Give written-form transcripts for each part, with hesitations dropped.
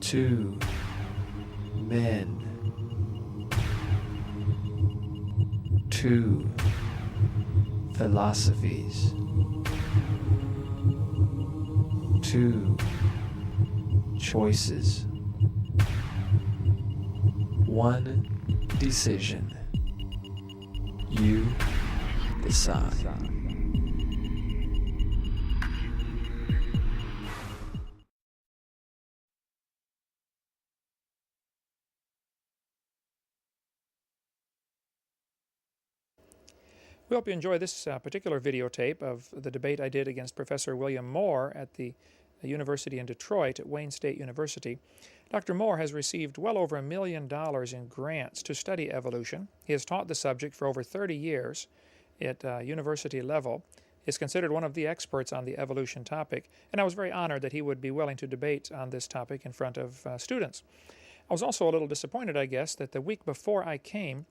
2 men, 2 philosophies, 2 choices, 1 decision. You decide. We hope you enjoy this particular videotape of the debate I did against Professor William Moore at the University in Detroit at Wayne State University. Dr. Moore has received well over $1 million in grants to study evolution. He has taught the subject for over 30 years at university level. He is considered one of the experts on the evolution topic, and I was very honored that he would be willing to debate on this topic in front of students. I was also a little disappointed, I guess, that the week before I came,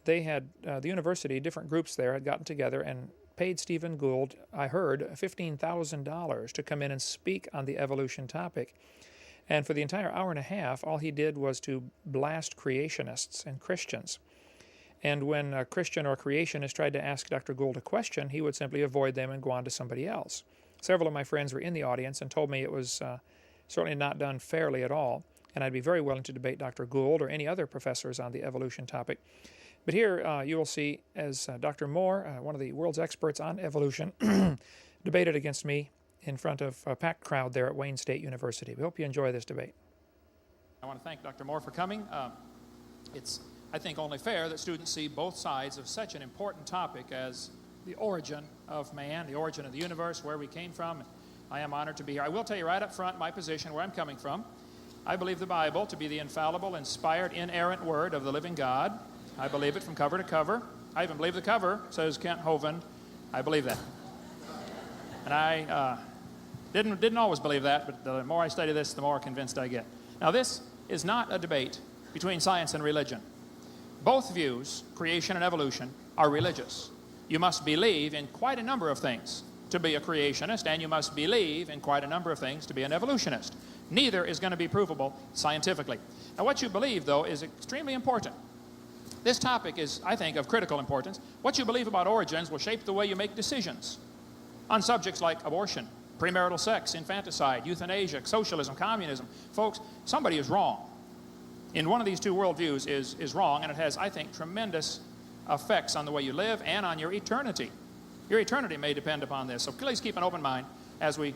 they had, the university, different groups there had gotten together and paid Stephen Gould, I heard, $15,000 to come in and speak on the evolution topic. And for the entire hour and a half, all he did was to blast creationists and Christians. And when a Christian or creationist tried to ask Dr. Gould a question, he would simply avoid them and go on to somebody else. Several of my friends were in the audience and told me it was certainly not done fairly at all, and I'd be very willing to debate Dr. Gould or any other professors on the evolution topic. But here you will see as Dr. Moore, one of the world's experts on evolution, debated against me in front of a packed crowd there at Wayne State University. We hope you enjoy this debate. I want to thank Dr. Moore for coming. It's, I think, only fair that students see both sides of such an important topic as the origin of man, the origin of the universe, where we came from. I am honored to be here. I will tell you right up front my position, where I'm coming from. I believe the Bible to be the infallible, inspired, inerrant word of the living God. I believe it from cover to cover. I even believe the cover says Kent Hovind. I believe that. And I didn't always believe that, but the more I study this, the more convinced I get. Now, this is not a debate between science and religion. Both views, creation and evolution, are religious. You must believe in quite a number of things to be a creationist, and you must believe in quite a number of things to be an evolutionist. Neither is going to be provable scientifically. Now, what you believe, though, is extremely important. This topic is, I think, of critical importance. What you believe about origins will shape the way you make decisions on subjects like abortion, premarital sex, infanticide, euthanasia, socialism, communism. Folks, somebody is wrong. In one of these two worldviews is wrong, and it has, I think, tremendous effects on the way you live and on your eternity. Your eternity may depend upon this. So please keep an open mind as we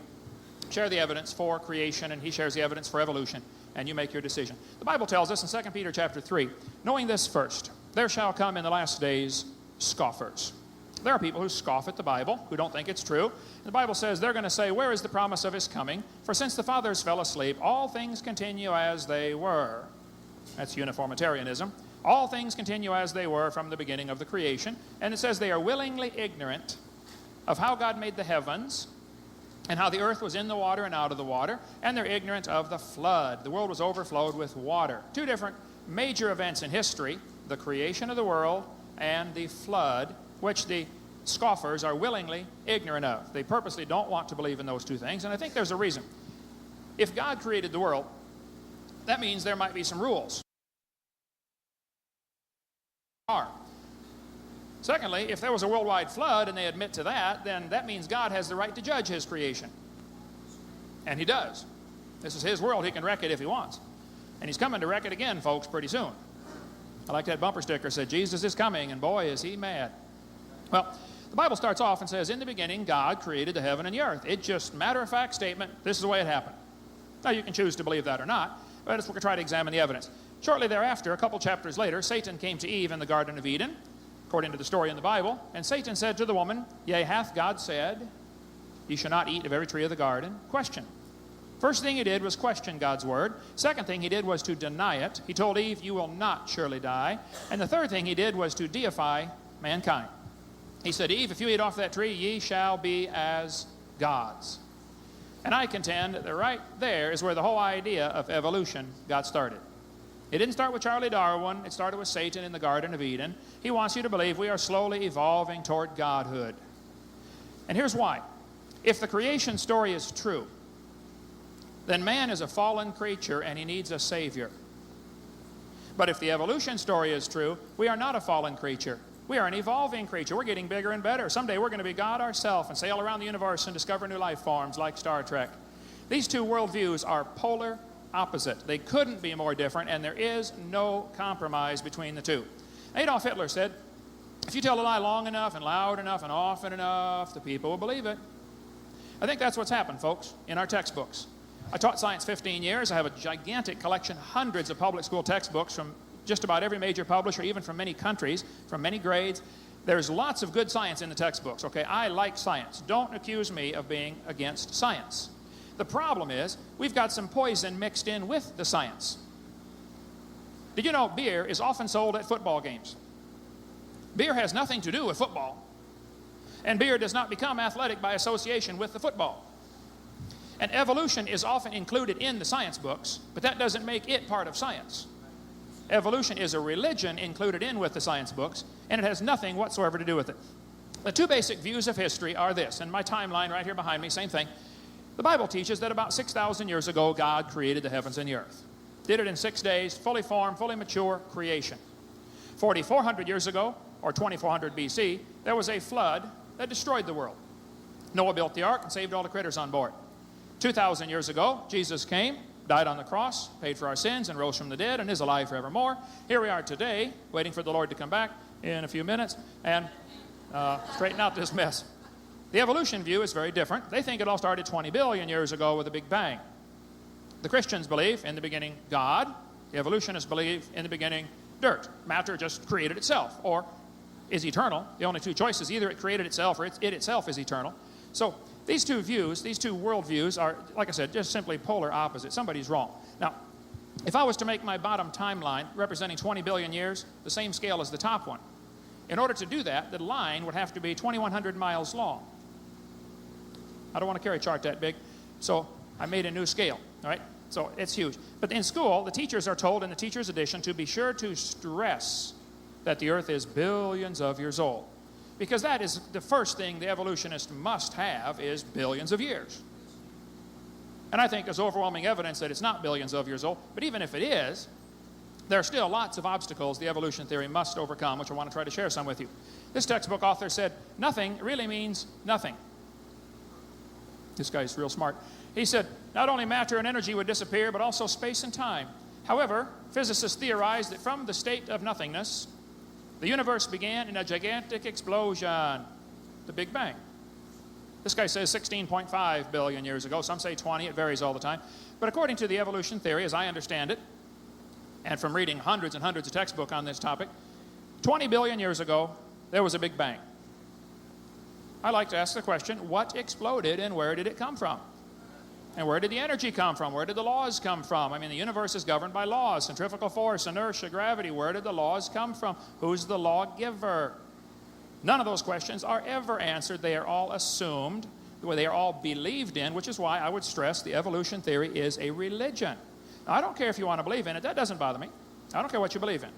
share the evidence for creation, and he shares the evidence for evolution, and you make your decision. The Bible tells us in 2 Peter chapter 3, knowing this first, there shall come in the last days scoffers. There are people who scoff at the Bible, who don't think it's true. The Bible says they're going to say, where is the promise of his coming? For since the fathers fell asleep, all things continue as they were. That's uniformitarianism. All things continue as they were from the beginning of the creation. And it says they are willingly ignorant of how God made the heavens and how the earth was in the water and out of the water, and they're ignorant of the flood. The world was overflowed with water. Two different major events in history, the creation of the world and the flood, which the scoffers are willingly ignorant of. They purposely don't want to believe in those two things, and I think there's a reason. If God created the world, that means there might be some rules. Secondly, if there was a worldwide flood and they admit to that, then that means God has the right to judge his creation. And he does. This is his world. He can wreck it if he wants. And he's coming to wreck it again, folks, pretty soon. I like that bumper sticker that said, Jesus is coming, and boy, is he mad. Well, the Bible starts off and says, in the beginning, God created the heaven and the earth. It's just matter-of-fact statement. This is the way it happened. Now, you can choose to believe that or not, but we're going to try to examine the evidence. Shortly thereafter, a couple chapters later, Satan came to Eve in the Garden of Eden, according to the story in the Bible, and Satan said to the woman, yea, hath God said, ye shall not eat of every tree of the garden? Question. First thing he did was question God's word. Second thing he did was to deny it. He told Eve, you will not surely die. And the third thing he did was to deify mankind. He said, Eve, if you eat off that tree, ye shall be as gods. And I contend that right there is where the whole idea of evolution got started. It didn't start with Charlie Darwin. It started with Satan in the Garden of Eden. He wants you to believe we are slowly evolving toward godhood. And here's why. If the creation story is true, then man is a fallen creature and he needs a Savior. But if the evolution story is true, we are not a fallen creature. We are an evolving creature. We're getting bigger and better. Someday we're going to be God ourselves and sail around the universe and discover new life forms like Star Trek. These two worldviews are polar opposite. They couldn't be more different, and there is no compromise between the two. Adolf Hitler said, if you tell a lie long enough and loud enough and often enough, the people will believe it. I think that's what's happened, folks, in our textbooks. I taught science 15 years. I have a gigantic collection, hundreds of public school textbooks from just about every major publisher, even from many countries, from many grades. There's lots of good science in the textbooks, okay? I like science. Don't accuse me of being against science. The problem is, we've got some poison mixed in with the science. Did you know beer is often sold at football games? Beer has nothing to do with football. And beer does not become athletic by association with the football. And evolution is often included in the science books, but that doesn't make it part of science. Evolution is a religion included in with the science books, and it has nothing whatsoever to do with it. The two basic views of history are this, and my timeline right here behind me, same thing. The Bible teaches that about 6,000 years ago, God created the heavens and the earth. Did it in 6 days, fully formed, fully mature creation. 4,400 years ago, or 2400 BC, there was a flood that destroyed the world. Noah built the ark and saved all the critters on board. 2,000 years ago, Jesus came, died on the cross, paid for our sins, and rose from the dead, and is alive forevermore. Here we are today, waiting for the Lord to come back in a few minutes and straighten out this mess. The evolution view is very different. They think it all started 20 billion years ago with a big bang. The Christians believe in the beginning God. The evolutionists believe in the beginning dirt. Matter just created itself or is eternal. The only two choices, either it created itself or it itself is eternal. So these two views, these two worldviews are, like I said, just simply polar opposite. Somebody's wrong. Now, if I was to make my bottom timeline representing 20 billion years, the same scale as the top one, in order to do that, the line would have to be 2,100 miles long. I don't want to carry a chart that big, so I made a new scale, all right? So it's huge. But in school, the teachers are told in the teacher's edition to be sure to stress that the earth is billions of years old. Because that is the first thing the evolutionist must have is billions of years. And I think there's overwhelming evidence that it's not billions of years old. But even if it is, there are still lots of obstacles the evolution theory must overcome, which I want to try to share some with you. This textbook author said, nothing really means nothing. This guy's real smart. He said, not only matter and energy would disappear, but also space and time. However, physicists theorize that from the state of nothingness, the universe began in a gigantic explosion, the Big Bang. This guy says 16.5 billion years ago. Some say 20. It varies all the time. But according to the evolution theory, as I understand it, and from reading hundreds and hundreds of textbooks on this topic, 20 billion years ago, there was a Big Bang. I like to ask the question, what exploded and where did it come from? And where did the energy come from? Where did the laws come from? I mean, the universe is governed by laws, centrifugal force, inertia, gravity. Where did the laws come from? Who's the lawgiver? None of those questions are ever answered. They are all assumed. They are all believed in, which is why I would stress the evolution theory is a religion. Now, I don't care if you want to believe in it. That doesn't bother me. I don't care what you believe in.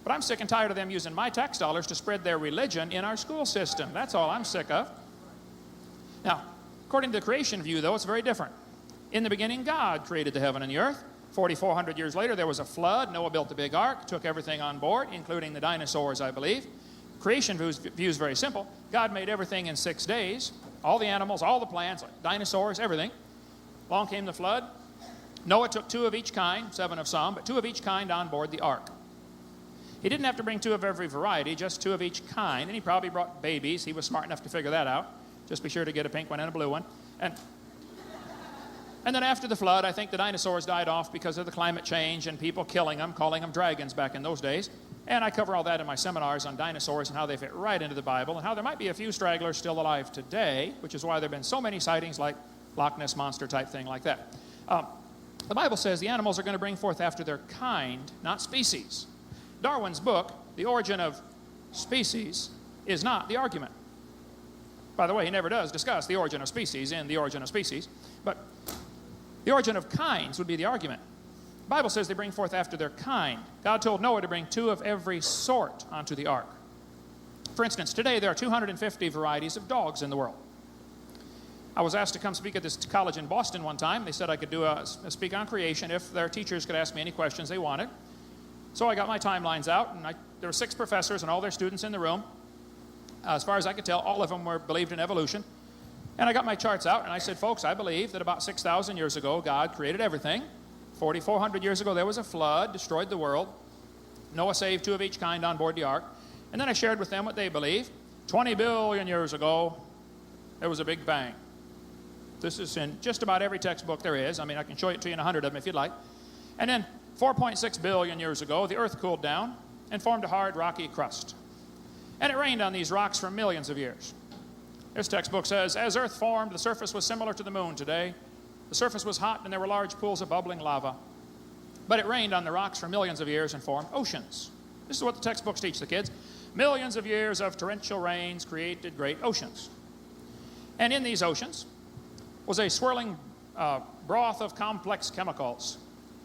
But I'm sick and tired of them using my tax dollars to spread their religion in our school system. That's all I'm sick of. Now, according to the creation view, though, it's very different. In the beginning, God created the heaven and the earth. 4,400 years later, there was a flood. Noah built the big ark, took everything on board, including the dinosaurs, I believe. Creation view is very simple. God made everything in 6 days. All the animals, all the plants, dinosaurs, everything. Along came the flood. Noah took 2 of each kind, 7 of some, but 2 of each kind on board the ark. He didn't have to bring 2 of every variety, just 2 of each kind, and he probably brought babies. He was smart enough to figure that out. Just be sure to get a pink one and a blue one. And then after the flood, I think the dinosaurs died off because of the climate change and people killing them, calling them dragons back in those days. And I cover all that in my seminars on dinosaurs and how they fit right into the Bible and how there might be a few stragglers still alive today, which is why there have been so many sightings like Loch Ness Monster type thing like that. The Bible says the animals are going to bring forth after their kind, not species. Darwin's book, The Origin of Species, is not the argument. By the way, he never does discuss the origin of species in The Origin of Species, but the origin of kinds would be the argument. The Bible says they bring forth after their kind. God told Noah to bring 2 of every sort onto the ark. For instance, today there are 250 varieties of dogs in the world. I was asked to come speak at this college in Boston one time. They said I could do a speak on creation if their teachers could ask me any questions they wanted. So I got my timelines out, and there were 6 professors and all their students in the room. As far as I could tell, all of them believed in evolution. And I got my charts out, and I said, folks, I believe that about 6,000 years ago, God created everything. 4,400 years ago, there was a flood, destroyed the world. Noah saved 2 of each kind on board the ark. And then I shared with them what they believe. 20 billion years ago, there was a big bang. This is in just about every textbook there is. I mean, I can show it to you in 100 of them if you'd like. And then 4.6 billion years ago, the earth cooled down and formed a hard, rocky crust. And it rained on these rocks for millions of years. This textbook says, as earth formed, the surface was similar to the moon today. The surface was hot and there were large pools of bubbling lava. But it rained on the rocks for millions of years and formed oceans. This is what the textbooks teach the kids. Millions of years of torrential rains created great oceans. And in these oceans was a swirling broth of complex chemicals.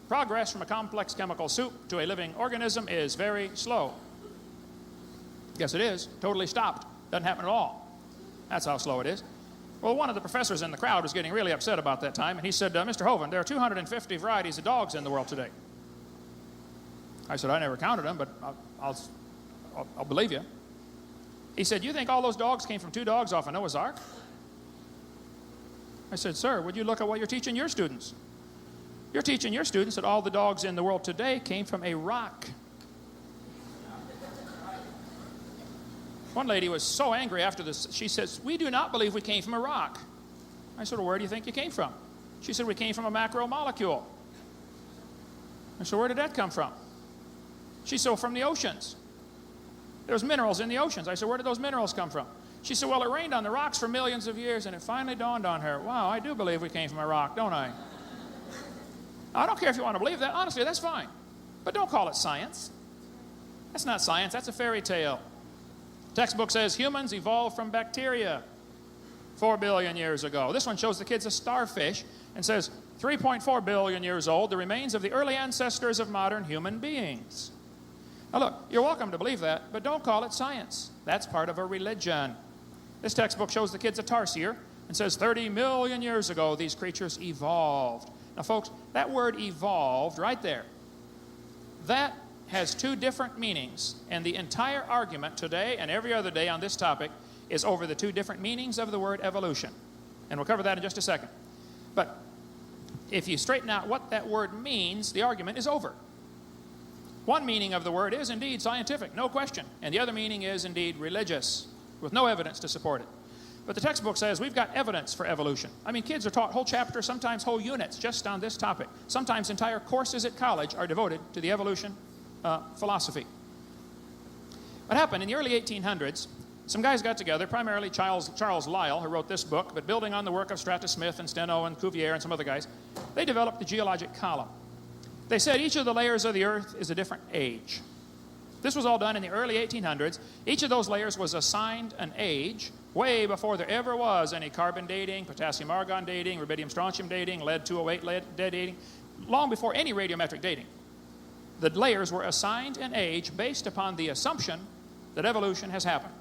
Progress from a complex chemical soup to a living organism is very slow. Yes, it is. Totally stopped. Doesn't happen at all. That's how slow it is. Well, one of the professors in the crowd was getting really upset about that time, and he said, Mr. Hovind, there are 250 varieties of dogs in the world today. I said, I never counted them, but I'll believe you. He said, you think all those dogs came from 2 dogs off of Noah's Ark? I said, sir, would you look at what you're teaching your students? You're teaching your students that all the dogs in the world today came from a rock. One lady was so angry after this, she says, we do not believe we came from a rock. I said, well, where do you think you came from? She said, we came from a macromolecule. I said, where did that come from? She said, well, from the oceans. There's minerals in the oceans. I said, where did those minerals come from? She said, well, it rained on the rocks for millions of years, and it finally dawned on her, wow, I do believe we came from a rock, don't I? I don't care if you want to believe that. Honestly, that's fine. But don't call it science. That's not science. That's a fairy tale. Textbook says humans evolved from bacteria 4 billion years ago. This one shows the kids a starfish and says 3.4 billion years old, the remains of the early ancestors of modern human beings. Now look, you're welcome to believe that, but don't call it science. That's part of a religion. This textbook shows the kids a tarsier and says 30 million years ago these creatures evolved. Now folks, that word evolved right there, that has 2 different meanings, and the entire argument today and every other day on this topic is over the 2 different meanings of the word evolution. And we'll cover that in just a second. But if you straighten out what that word means, the argument is over. One meaning of the word is indeed scientific, no question. And the other meaning is indeed religious, with no evidence to support it. But the textbook says we've got evidence for evolution. I mean, kids are taught whole chapters, sometimes whole units, just on this topic. Sometimes entire courses at college are devoted to the evolution philosophy. What happened in the early 1800s, some guys got together, primarily Charles Lyell, who wrote this book, but building on the work of Stratus Smith and Steno and Cuvier and some other guys, they developed the geologic column. They said each of the layers of the earth is a different age. This was all done in the early 1800s. Each of those layers was assigned an age way before there ever was any carbon dating, potassium-argon dating, rubidium-strontium dating, lead-208 dating, long before any radiometric dating. The layers were assigned an age based upon the assumption that evolution has happened.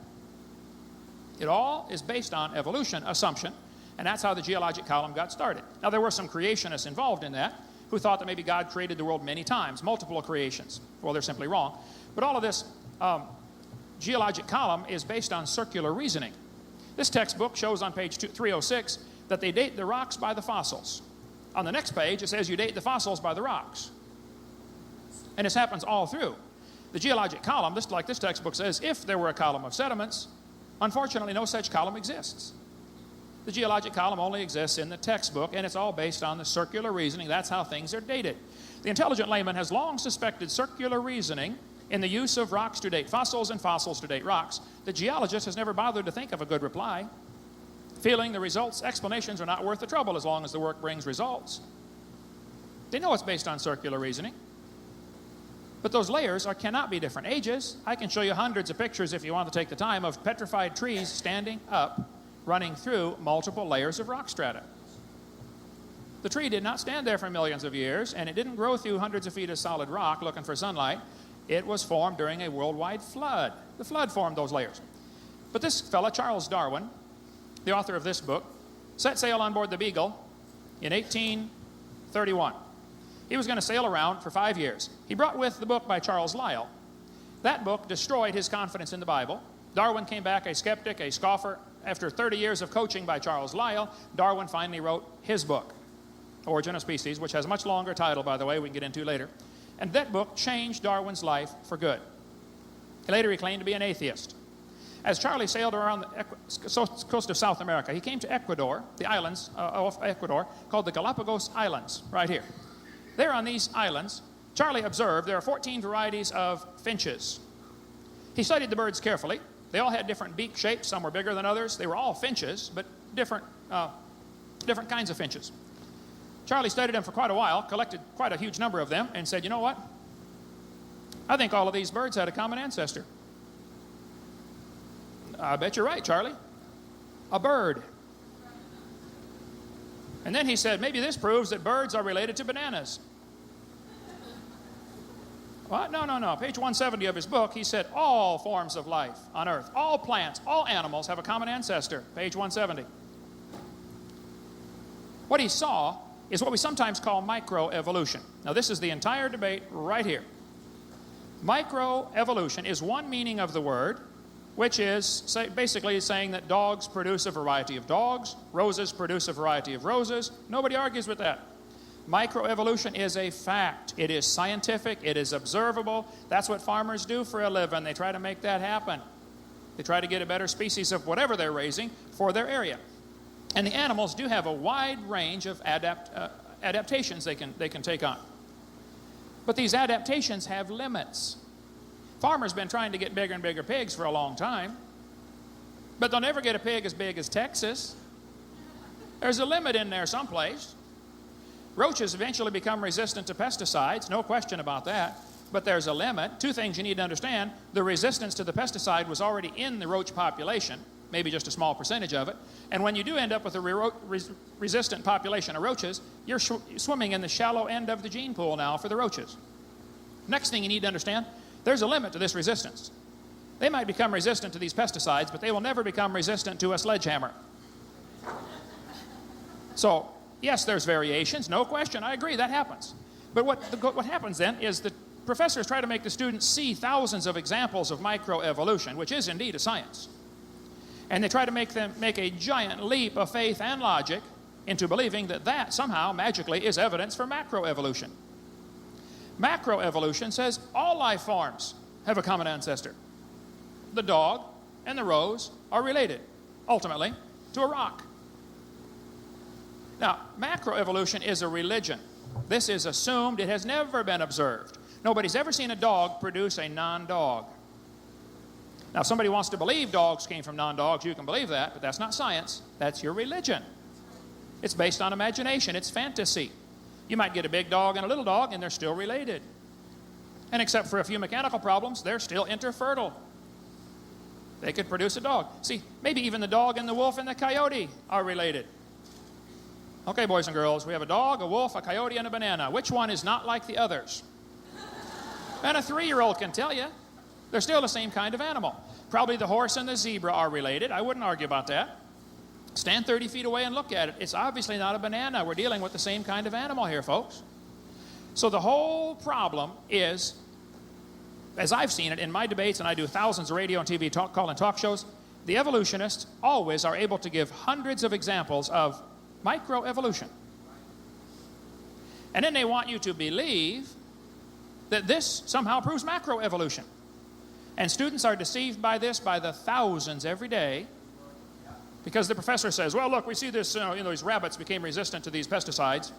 It all is based on evolution assumption, and that's how the geologic column got started. Now, there were some creationists involved in that who thought that maybe God created the world many times, multiple creations. Well, they're simply wrong. But all of this geologic column is based on circular reasoning. This textbook shows on page 306 that they date the rocks by the fossils. On the next page, it says you date the fossils by the rocks. And this happens all through. The geologic column, just like this textbook says, if there were a column of sediments, unfortunately no such column exists. The geologic column only exists in the textbook, and it's all based on the circular reasoning. That's how things are dated. The intelligent layman has long suspected circular reasoning in the use of rocks to date fossils and fossils to date rocks. The geologist has never bothered to think of a good reply, feeling the results explanations are not worth the trouble as long as the work brings results. They know it's based on circular reasoning. But those layers cannot be different ages. I can show you hundreds of pictures if you want to take the time of petrified trees standing up, running through multiple layers of rock strata. The tree did not stand there for millions of years, and it didn't grow through hundreds of feet of solid rock looking for sunlight. It was formed during a worldwide flood. The flood formed those layers. But this fella, Charles Darwin, the author of this book, set sail on board the Beagle in 1831. He was going to sail around for 5 years. He brought with the book by Charles Lyell. That book destroyed his confidence in the Bible. Darwin came back a skeptic, a scoffer. After 30 years of coaching by Charles Lyell, Darwin finally wrote his book, Origin of Species, which has a much longer title, by the way, we can get into later. And that book changed Darwin's life for good. Later he claimed to be an atheist. As Charlie sailed around the coast of South America, he came to Ecuador, the islands of Ecuador, called the Galapagos Islands, right here. There on these islands, Charlie observed there are 14 varieties of finches. He studied the birds carefully. They all had different beak shapes. Some were bigger than others. They were all finches, but different kinds of finches. Charlie studied them for quite a while, collected quite a huge number of them, and said, you know what? I think all of these birds had a common ancestor. I bet you're right, Charlie. A bird. And then he said, maybe this proves that birds are related to bananas. What? No. Page 170 of his book, he said all forms of life on earth, all plants, all animals have a common ancestor. Page 170. What he saw is what we sometimes call microevolution. Now this is the entire debate right here. Microevolution is one meaning of the word, which is basically saying that dogs produce a variety of dogs, roses produce a variety of roses. Nobody argues with that. Microevolution is a fact. It is scientific. It is observable. That's what farmers do for a living. They try to make that happen. They try to get a better species of whatever they're raising for their area. And the animals do have a wide range of adaptations they can take on. But these adaptations have limits. Farmers have been trying to get bigger and bigger pigs for a long time, but they'll never get a pig as big as Texas. There's a limit in there someplace. Roaches eventually become resistant to pesticides, no question about that, but there's a limit. Two things you need to understand. The resistance to the pesticide was already in the roach population, maybe just a small percentage of it, and when you do end up with a resistant population of roaches, you're swimming in the shallow end of the gene pool now for the roaches. Next thing you need to understand, there's a limit to this resistance. They might become resistant to these pesticides, but they will never become resistant to a sledgehammer. So, yes, there's variations, no question, I agree, that happens. But what happens then is the professors try to make the students see thousands of examples of microevolution, which is indeed a science. And they try to make them make a giant leap of faith and logic into believing that that somehow magically is evidence for macroevolution. Macroevolution says all life forms have a common ancestor. The dog and the rose are related, ultimately, to a rock. Now, macroevolution is a religion. This is assumed. It has never been observed. Nobody's ever seen a dog produce a non-dog. Now, if somebody wants to believe dogs came from non-dogs, you can believe that, but that's not science. That's your religion. It's based on imagination. It's fantasy. You might get a big dog and a little dog, and they're still related. And except for a few mechanical problems, they're still interfertile. They could produce a dog. See, maybe even the dog and the wolf and the coyote are related. Okay, boys and girls, we have a dog, a wolf, a coyote, and a banana. Which one is not like the others? And a 3-year-old can tell you. They're still the same kind of animal. Probably the horse and the zebra are related. I wouldn't argue about that. Stand 30 feet away and look at it. It's obviously not a banana. We're dealing with the same kind of animal here, folks. So the whole problem is, as I've seen it in my debates, and I do thousands of radio and TV talk shows, the evolutionists always are able to give hundreds of examples of microevolution. And then they want you to believe that this somehow proves macroevolution. And students are deceived by this by the thousands every day, because the professor says, well, look, we see this, these rabbits became resistant to these pesticides,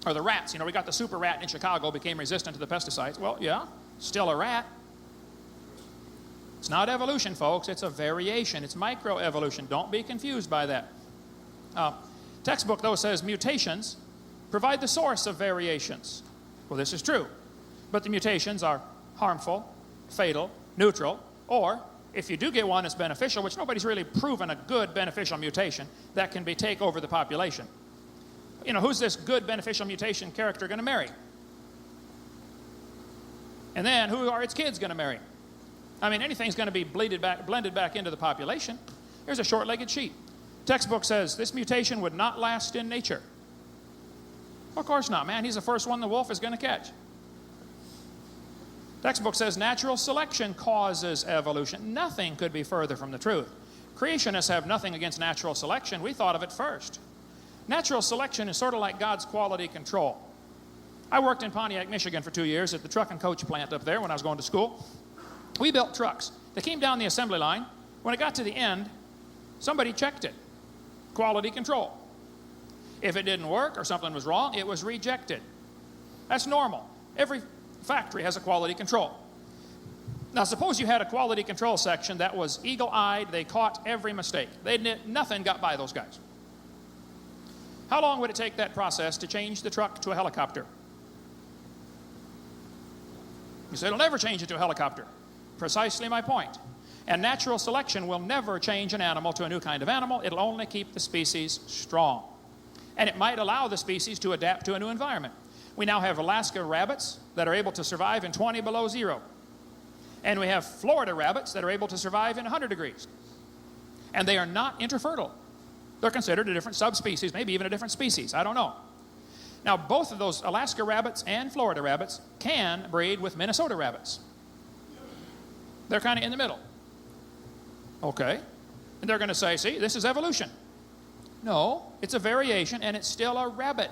or the rats, we got the super rat in Chicago became resistant to the pesticides. Well, yeah, still a rat. It's not evolution, folks, it's a variation. It's microevolution. Don't be confused by that. Textbook, though, says mutations provide the source of variations. Well, this is true. But the mutations are harmful, fatal, neutral, or if you do get one that's beneficial, which nobody's really proven a good beneficial mutation, that can take over the population. Who's this good beneficial mutation character going to marry? And then who are its kids going to marry? Anything's going to be blended back into the population. Here's a short-legged sheep. Textbook says this mutation would not last in nature. Of course not, man. He's the first one the wolf is going to catch. Textbook says natural selection causes evolution. Nothing could be further from the truth. Creationists have nothing against natural selection. We thought of it first. Natural selection is sort of like God's quality control. I worked in Pontiac, Michigan for 2 years at the truck and coach plant up there when I was going to school. We built trucks. They came down the assembly line. When it got to the end, somebody checked it. Quality control. If it didn't work or something was wrong, it was rejected. That's normal. Every factory has a quality control. Now suppose you had a quality control section that was eagle-eyed. They caught every mistake. Nothing got by those guys. How long would it take that process to change the truck to a helicopter? You say it'll never change it to a helicopter. Precisely my point. And natural selection will never change an animal to a new kind of animal. It'll only keep the species strong. And it might allow the species to adapt to a new environment. We now have Alaska rabbits that are able to survive in 20 below zero. And we have Florida rabbits that are able to survive in 100 degrees. And they are not interfertile. They're considered a different subspecies, maybe even a different species. I don't know. Now, both of those Alaska rabbits and Florida rabbits can breed with Minnesota rabbits. They're kind of in the middle. Okay. And they're going to say, see, this is evolution. No, it's a variation, and it's still a rabbit.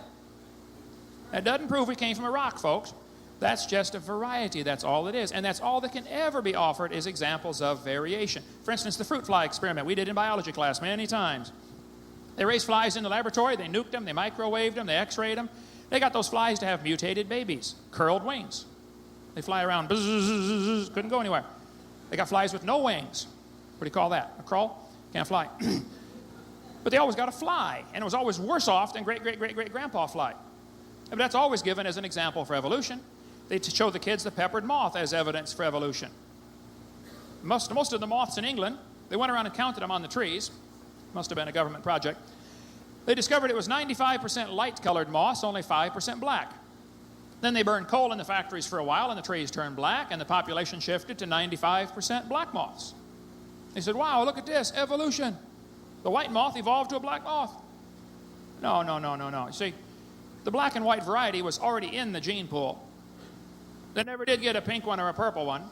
That doesn't prove we came from a rock, folks. That's just a variety. That's all it is. And that's all that can ever be offered is examples of variation. For instance, the fruit fly experiment we did in biology class many times. They raised flies in the laboratory. They nuked them. They microwaved them. They x-rayed them. They got those flies to have mutated babies, curled wings. They fly around, buzz, buzz, buzz, buzz, couldn't go anywhere. They got flies with no wings. What do you call that? A crawl? Can't fly. But they always got a fly, and it was always worse off than great-great-great-great-grandpa fly. But that's always given as an example for evolution. They show the kids the peppered moth as evidence for evolution. Most of the moths in England, they went around and counted them on the trees. Must have been a government project. They discovered it was 95% light-colored moths, only 5% black. Then they burned coal in the factories for a while, and the trees turned black, and the population shifted to 95% black moths. They said, wow, look at this, evolution. The white moth evolved to a black moth. No. You see, the black and white variety was already in the gene pool. They never did get a pink one or a purple one.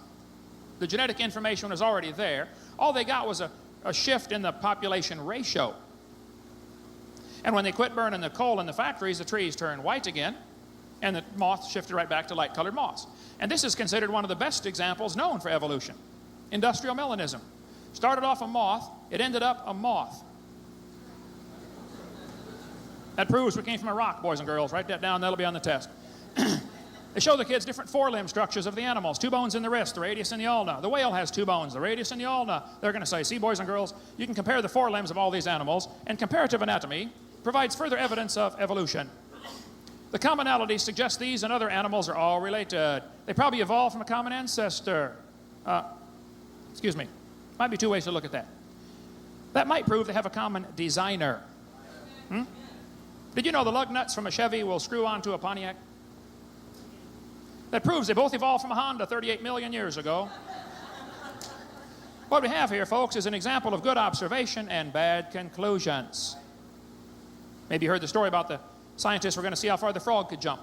The genetic information was already there. All they got was a shift in the population ratio. And when they quit burning the coal in the factories, the trees turned white again, and the moths shifted right back to light-colored moths. And this is considered one of the best examples known for evolution. Industrial melanism. Started off a moth, it ended up a moth. That proves we came from a rock, boys and girls. Write that down, that'll be on the test. They show the kids different forelimb structures of the animals. 2 bones in the wrist, the radius and the ulna. The whale has 2 bones, the radius and the ulna. They're going to say, see, boys and girls, you can compare the forelimbs of all these animals, and comparative anatomy provides further evidence of evolution. The commonality suggests these and other animals are all related. They probably evolved from a common ancestor. Excuse me. Might be 2 ways to look at that. That might prove they have a common designer. Did you know the lug nuts from a Chevy will screw onto a Pontiac? That proves they both evolved from a Honda 38 million years ago. What we have here, folks, is an example of good observation and bad conclusions. Maybe you heard the story about the scientists were going to see how far the frog could jump.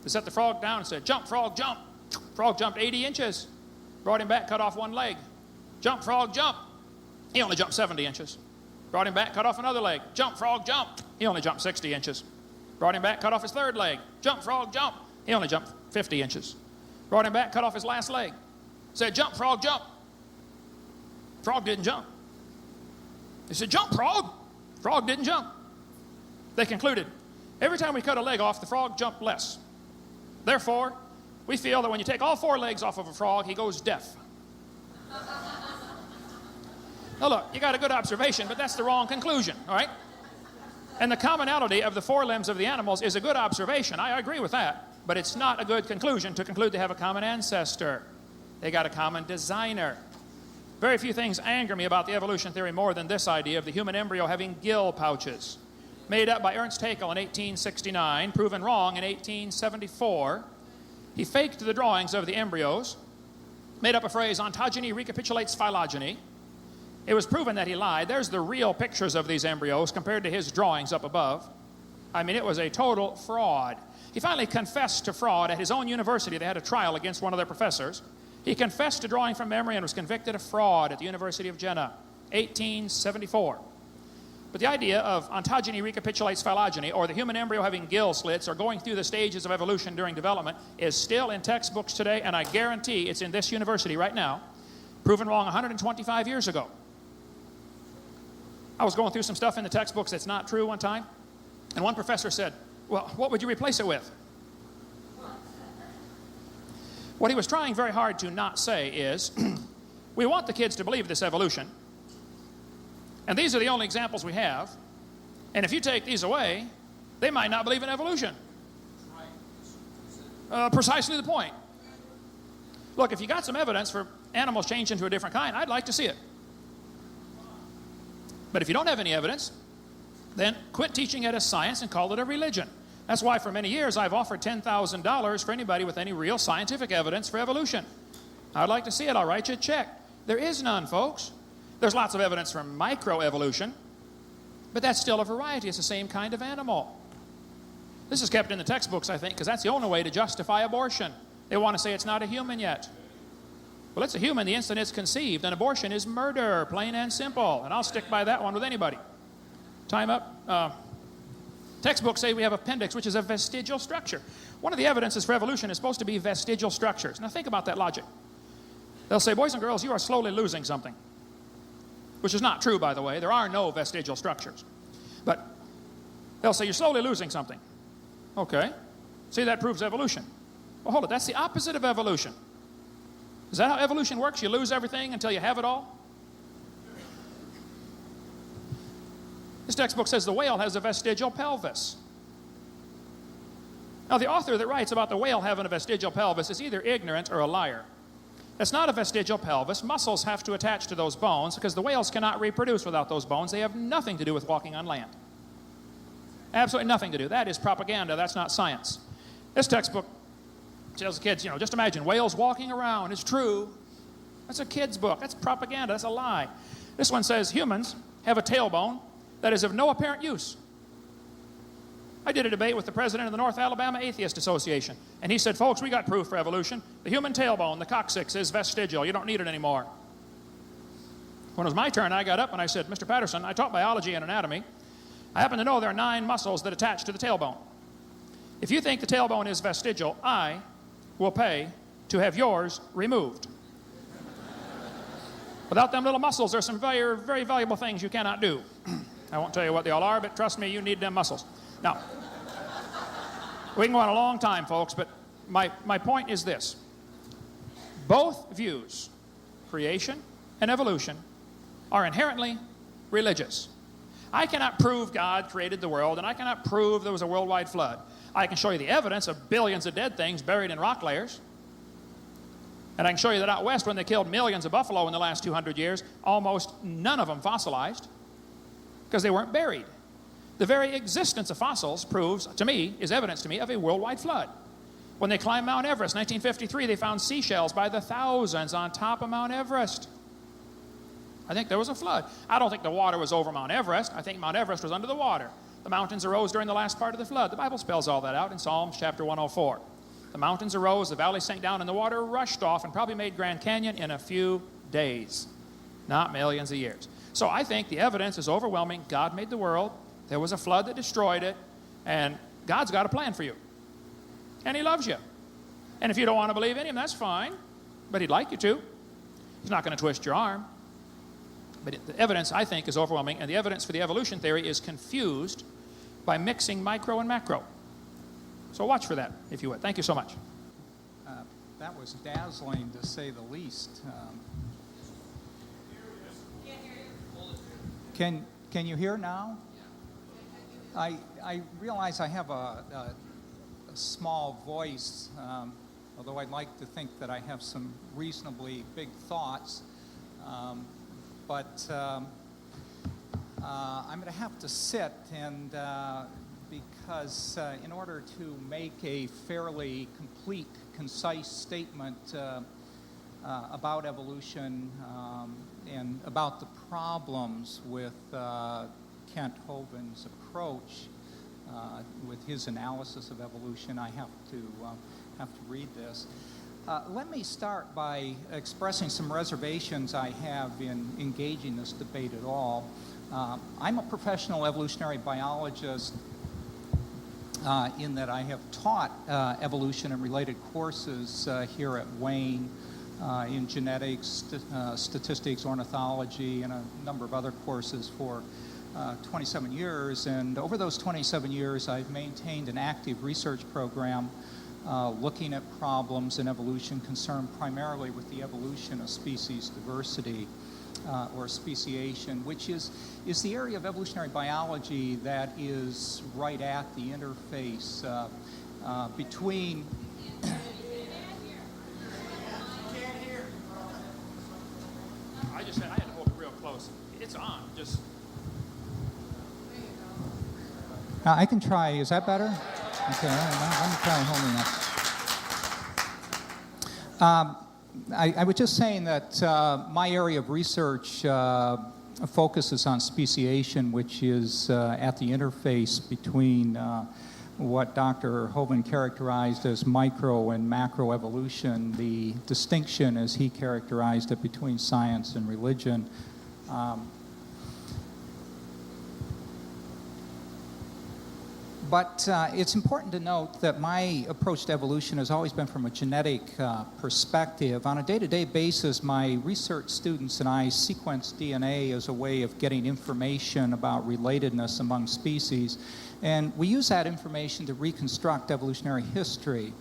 They set the frog down and said, jump, frog, jump. Frog jumped 80 inches. Brought him back, cut off 1 leg. Jump, frog, jump. He only jumped 70 inches. Brought him back, cut off another leg. Jump, frog, jump. He only jumped 60 inches. Brought him back, cut off his 3rd leg. Jump, frog, jump. He only jumped 50 inches. Brought him back, cut off his last leg. Said, jump, frog, jump. Frog didn't jump. They said, jump, frog. Frog didn't jump. They concluded, every time we cut a leg off, the frog jumped less. Therefore, we feel that when you take all 4 legs off of a frog, he goes deaf. Now look, you got a good observation, but that's the wrong conclusion, all right? And the commonality of the forelimbs of the animals is a good observation. I agree with that. But it's not a good conclusion to conclude they have a common ancestor. They got a common designer. Very few things anger me about the evolution theory more than this idea of the human embryo having gill pouches. Made up by Ernst Haeckel in 1869, proven wrong in 1874. He faked the drawings of the embryos, made up a phrase, ontogeny recapitulates phylogeny. It was proven that he lied. There's the real pictures of these embryos compared to his drawings up above. I mean, it was a total fraud. He finally confessed to fraud at his own university. They had a trial against one of their professors. He confessed to drawing from memory and was convicted of fraud at the University of Jena, 1874. But the idea of ontogeny recapitulates phylogeny, or the human embryo having gill slits, or going through the stages of evolution during development, is still in textbooks today, and I guarantee it's in this university right now, proven wrong 125 years ago. I was going through some stuff in the textbooks that's not true one time, and one professor said, well, what would you replace it with? What he was trying very hard to not say is, we want the kids to believe this evolution, and these are the only examples we have, and if you take these away, they might not believe in evolution. Precisely the point. Look, if you got some evidence for animals changed into a different kind, I'd like to see it. But if you don't have any evidence, then quit teaching it as science and call it a religion. That's why for many years I've offered $10,000 for anybody with any real scientific evidence for evolution. I'd like to see it. I'll write you a check. There is none, folks. There's lots of evidence for microevolution, but that's still a variety. It's the same kind of animal. This is kept in the textbooks, I think, because that's the only way to justify abortion. They want to say it's not a human yet. Well, it's a human the instant it's conceived, and abortion is murder, plain and simple. And I'll stick by that one with anybody. Time up. Textbooks say we have appendix, which is a vestigial structure. One of the evidences for evolution is supposed to be vestigial structures. Now think about that logic. They'll say, boys and girls, you are slowly losing something. Which is not true, by the way. There are no vestigial structures. But they'll say, you're slowly losing something. Okay. See, that proves evolution. Well, hold it. That's the opposite of evolution. Is that how evolution works? You lose everything until you have it all? This textbook says the whale has a vestigial pelvis. Now, the author that writes about the whale having a vestigial pelvis is either ignorant or a liar. It's not a vestigial pelvis. Muscles have to attach to those bones because the whales cannot reproduce without those bones. They have nothing to do with walking on land. Absolutely nothing to do. That is propaganda. That's not science. This textbook tells the kids, you know, just imagine whales walking around. It's true. That's a kid's book. That's propaganda. That's a lie. This one says humans have a tailbone that is of no apparent use. I did a debate with the president of the North Alabama Atheist Association, and he said, folks, we got proof for evolution. The human tailbone, the coccyx, is vestigial. You don't need it anymore. When it was my turn, I got up and I said, Mr. Patterson, I taught biology and anatomy. I happen to know there are 9 muscles that attach to the tailbone. If you think the tailbone is vestigial, I will pay to have yours removed. Without them little muscles, there's some very, very valuable things you cannot do. I won't tell you what they all are, but trust me, you need them muscles. Now, we can go on a long time, folks, but my point is this. Both views, creation and evolution, are inherently religious. I cannot prove God created the world, and I cannot prove there was a worldwide flood. I can show you the evidence of billions of dead things buried in rock layers. And I can show you that out west, when they killed millions of buffalo in the last 200 years, almost none of them fossilized because they weren't buried. The very existence of fossils proves, to me, is evidence to me of a worldwide flood. When they climbed Mount Everest, 1953, they found seashells by the thousands on top of Mount Everest. I think there was a flood. I don't think the water was over Mount Everest. I think Mount Everest was under the water. The mountains arose during the last part of the flood. The Bible spells all that out in Psalms chapter 104. The mountains arose, the valley sank down, and the water rushed off and probably made Grand Canyon in a few days, not millions of years. So I think the evidence is overwhelming. God made the world. There was a flood that destroyed it, and God's got a plan for you. And He loves you. And if you don't want to believe in Him, that's fine, but He'd like you to. He's not going to twist your arm. But the evidence, I think, is overwhelming, and the evidence for the evolution theory is confused by mixing micro and macro. So watch for that, if you would. Thank you so much. That was dazzling, to say the least. Can you hear now? I realize I have a small voice, although I'd like to think that I have some reasonably big thoughts. But I'm going to have to sit, and because in order to make a fairly complete, concise statement, about evolution and about the problems with Kent Hovind's approach with his analysis of evolution. I have to read this. Let me start by expressing some reservations I have in engaging this debate at all. I'm a professional evolutionary biologist in that I have taught evolution and related courses here at Wayne in genetics, statistics, ornithology, and a number of other courses for 27 years. And over those 27 years, I've maintained an active research program looking at problems in evolution concerned primarily with the evolution of species diversity or speciation, which is the area of evolutionary biology that is right at the interface between I just said I had to hold it real close. It's on. Just. I can try. Is that better? Okay, let me try holding that. I was just saying that my area of research focuses on speciation, which is at the interface between what Dr. Hovind characterized as micro and macro evolution, the distinction as he characterized it between science and religion. But it's important to note that my approach to evolution has always been from a genetic perspective. On a day-to-day basis, my research students and I sequence DNA as a way of getting information about relatedness among species, and we use that information to reconstruct evolutionary history.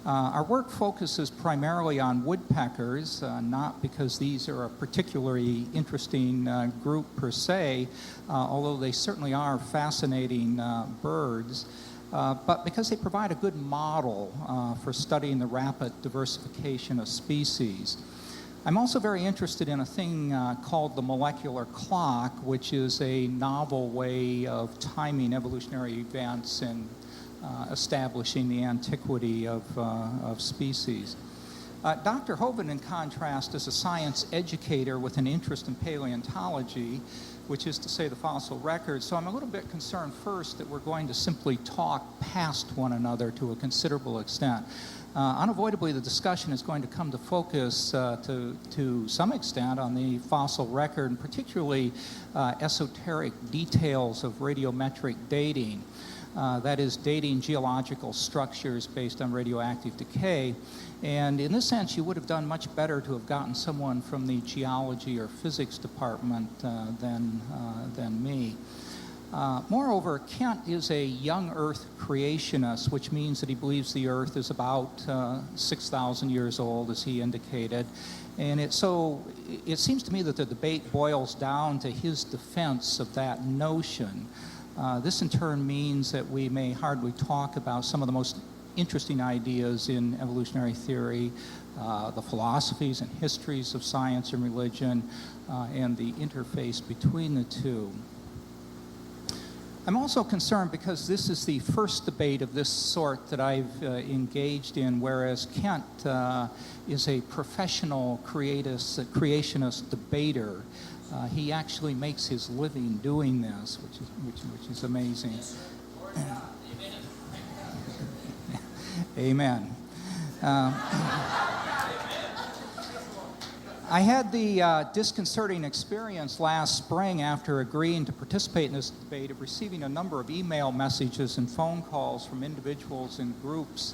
Our work focuses primarily on woodpeckers, not because these are a particularly interesting group per se, although they certainly are fascinating birds, but because they provide a good model for studying the rapid diversification of species. I'm also very interested in a thing called the molecular clock, which is a novel way of timing evolutionary events and establishing the antiquity of species. Dr. Hovind, in contrast, is a science educator with an interest in paleontology, which is to say the fossil record. So I'm a little bit concerned first that we're going to simply talk past one another to a considerable extent. Unavoidably, the discussion is going to come to focus to some extent on the fossil record, and particularly esoteric details of radiometric dating. That is, dating geological structures based on radioactive decay. And in this sense, you would have done much better to have gotten someone from the geology or physics department than me. Moreover, Kent is a young Earth creationist, which means that he believes the Earth is about 6,000 years old, as he indicated. And it seems to me that the debate boils down to his defense of that notion. This in turn means that we may hardly talk about some of the most interesting ideas in evolutionary theory, the philosophies and histories of science and religion, and the interface between the two. I'm also concerned because this is the first debate of this sort that I've engaged in, whereas Kent is a professional creationist debater. He actually makes his living doing this, which is amazing. Amen. I had the disconcerting experience last spring after agreeing to participate in this debate of receiving a number of email messages and phone calls from individuals and groups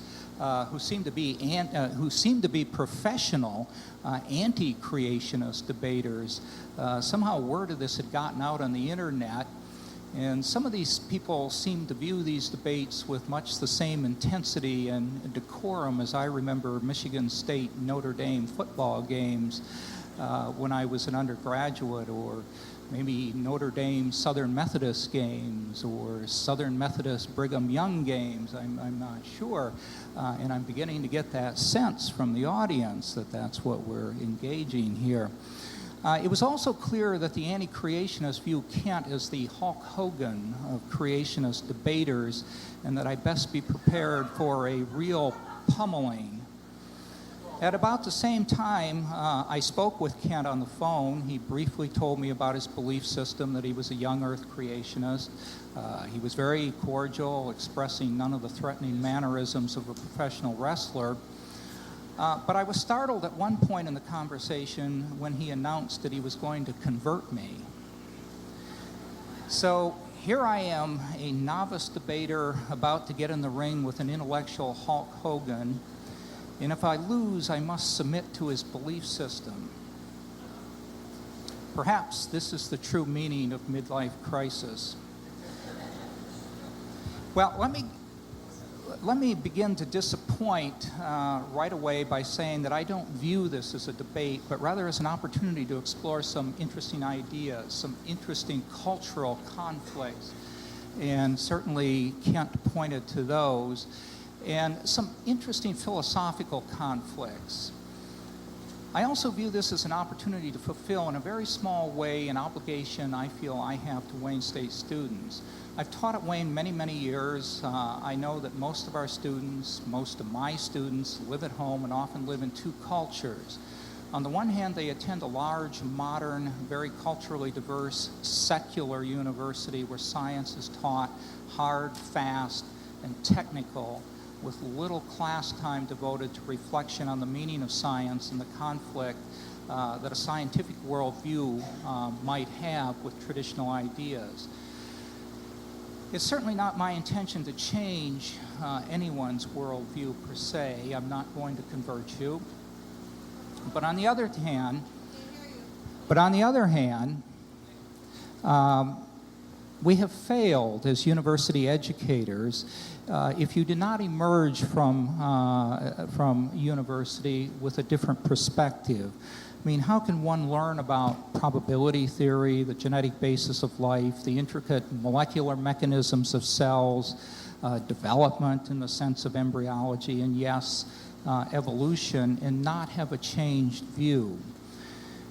who seem to be professional anti-creationist debaters. Somehow word of this had gotten out on the internet, and some of these people seem to view these debates with much the same intensity and decorum as I remember Michigan State Notre Dame football games when I was an undergraduate, or maybe Notre Dame Southern Methodist games, or Southern Methodist Brigham Young games. I'm not sure. And I'm beginning to get that sense from the audience that that's what we're engaging here. It was also clear that the anti-creationist view Kent as the Hulk Hogan of creationist debaters, and that I best be prepared for a real pummeling. At about the same time, I spoke with Kent on the phone. He briefly told me about his belief system, that he was a young Earth creationist. He was very cordial, expressing none of the threatening mannerisms of a professional wrestler. But I was startled at one point in the conversation when he announced that he was going to convert me. So here I am, a novice debater about to get in the ring with an intellectual Hulk Hogan, and if I lose, I must submit to his belief system. Perhaps this is the true meaning of midlife crisis. Well, let me begin to disappoint right away by saying that I don't view this as a debate, but rather as an opportunity to explore some interesting ideas, some interesting cultural conflicts, and certainly Kent pointed to those, and some interesting philosophical conflicts. I also view this as an opportunity to fulfill in a very small way an obligation I feel I have to Wayne State students. I've taught at Wayne many, many years. I know that most of our students, most of my students, live at home and often live in two cultures. On the one hand, they attend a large, modern, very culturally diverse, secular university where science is taught hard, fast, and technical, with little class time devoted to reflection on the meaning of science and the conflict that a scientific worldview might have with traditional ideas. It's certainly not my intention to change anyone's worldview per se. I'm not going to convert you. But on the other hand, we have failed as university educators if you do not emerge from university with a different perspective. I mean, how can one learn about probability theory, the genetic basis of life, the intricate molecular mechanisms of cells, development in the sense of embryology, and yes, evolution, and not have a changed view?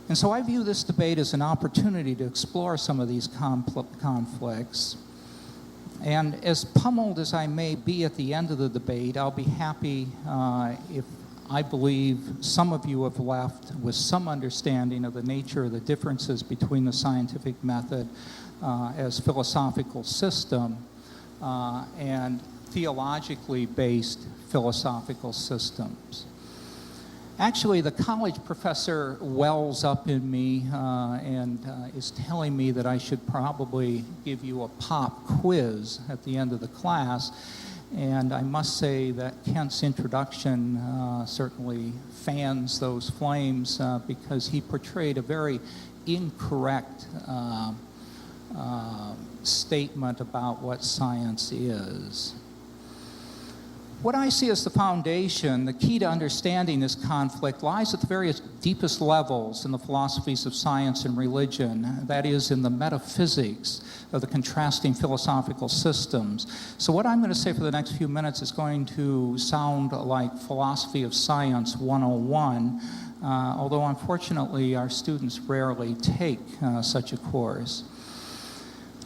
And so I view this debate as an opportunity to explore some of these conflicts. And as pummeled as I may be at the end of the debate, I'll be happy if I believe some of you have left with some understanding of the nature of the differences between the scientific method as philosophical system and theologically based philosophical systems. Actually, the college professor wells up in me and is telling me that I should probably give you a pop quiz at the end of the class. And I must say that Kent's introduction certainly fans those flames because he portrayed a very incorrect statement about what science is. What I see as the foundation, the key to understanding this conflict, lies at the various deepest levels in the philosophies of science and religion, that is, in the metaphysics of the contrasting philosophical systems. So what I'm going to say for the next few minutes is going to sound like Philosophy of Science 101, although unfortunately our students rarely take such a course.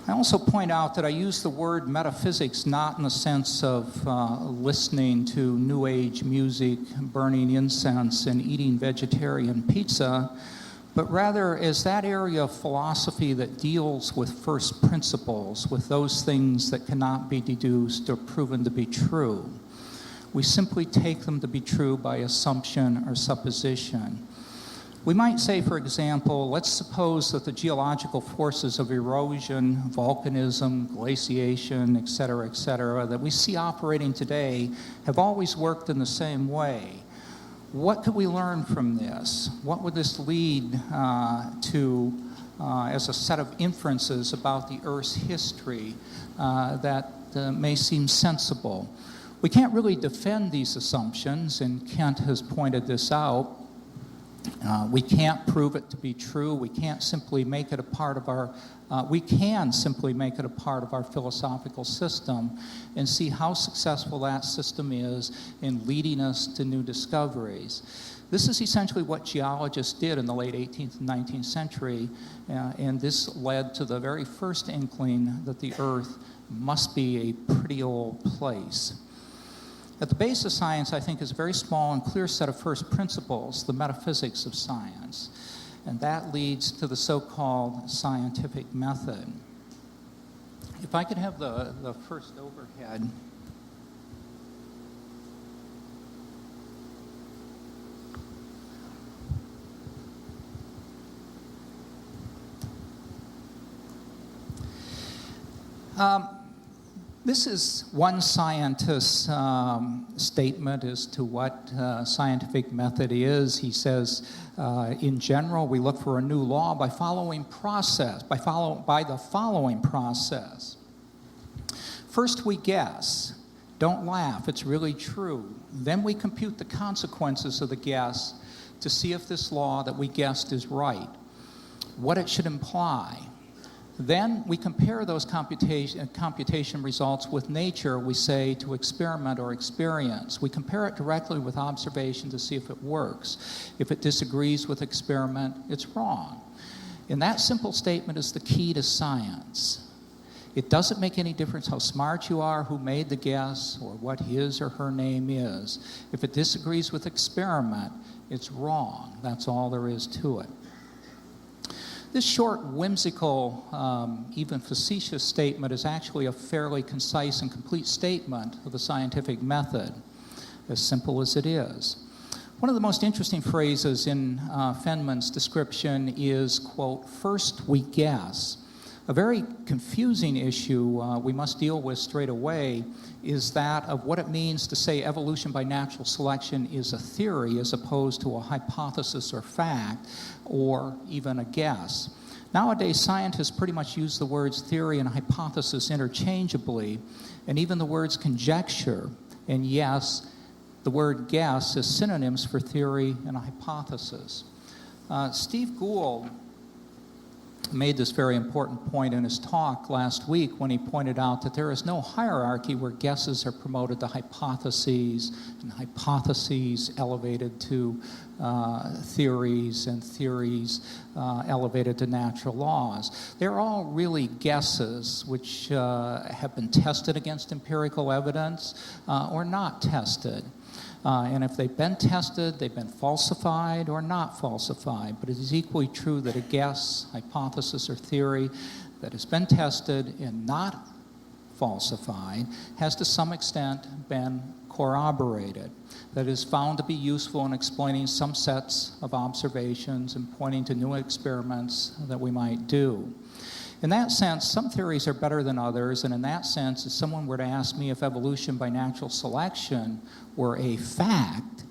I also point out that I use the word metaphysics not in the sense of listening to New Age music, burning incense, and eating vegetarian pizza, but rather as that area of philosophy that deals with first principles, with those things that cannot be deduced or proven to be true. We simply take them to be true by assumption or supposition. We might say, for example, let's suppose that the geological forces of erosion, volcanism, glaciation, et cetera, that we see operating today have always worked in the same way. What could we learn from this? What would this lead to as a set of inferences about the Earth's history that may seem sensible? We can't really defend these assumptions, and Kent has pointed this out. We can't prove it to be true. We can't simply make it a part of our, we can simply make it a part of our philosophical system and see how successful that system is in leading us to new discoveries. This is essentially what geologists did in the late 18th and 19th century, and this led to the very first inkling that the Earth must be a pretty old place. At the base of science, I think, is a very small and clear set of first principles, the metaphysics of science. And that leads to the so-called scientific method. If I could have the first overhead. This is one scientist's statement as to what scientific method is. He says, in general, we look for a new law by the following process. First, we guess. Don't laugh, it's really true. Then we compute the consequences of the guess to see if this law that we guessed is right, what it should imply. Then we compare those computation results with nature, we say, to experiment or experience. We compare it directly with observation to see if it works. If it disagrees with experiment, it's wrong. And that simple statement is the key to science. It doesn't make any difference how smart you are, who made the guess, or what his or her name is. If it disagrees with experiment, it's wrong. That's all there is to it. This short, whimsical, even facetious statement is actually a fairly concise and complete statement of the scientific method, as simple as it is. One of the most interesting phrases in Feynman's description is, quote, first we guess. A very confusing issue we must deal with straight away is that of what it means to say evolution by natural selection is a theory as opposed to a hypothesis or fact or even a guess. Nowadays, scientists pretty much use the words theory and hypothesis interchangeably, and even the words conjecture and yes, the word guess as synonyms for theory and a hypothesis. Steve Gould made this very important point in his talk last week when he pointed out that there is no hierarchy where guesses are promoted to hypotheses and hypotheses elevated to theories and theories elevated to natural laws. They're all really guesses which have been tested against empirical evidence or not tested. And if they've been tested, they've been falsified or not falsified. But it is equally true that a guess, hypothesis, or theory that has been tested and not falsified has to some extent been corroborated. That is found to be useful in explaining some sets of observations and pointing to new experiments that we might do. In that sense, some theories are better than others, and in that sense, if someone were to ask me if evolution by natural selection were a fact,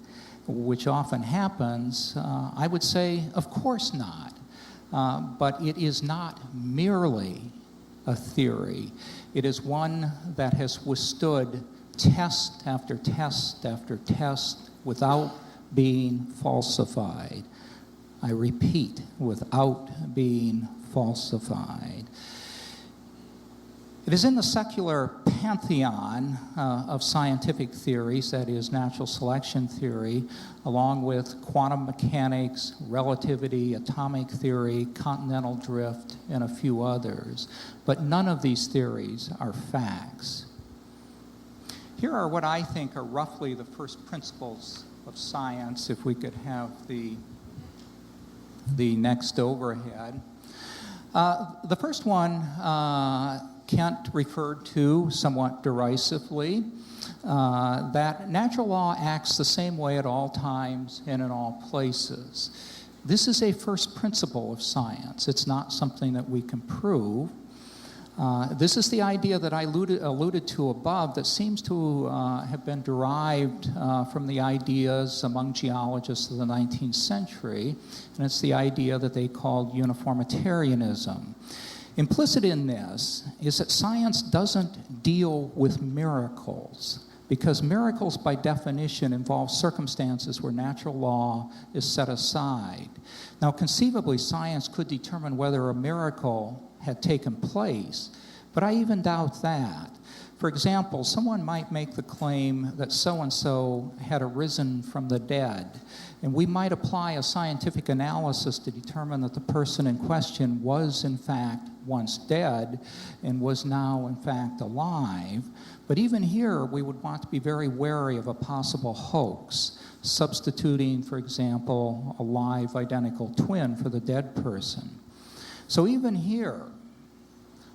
which often happens, I would say, of course not. But it is not merely a theory. It is one that has withstood test after test after test without being falsified. I repeat, without being falsified. It is in the secular pantheon of scientific theories, that is, natural selection theory, along with quantum mechanics, relativity, atomic theory, continental drift, and a few others. But none of these theories are facts. Here are what I think are roughly the first principles of science, if we could have the next overhead. The first one, Kent referred to somewhat derisively, that natural law acts the same way at all times and in all places. This is a first principle of science. It's not something that we can prove. This is the idea that I alluded to above that seems to have been derived from the ideas among geologists of the 19th century, and it's the idea that they called uniformitarianism. Implicit in this is that science doesn't deal with miracles, because miracles by definition involve circumstances where natural law is set aside. Now, conceivably, science could determine whether a miracle had taken place, but I even doubt that. For example, someone might make the claim that so-and-so had arisen from the dead, and we might apply a scientific analysis to determine that the person in question was in fact once dead and was now in fact alive. But even here, we would want to be very wary of a possible hoax, substituting, for example, a live identical twin for the dead person. So even here,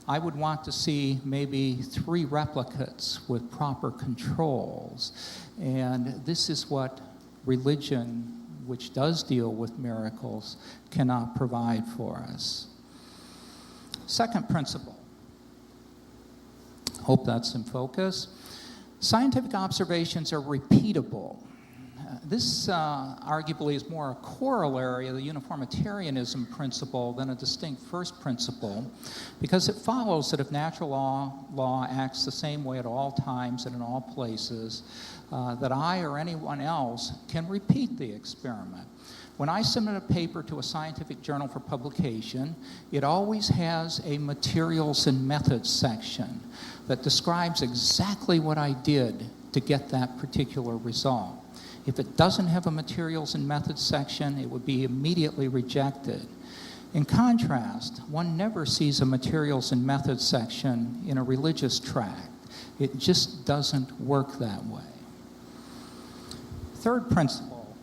I would want to see maybe 3 replicates with proper controls. And this is what religion, which does deal with miracles, cannot provide for us. Second principle. Hope that's in focus. Scientific observations are repeatable. This arguably is more a corollary of the uniformitarianism principle than a distinct first principle, because it follows that if natural law acts the same way at all times and in all places, that I or anyone else can repeat the experiment. When I submit a paper to a scientific journal for publication, it always has a materials and methods section that describes exactly what I did to get that particular result. If it doesn't have a materials and methods section, it would be immediately rejected. In contrast, one never sees a materials and methods section in a religious tract. It just doesn't work that way. Third principle,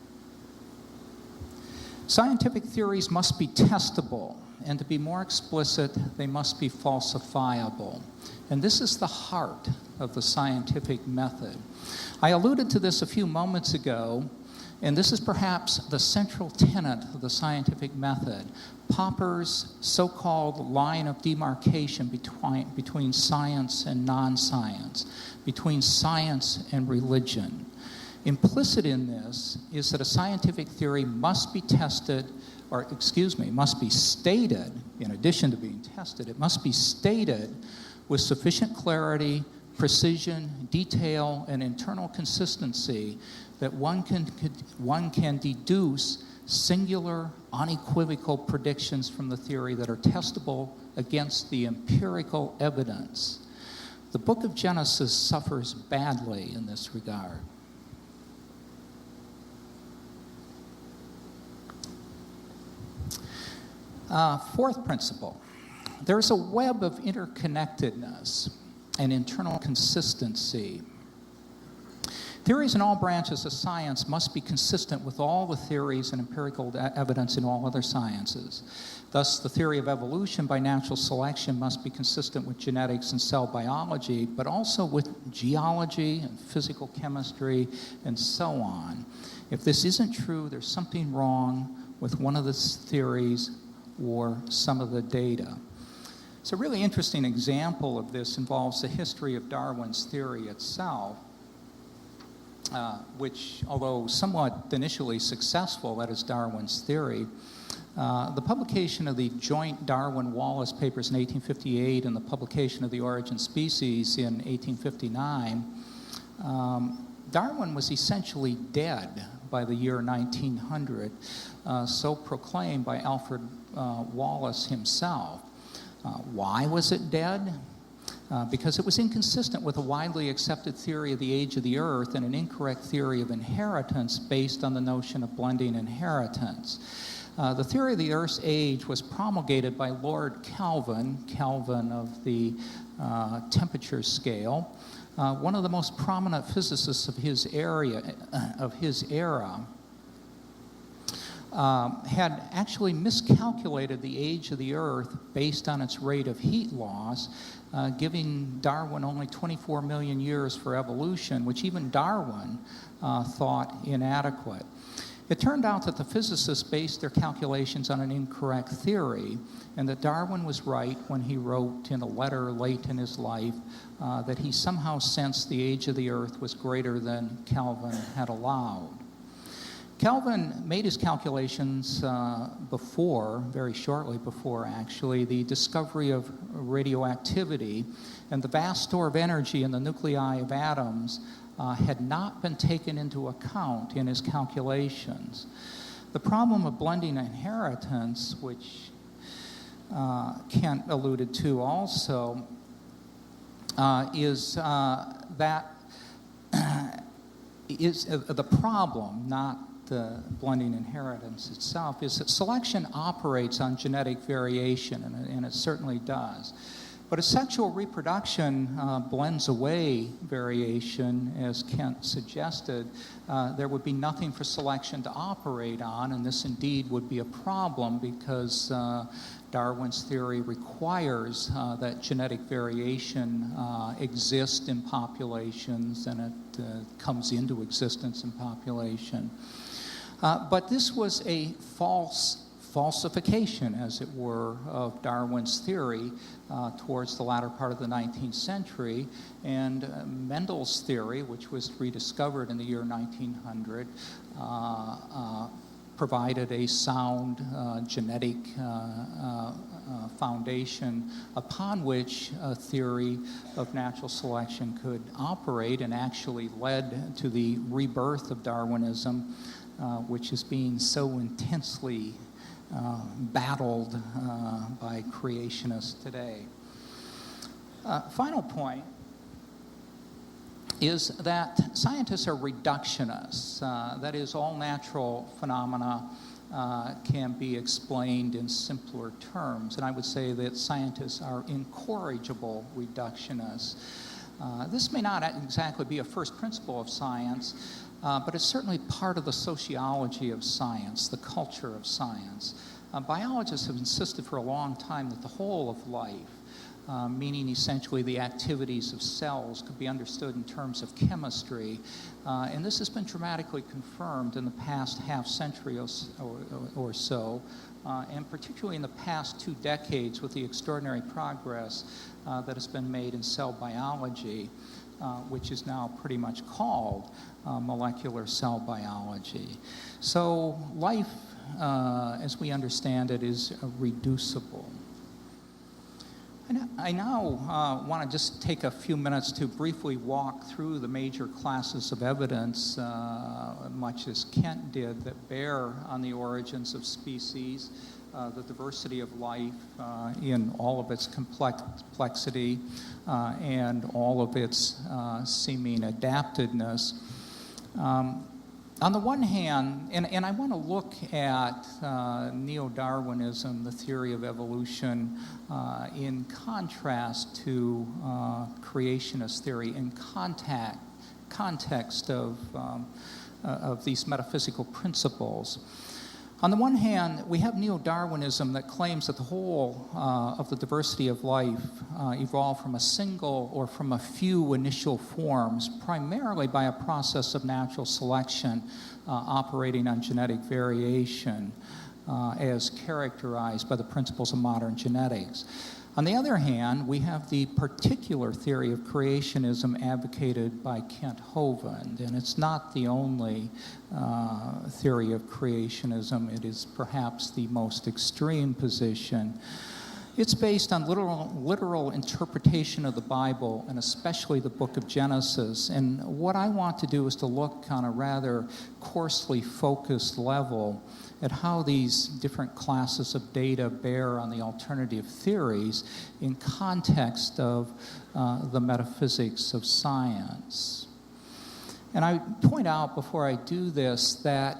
scientific theories must be testable, and to be more explicit, they must be falsifiable. And this is the heart of the scientific method. I alluded to this a few moments ago, and this is perhaps the central tenet of the scientific method, Popper's so-called line of demarcation between science and non-science, between science and religion. Implicit in this is that a scientific theory must be tested, must be stated, in addition to being tested, it must be stated with sufficient clarity, precision, detail, and internal consistency that one can deduce singular, unequivocal predictions from the theory that are testable against the empirical evidence. The book of Genesis suffers badly in this regard. Fourth principle, there's a web of interconnectedness and internal consistency. Theories in all branches of science must be consistent with all the theories and empirical evidence in all other sciences. Thus, the theory of evolution by natural selection must be consistent with genetics and cell biology, but also with geology and physical chemistry and so on. If this isn't true, there's something wrong with one of the theories or some of the data. So a really interesting example of this involves the history of Darwin's theory itself, which, although somewhat initially successful, that is Darwin's theory, the publication of the joint Darwin-Wallace papers in 1858 and the publication of The Origin of Species in 1859, Darwin was essentially dead by the year 1900, so proclaimed by Alfred Wallace himself. Why was it dead? Because it was inconsistent with a widely accepted theory of the age of the Earth and an incorrect theory of inheritance based on the notion of blending inheritance. The theory of the Earth's age was promulgated by Lord Kelvin of the temperature scale, one of the most prominent physicists of his era, had actually miscalculated the age of the Earth based on its rate of heat loss, giving Darwin only 24 million years for evolution, which even Darwin thought inadequate. It turned out that the physicists based their calculations on an incorrect theory, and that Darwin was right when he wrote in a letter late in his life that he somehow sensed the age of the Earth was greater than Kelvin had allowed. Kelvin made his calculations very shortly before actually, the discovery of radioactivity, and the vast store of energy in the nuclei of atoms had not been taken into account in his calculations. The problem of blending inheritance, which Kent alluded to also, is that is the problem, not the blending inheritance itself, is that selection operates on genetic variation, and it certainly does. But as sexual reproduction blends away variation, as Kent suggested, there would be nothing for selection to operate on, and this indeed would be a problem because Darwin's theory requires that genetic variation exist in populations, and it comes into existence in population. But this was a falsification, as it were, of Darwin's theory towards the latter part of the 19th century, and Mendel's theory, which was rediscovered in the year 1900, provided a sound genetic foundation upon which a theory of natural selection could operate, and actually led to the rebirth of Darwinism, which is being so intensely battled by creationists today. Final point is that scientists are reductionists. That is, all natural phenomena can be explained in simpler terms. And I would say that scientists are incorrigible reductionists. This may not exactly be a first principle of science, but it's certainly part of the sociology of science, the culture of science. Biologists have insisted for a long time that the whole of life, meaning essentially the activities of cells, could be understood in terms of chemistry. And this has been dramatically confirmed in the past half century or so, and particularly in the past 2 decades with the extraordinary progress that has been made in cell biology, which is now pretty much called molecular cell biology. So life, as we understand it, is reducible. And I now want to just take a few minutes to briefly walk through the major classes of evidence, much as Kent did, that bear on the origins of species, the diversity of life in all of its complexity and all of its seeming adaptedness. On the one hand, and I want to look at neo-Darwinism, the theory of evolution, in contrast to creationist theory, in context of these metaphysical principles. On the one hand, we have neo-Darwinism that claims that the whole of the diversity of life evolved from a single or from a few initial forms, primarily by a process of natural selection operating on genetic variation, as characterized by the principles of modern genetics. On the other hand, we have the particular theory of creationism advocated by Kent Hovind, and it's not the only theory of creationism. It is perhaps the most extreme position. It's based on literal interpretation of the Bible, and especially the book of Genesis. And what I want to do is to look on a rather coarsely focused level at how these different classes of data bear on the alternative theories in context of the metaphysics of science. And I point out before I do this that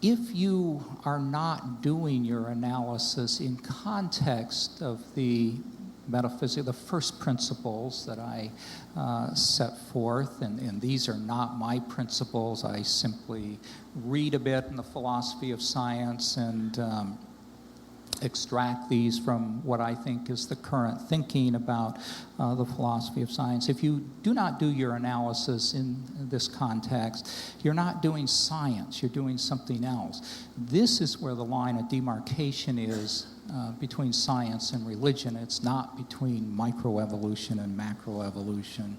if you are not doing your analysis in context of the metaphysics, the first principles that I set forth, and these are not my principles, I simply read a bit in the philosophy of science and extract these from what I think is the current thinking about the philosophy of science. If you do not do your analysis in this context, you're not doing science, you're doing something else. This is where the line of demarcation is between science and religion. It's not between microevolution and macroevolution.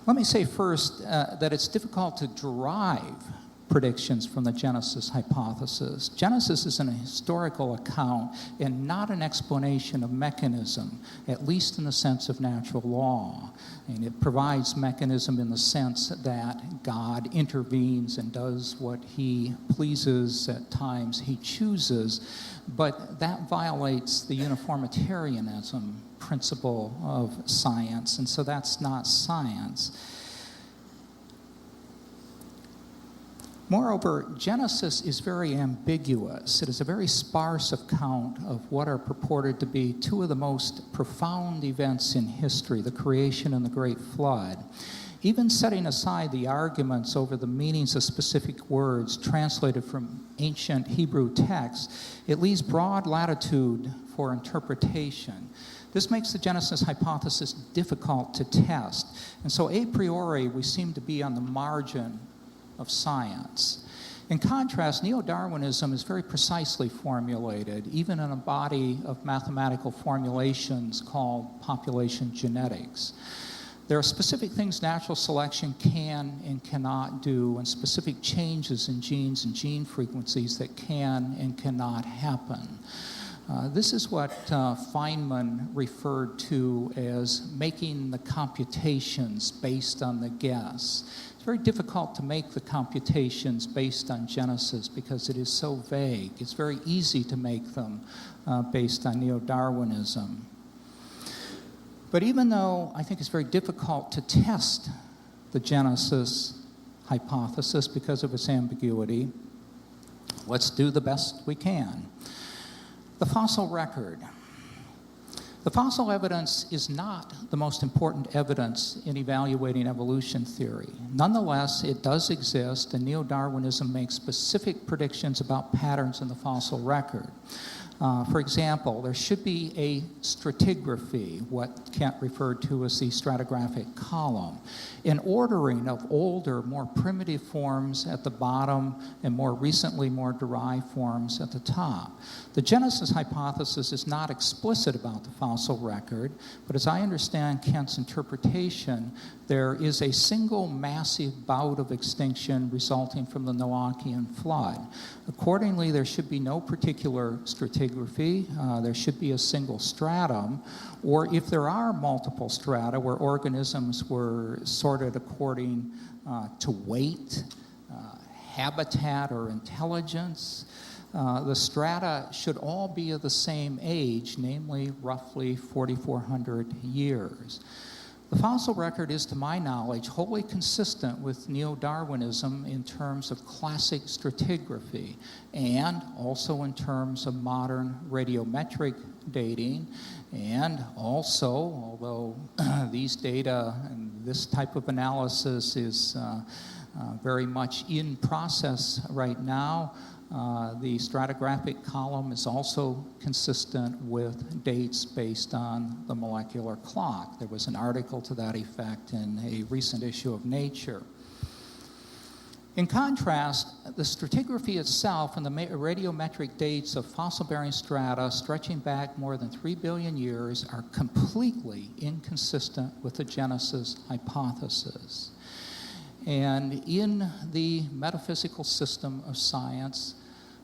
Let me say first that it's difficult to derive predictions from the Genesis hypothesis. Genesis is an historical account and not an explanation of mechanism, at least in the sense of natural law. And it provides mechanism in the sense that God intervenes and does what he pleases, at times he chooses, but that violates the uniformitarianism principle of science, and so that's not science. Moreover, Genesis is very ambiguous. It is a very sparse account of what are purported to be two of the most profound events in history, the creation and the Great Flood. Even setting aside the arguments over the meanings of specific words translated from ancient Hebrew texts, it leaves broad latitude for interpretation. This makes the Genesis hypothesis difficult to test, and so a priori we seem to be on the margin of science. In contrast, neo-Darwinism is very precisely formulated, even in a body of mathematical formulations called population genetics. There are specific things natural selection can and cannot do, and specific changes in genes and gene frequencies that can and cannot happen. This is what Feynman referred to as making the computations based on the guess. It's very difficult to make the computations based on Genesis because it is so vague. It's very easy to make them based on neo-Darwinism. But even though I think it's very difficult to test the Genesis hypothesis because of its ambiguity, let's do the best we can. The fossil record. The fossil evidence is not the most important evidence in evaluating evolution theory. Nonetheless, it does exist, and neo-Darwinism makes specific predictions about patterns in the fossil record. For example, there should be a stratigraphy, what Kent referred to as the stratigraphic column, an ordering of older, more primitive forms at the bottom and more recently more derived forms at the top. The Genesis hypothesis is not explicit about the fossil record, but as I understand Kent's interpretation, there is a single massive bout of extinction resulting from the Noachian flood. Accordingly, there should be no particular stratigraphy. There should be a single stratum, or if there are multiple strata where organisms were sorted according to weight, habitat, or intelligence, the strata should all be of the same age, namely roughly 4,400 years. The fossil record is, to my knowledge, wholly consistent with neo-Darwinism in terms of classic stratigraphy and also in terms of modern radiometric dating, and also, although these data and this type of analysis is very much in process right now, the stratigraphic column is also consistent with dates based on the molecular clock. There was an article to that effect in a recent issue of Nature. In contrast, the stratigraphy itself and the radiometric dates of fossil-bearing strata stretching back more than 3 billion years are completely inconsistent with the Genesis hypothesis. And in the metaphysical system of science,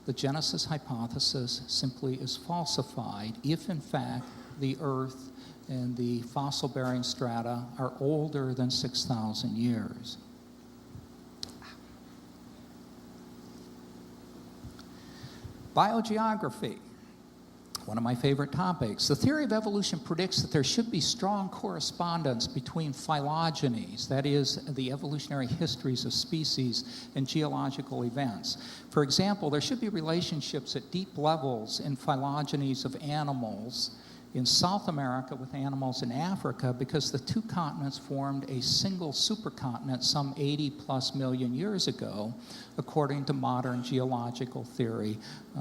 the Genesis hypothesis simply is falsified if, in fact, the Earth and the fossil-bearing strata are older than 6,000 years. Biogeography. One of my favorite topics. The theory of evolution predicts that there should be strong correspondence between phylogenies, that is, the evolutionary histories of species, and geological events. For example, there should be relationships at deep levels in phylogenies of animals in South America with animals in Africa because the two continents formed a single supercontinent some 80 plus million years ago, according to modern geological theory,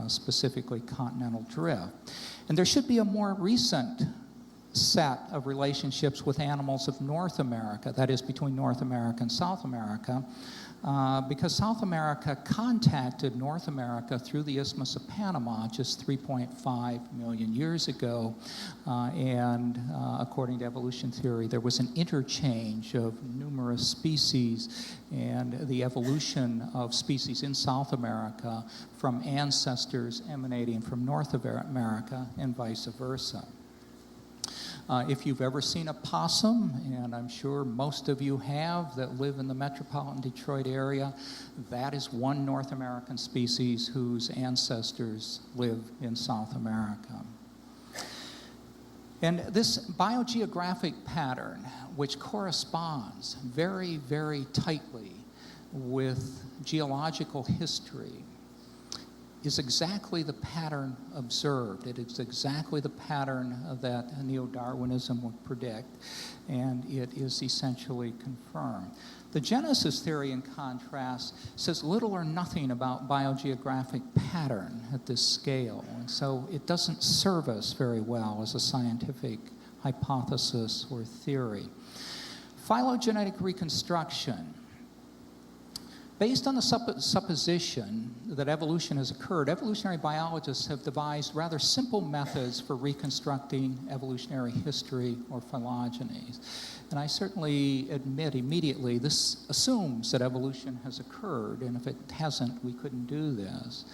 specifically continental drift. And there should be a more recent set of relationships with animals of North America, that is between North America and South America, because South America contacted North America through the Isthmus of Panama just 3.5 million years ago. And according to evolution theory, there was an interchange of numerous species and the evolution of species in South America from ancestors emanating from North America and vice versa. If you've ever seen a possum, and I'm sure most of you have that live in the metropolitan Detroit area, that is one North American species whose ancestors live in South America. And this biogeographic pattern, which corresponds very, very tightly with geological history, is exactly the pattern observed. It is exactly the pattern that neo-Darwinism would predict, and it is essentially confirmed. The Genesis theory, in contrast, says little or nothing about biogeographic pattern at this scale, and so it doesn't serve us very well as a scientific hypothesis or theory. Phylogenetic reconstruction. Based on the supposition that evolution has occurred, evolutionary biologists have devised rather simple methods for reconstructing evolutionary history or phylogenies. And I certainly admit immediately this assumes that evolution has occurred, and if it hasn't, we couldn't do this.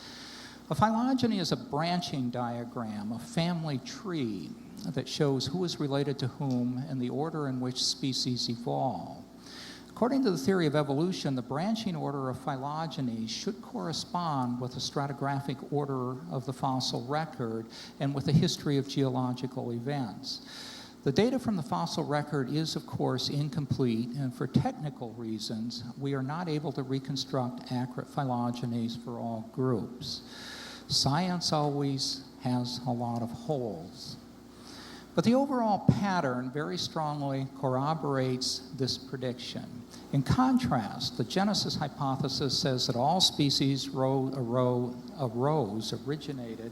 A phylogeny is a branching diagram, a family tree that shows who is related to whom and the order in which species evolve. According to the theory of evolution, the branching order of phylogenies should correspond with the stratigraphic order of the fossil record and with the history of geological events. The data from the fossil record is, of course, incomplete, and for technical reasons, we are not able to reconstruct accurate phylogenies for all groups. Science always has a lot of holes. But the overall pattern very strongly corroborates this prediction. In contrast, the Genesis hypothesis says that all species originated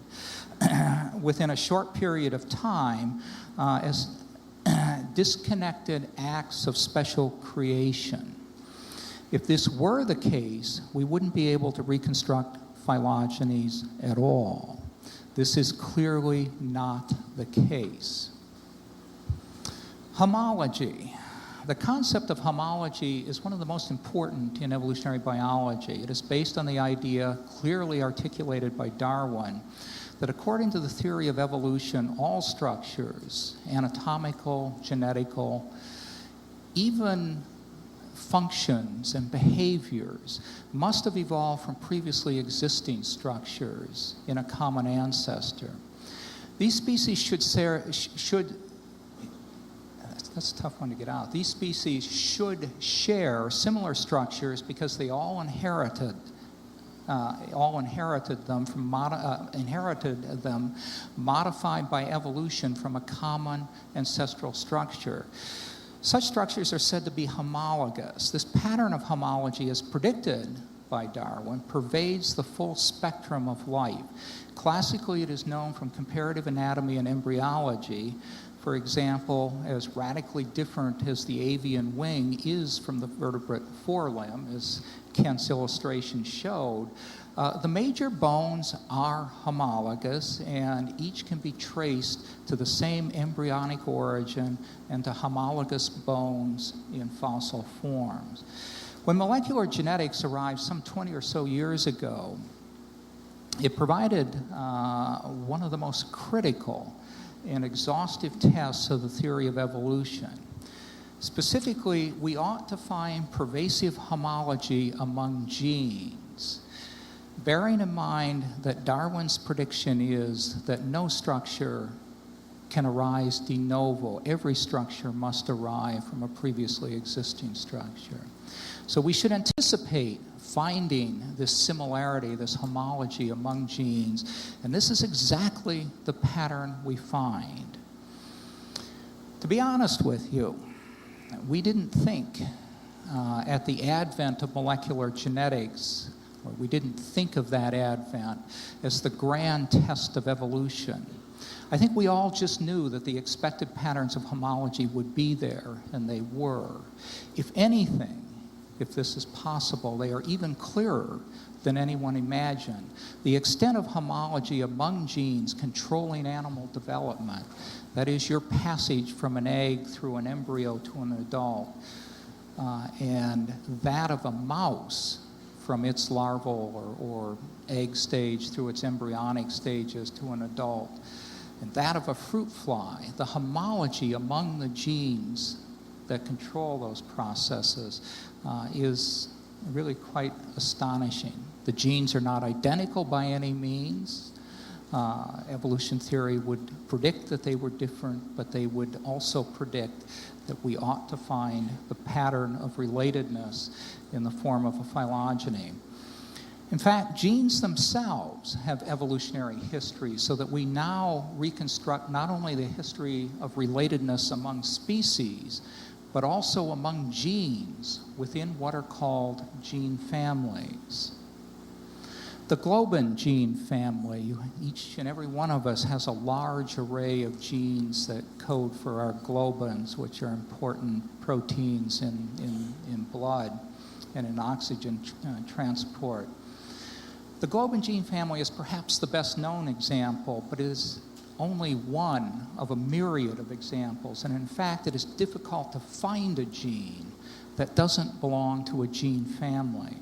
within a short period of time as disconnected acts of special creation. If this were the case, we wouldn't be able to reconstruct phylogenies at all. This is clearly not the case. Homology. The concept of homology is one of the most important in evolutionary biology. It is based on the idea, clearly articulated by Darwin, that according to the theory of evolution, all structures, anatomical, genetical, even functions and behaviors, must have evolved from previously existing structures in a common ancestor. These species should that's a tough one to get out. These species should share similar structures because they all inherited them modified by evolution from a common ancestral structure. Such structures are said to be homologous. This pattern of homology, as predicted by Darwin, pervades the full spectrum of life. Classically, it is known from comparative anatomy and embryology, for example, as radically different as the avian wing is from the vertebrate forelimb, as Kent's illustration showed. The major bones are homologous, and each can be traced to the same embryonic origin and to homologous bones in fossil forms. When molecular genetics arrived some 20 or so years ago, it provided one of the most critical and exhaustive tests of the theory of evolution. Specifically, we ought to find pervasive homology among genes, bearing in mind that Darwin's prediction is that no structure can arise de novo. Every structure must arise from a previously existing structure. So we should anticipate finding this similarity, this homology among genes, and this is exactly the pattern we find. To be honest with you, we didn't think at the advent of molecular genetics, or we didn't think of that advent as the grand test of evolution. I think we all just knew that the expected patterns of homology would be there, and they were. If anything, if this is possible. They are even clearer than anyone imagined. The extent of homology among genes controlling animal development, that is your passage from an egg through an embryo to an adult, and that of a mouse from its larval or egg stage through its embryonic stages to an adult, and that of a fruit fly, the homology among the genes that control those processes is really quite astonishing. The genes are not identical by any means. Evolution theory would predict that they were different, but they would also predict that we ought to find the pattern of relatedness in the form of a phylogeny. In fact, genes themselves have evolutionary history, so that we now reconstruct not only the history of relatedness among species, but also among genes within what are called gene families. The globin gene family, each and every one of us has a large array of genes that code for our globins, which are important proteins in blood and in oxygen transport. The globin gene family is perhaps the best known example, but it is only one of a myriad of examples. And in fact, it is difficult to find a gene that doesn't belong to a gene family.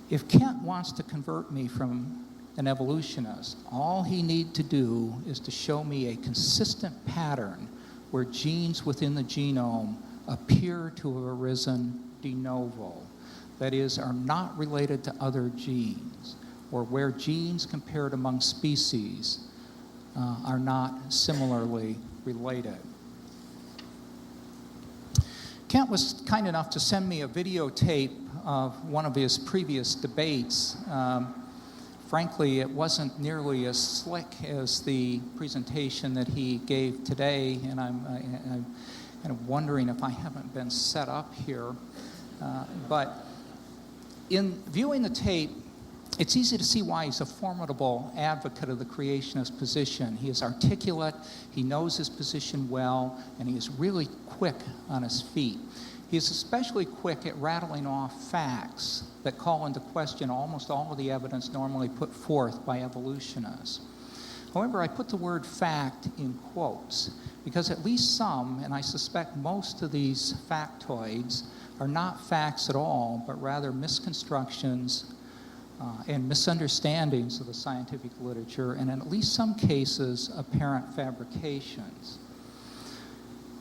If Kent wants to convert me from an evolutionist, all he needs to do is to show me a consistent pattern where genes within the genome appear to have arisen de novo. That is, are not related to other genes, or where genes compared among species are not similarly related. Kent was kind enough to send me a videotape of one of his previous debates. Frankly, it wasn't nearly as slick as the presentation that he gave today, and I'm kind of wondering if I haven't been set up here. But in viewing the tape, it's easy to see why he's a formidable advocate of the creationist position. He is articulate, he knows his position well, and he is really quick on his feet. He is especially quick at rattling off facts that call into question almost all of the evidence normally put forth by evolutionists. However, I put the word fact in quotes because at least some, and I suspect most of these factoids, are not facts at all, but rather misconstructions and misunderstandings of the scientific literature, and in at least some cases, apparent fabrications.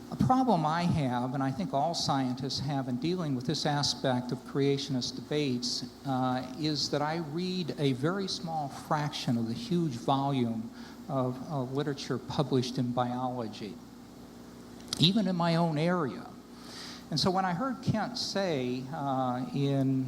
A problem I have, and I think all scientists have in dealing with this aspect of creationist debates, is that I read a very small fraction of the huge volume of literature published in biology, even in my own area. And so when I heard Kent say in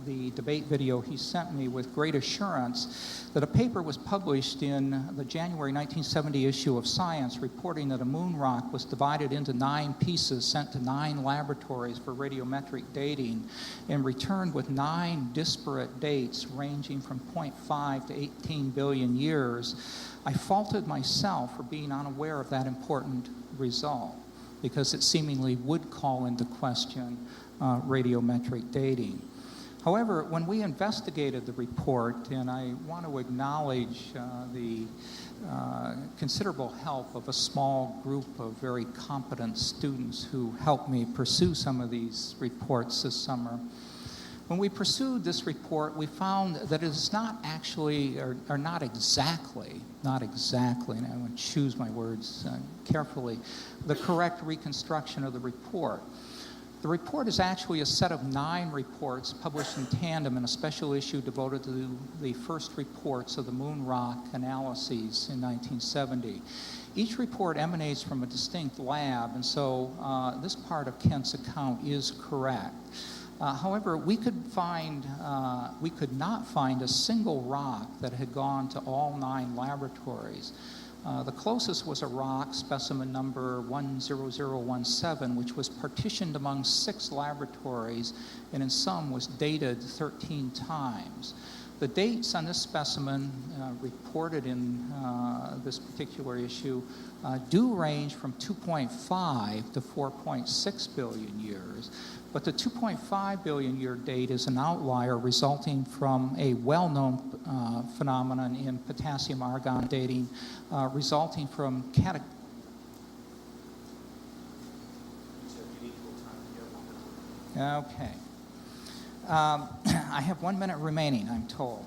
the debate video he sent me with great assurance that a paper was published in the January 1970 issue of Science reporting that a moon rock was divided into 9 pieces sent to 9 laboratories for radiometric dating and returned with 9 disparate dates ranging from 0.5 to 18 billion years, I faulted myself for being unaware of that important result, because it seemingly would call into question radiometric dating. However, when we investigated the report, and I want to acknowledge the considerable help of a small group of very competent students who helped me pursue some of these reports this summer. When we pursued this report, we found that it is not actually, or not exactly, and I want to choose my words carefully, the correct reconstruction of the report. The report is actually a set of 9 reports published in tandem in a special issue devoted to the first reports of the moon rock analyses in 1970. Each report emanates from a distinct lab, and so this part of Kent's account is correct. However, we could not find a single rock that had gone to all 9 laboratories. The closest was a rock, specimen number 10017, which was partitioned among 6 laboratories and in some was dated 13 times. The dates on this specimen reported in this particular issue do range from 2.5 to 4.6 billion years. But the 2.5 billion year date is an outlier resulting from a well-known phenomenon in potassium-argon dating resulting from Okay. I have 1 minute remaining, I'm told.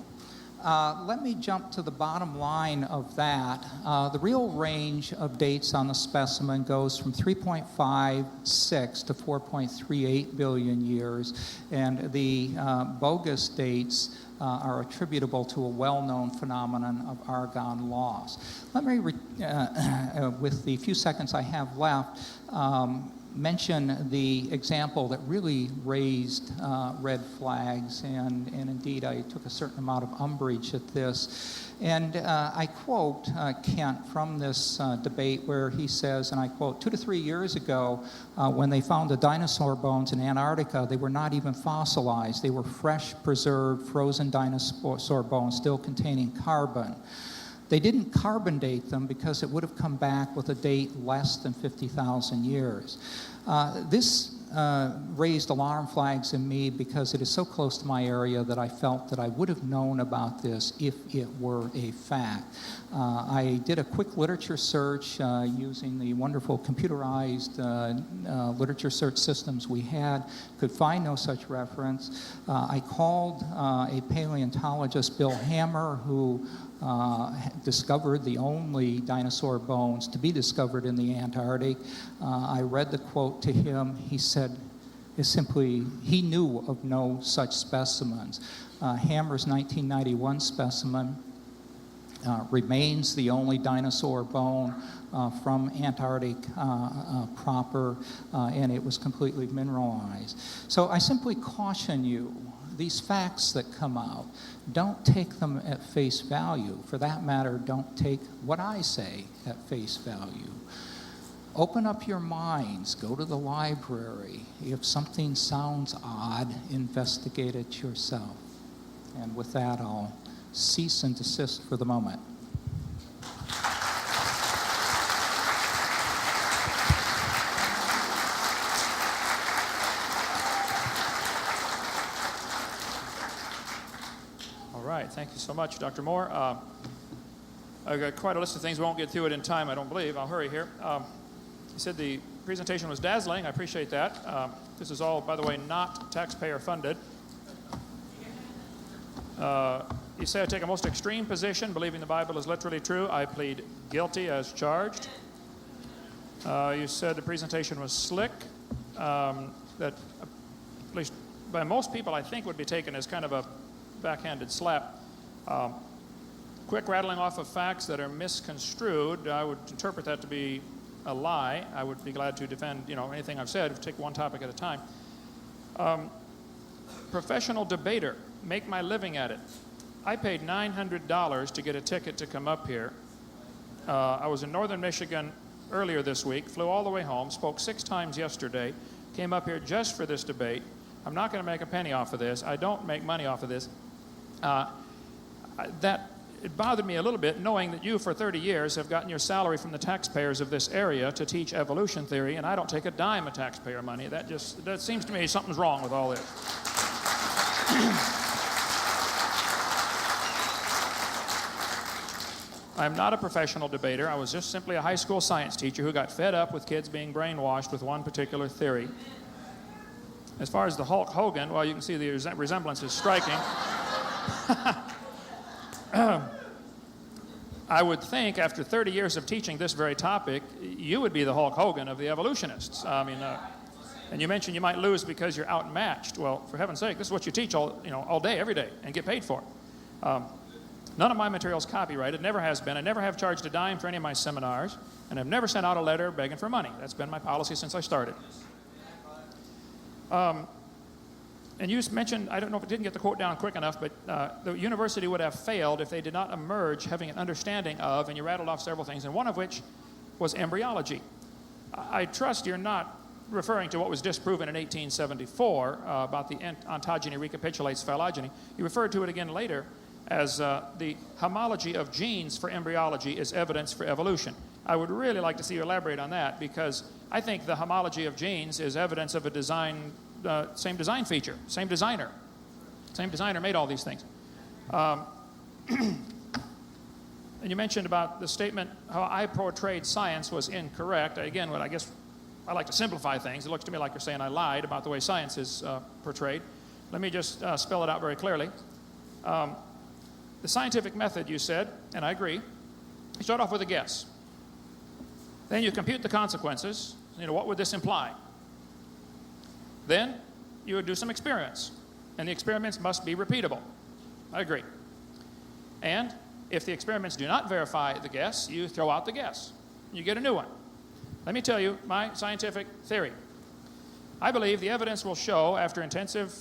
Let me jump to the bottom line of that. The real range of dates on the specimen goes from 3.56 to 4.38 billion years, and the bogus dates are attributable to a well-known phenomenon of argon loss. Let me, with the few seconds I have left, mention the example that really raised red flags, and indeed I took a certain amount of umbrage at this. And I quote Kent from this debate where he says, and I quote, 2 to 3 years ago, when they found the dinosaur bones in Antarctica, they were not even fossilized. They were fresh, preserved, frozen dinosaur bones still containing carbon. They didn't carbon date them because it would have come back with a date less than 50,000 years. This raised alarm flags in me because it is so close to my area that I felt that I would have known about this if it were a fact. I did a quick literature search using the wonderful computerized literature search systems we had, could find no such reference. I called a paleontologist, Bill Hammer, who discovered the only dinosaur bones to be discovered in the Antarctic. I read the quote to him. He said, he knew of no such specimens. Hammer's 1991 specimen remains the only dinosaur bone from Antarctic proper, and it was completely mineralized. So I simply caution you, these facts that come out, don't take them at face value. For that matter, don't take what I say at face value. Open up your minds, go to the library. If something sounds odd, investigate it yourself. And with that, I'll cease and desist for the moment. All right, thank you so much, Dr. Moore. I've got quite a list of things. We won't get through it in time, I don't believe. I'll hurry here. You said the presentation was dazzling. I appreciate that. This is all, by the way, not taxpayer funded. You say I take a most extreme position, believing the Bible is literally true. I plead guilty as charged. You said the presentation was slick. That, at least by most people, I think would be taken as kind of a backhanded slap. Quick rattling off of facts that are misconstrued, I would interpret that to be a lie. I would be glad to defend, anything I've said. Take one topic at a time. Professional debater, make my living at it. I paid $900 to get a ticket to come up here. I was in northern Michigan earlier this week, flew all the way home, spoke 6 times yesterday, came up here just for this debate. I'm not going to make a penny off of this. I don't make money off of this. It bothered me a little bit knowing that you for 30 years have gotten your salary from the taxpayers of this area to teach evolution theory, and I don't take a dime of taxpayer money. That seems to me something's wrong with all this. I'm not a professional debater. I was just simply a high school science teacher who got fed up with kids being brainwashed with one particular theory. As far as the Hulk Hogan, well, you can see the resemblance is striking. I would think after 30 years of teaching this very topic, you would be the Hulk Hogan of the evolutionists. And you mentioned you might lose because you're outmatched. Well, for heaven's sake, this is what you teach all day, every day, and get paid for it. None of my material is copyrighted, never has been. I never have charged a dime for any of my seminars, and I've never sent out a letter begging for money. That's been my policy since I started. And you mentioned, I don't know if it didn't get the quote down quick enough, but the university would have failed if they did not emerge having an understanding of, and you rattled off several things, and one of which was embryology. I trust you're not referring to what was disproven in 1874 about the ontogeny recapitulates phylogeny. You referred to it again later as the homology of genes for embryology is evidence for evolution. I would really like to see you elaborate on that, because I think the homology of genes is evidence of a design design feature, same designer. Same designer made all these things. And you mentioned about the statement, how I portrayed science was incorrect. Again, I guess I like to simplify things. It looks to me like you're saying I lied about the way science is portrayed. Let me just spell it out very clearly. The scientific method, you said, and I agree, you start off with a guess. Then you compute the consequences. What would this imply? Then you would do some experiments, and the experiments must be repeatable. I agree. And if the experiments do not verify the guess, you throw out the guess. You get a new one. Let me tell you my scientific theory. I believe the evidence will show, after intensive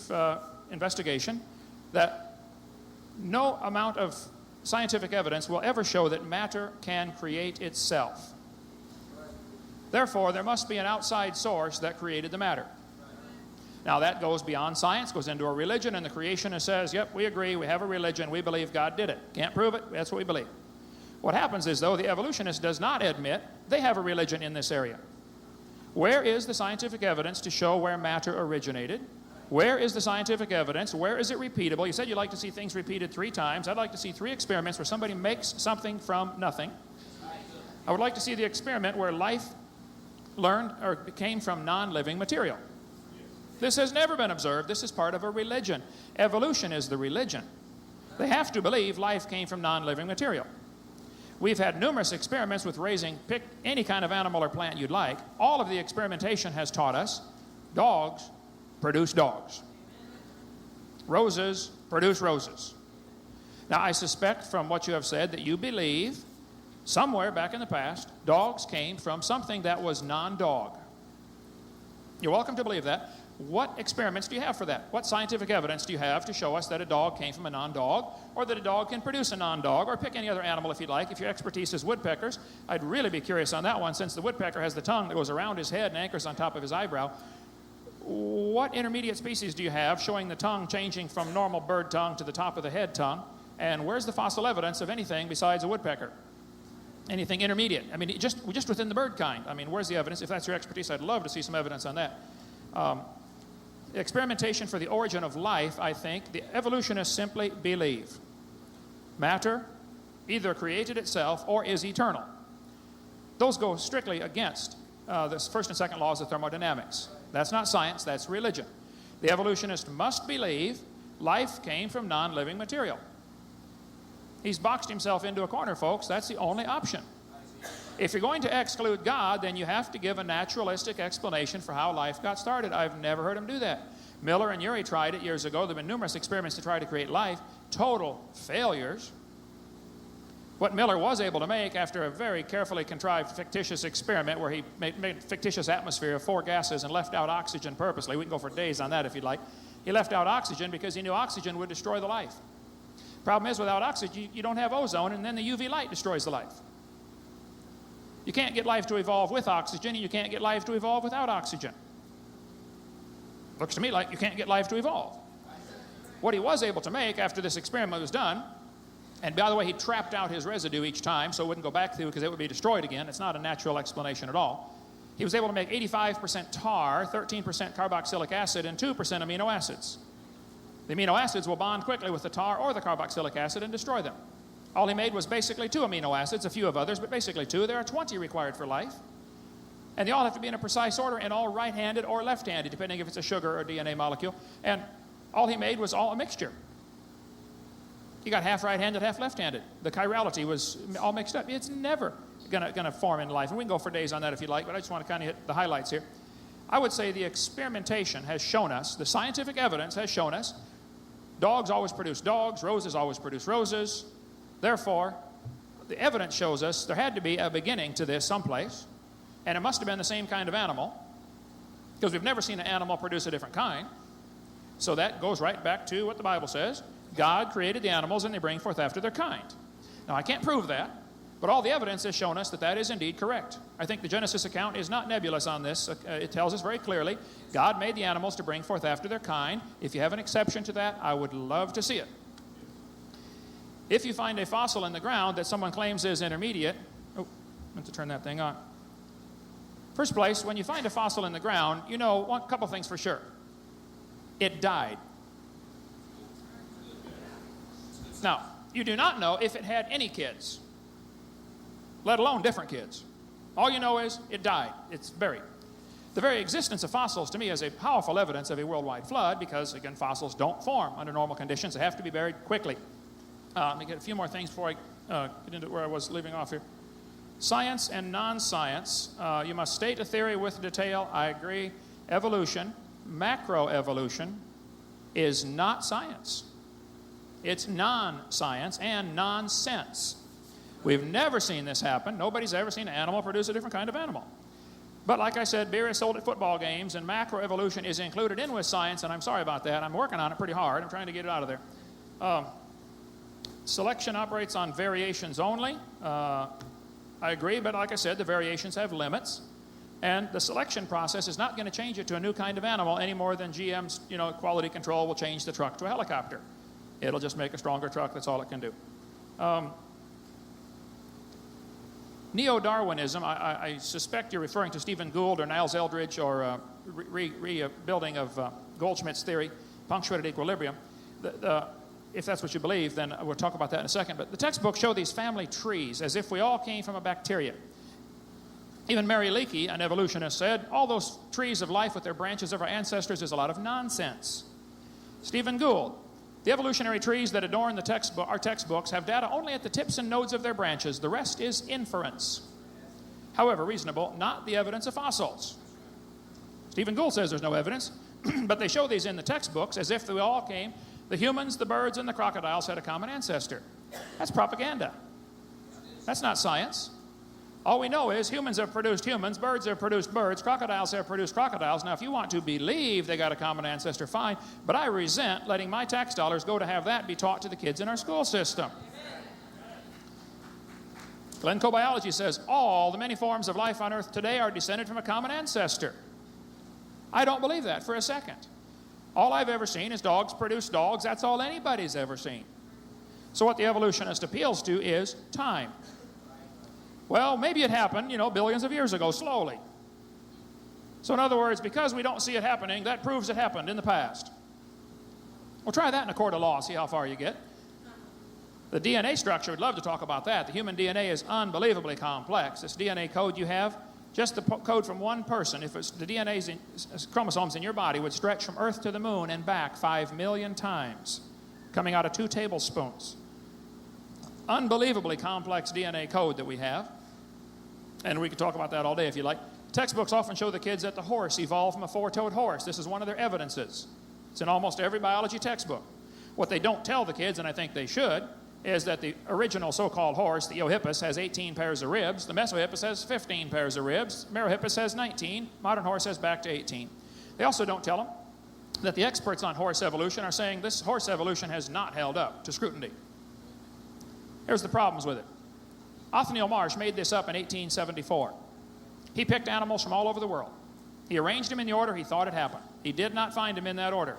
investigation, that no amount of scientific evidence will ever show that matter can create itself. Therefore, there must be an outside source that created the matter. Now, that goes beyond science, goes into a religion, and the creationist says, yep, we agree, we have a religion, we believe God did it. Can't prove it, that's what we believe. What happens is, though, the evolutionist does not admit they have a religion in this area. Where is the scientific evidence to show where matter originated? Where is the scientific evidence? Where is it repeatable? You said you'd like to see things repeated 3 times. I'd like to see 3 experiments where somebody makes something from nothing. I would like to see the experiment where life learned or came from non-living material. This has never been observed. This is part of a religion. Evolution is the religion. They have to believe life came from non-living material. We've had numerous experiments with raising, pick any kind of animal or plant you'd like. All of the experimentation has taught us dogs produce dogs. Roses produce roses. Now, I suspect from what you have said that you believe somewhere back in the past, dogs came from something that was non-dog. You're welcome to believe that. What experiments do you have for that? What scientific evidence do you have to show us that a dog came from a non-dog, or that a dog can produce a non-dog, or pick any other animal if you'd like? If your expertise is woodpeckers, I'd really be curious on that one, since the woodpecker has the tongue that goes around his head and anchors on top of his eyebrow. What intermediate species do you have showing the tongue changing from normal bird tongue to the top of the head tongue? And where's the fossil evidence of anything besides a woodpecker? Anything intermediate? I mean, just within the bird kind. I mean, where's the evidence? If that's your expertise, I'd love to see some evidence on that. Experimentation for the origin of life, I think, the evolutionists simply believe matter either created itself or is eternal. Those go strictly against the first and second laws of thermodynamics. That's not science, that's religion. The evolutionist must believe life came from non-living material. He's boxed himself into a corner, folks. That's the only option. If you're going to exclude God, then you have to give a naturalistic explanation for how life got started. I've never heard him do that. Miller and Urey tried it years ago. There have been numerous experiments to try to create life. Total failures. What Miller was able to make after a very carefully contrived fictitious experiment where he made a fictitious atmosphere of 4 gases and left out oxygen purposely. We can go for days on that if you'd like. He left out oxygen because he knew oxygen would destroy the life. Problem is, without oxygen, you don't have ozone, and then the UV light destroys the life. You can't get life to evolve with oxygen, and you can't get life to evolve without oxygen. Looks to me like you can't get life to evolve. What he was able to make after this experiment was done, and by the way, he trapped out his residue each time so it wouldn't go back through because it would be destroyed again. It's not a natural explanation at all. He was able to make 85% tar, 13% carboxylic acid, and 2% amino acids. The amino acids will bond quickly with the tar or the carboxylic acid and destroy them. All he made was basically 2 amino acids, a few of others, but basically 2. There are 20 required for life. And they all have to be in a precise order and all right-handed or left-handed, depending if it's a sugar or DNA molecule. And all he made was all a mixture. He got half right-handed, half left-handed. The chirality was all mixed up. It's never gonna form in life. And we can go for days on that if you like, but I just want to kind of hit the highlights here. I would say the experimentation has shown us, the scientific evidence has shown us, dogs always produce dogs, roses always produce roses. Therefore, the evidence shows us there had to be a beginning to this someplace, and it must have been the same kind of animal, because we've never seen an animal produce a different kind. So that goes right back to what the Bible says. God created the animals, and they bring forth after their kind. Now, I can't prove that, but all the evidence has shown us that that is indeed correct. I think the Genesis account is not nebulous on this. It tells us very clearly, God made the animals to bring forth after their kind. If you have an exception to that, I would love to see it. If you find a fossil in the ground that someone claims is intermediate, I meant to turn that thing on. First place, when you find a fossil in the ground, you know a couple things for sure. It died. Now, you do not know if it had any kids, let alone different kids. All you know is it died. It's buried. The very existence of fossils to me is a powerful evidence of a worldwide flood because, again, fossils don't form under normal conditions. They have to be buried quickly. Let me get a few more things before I get into where I was leaving off here. Science and non-science. You must state a theory with detail. I agree. Evolution, macroevolution, is not science. It's non-science and nonsense. We've never seen this happen. Nobody's ever seen an animal produce a different kind of animal. But like I said, beer is sold at football games, and macroevolution is included in with science, and I'm sorry about that. I'm working on it pretty hard. I'm trying to get it out of there. Selection operates on variations only. I agree, but like I said, the variations have limits. And the selection process is not going to change it to a new kind of animal any more than GM's quality control will change the truck to a helicopter. It'll just make a stronger truck. That's all it can do. Neo-Darwinism, I suspect you're referring to Stephen Gould or Niles Eldredge or rebuilding of Goldschmidt's theory, punctuated equilibrium. If that's what you believe, then we'll talk about that in a second. But the textbooks show these family trees as if we all came from a bacteria. Even Mary Leakey, an evolutionist, said, all those trees of life with their branches of our ancestors is a lot of nonsense. Stephen Gould, the evolutionary trees that adorn our textbooks have data only at the tips and nodes of their branches. The rest is inference. However reasonable, not the evidence of fossils. Stephen Gould says there's no evidence, but they show these in the textbooks as if we all came. The humans, the birds, and the crocodiles had a common ancestor. That's propaganda. That's not science. All we know is humans have produced humans, birds have produced birds, crocodiles have produced crocodiles. Now, if you want to believe they got a common ancestor, fine, but I resent letting my tax dollars go to have that be taught to the kids in our school system. Glencoe Biology says all the many forms of life on Earth today are descended from a common ancestor. I don't believe that for a second. All I've ever seen is dogs produce dogs. That's all anybody's ever seen. So what the evolutionist appeals to is time. Well, maybe it happened, billions of years ago, slowly. So in other words, because we don't see it happening, that proves it happened in the past. Well, try that in a court of law, see how far you get. The DNA structure, we'd love to talk about that. The human DNA is unbelievably complex. This DNA code you have, just the code from one person, if it's the DNA's chromosomes in your body would stretch from Earth to the moon and back 5 million times, coming out of 2 tablespoons. Unbelievably complex DNA code that we have. And we could talk about that all day if you like. Textbooks often show the kids that the horse evolved from a 4-toed horse. This is one of their evidences. It's in almost every biology textbook. What they don't tell the kids, and I think they should, is that the original so-called horse, the Eohippus, has 18 pairs of ribs. The Mesohippus has 15 pairs of ribs. Merohippus has 19. Modern horse has back to 18. They also don't tell them that the experts on horse evolution are saying this horse evolution has not held up to scrutiny. Here's the problems with it. Othniel Marsh made this up in 1874. He picked animals from all over the world. He arranged them in the order he thought it happened. He did not find them in that order.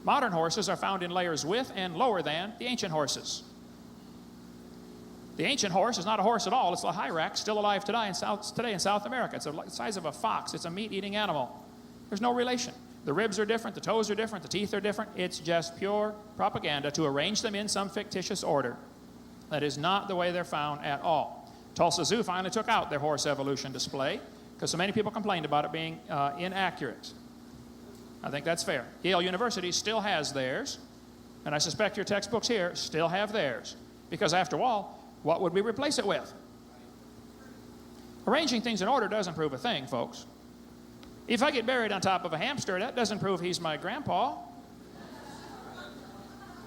Modern horses are found in layers with and lower than the ancient horses. The ancient horse is not a horse at all. It's a hyrax, still alive today in South America. It's the size of a fox. It's a meat-eating animal. There's no relation. The ribs are different, the toes are different, the teeth are different. It's just pure propaganda to arrange them in some fictitious order. That is not the way they're found at all. Tulsa Zoo finally took out their horse evolution display because so many people complained about it being inaccurate. I think that's fair. Yale University still has theirs, and I suspect your textbooks here still have theirs. Because after all, what would we replace it with? Arranging things in order doesn't prove a thing, folks. If I get buried on top of a hamster, that doesn't prove he's my grandpa.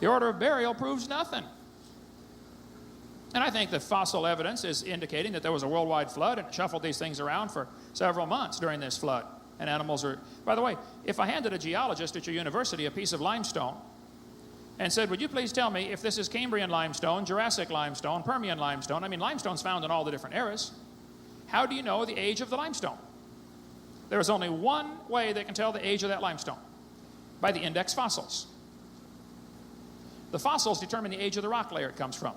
The order of burial proves nothing. And I think the fossil evidence is indicating that there was a worldwide flood and it shuffled these things around for several months during this flood. And animals are... By the way, if I handed a geologist at your university a piece of limestone and said, would you please tell me if this is Cambrian limestone, Jurassic limestone, Permian limestone? I mean, limestone's found in all the different eras. How do you know the age of the limestone? There is only one way they can tell the age of that limestone, by the index fossils. The fossils determine the age of the rock layer it comes from.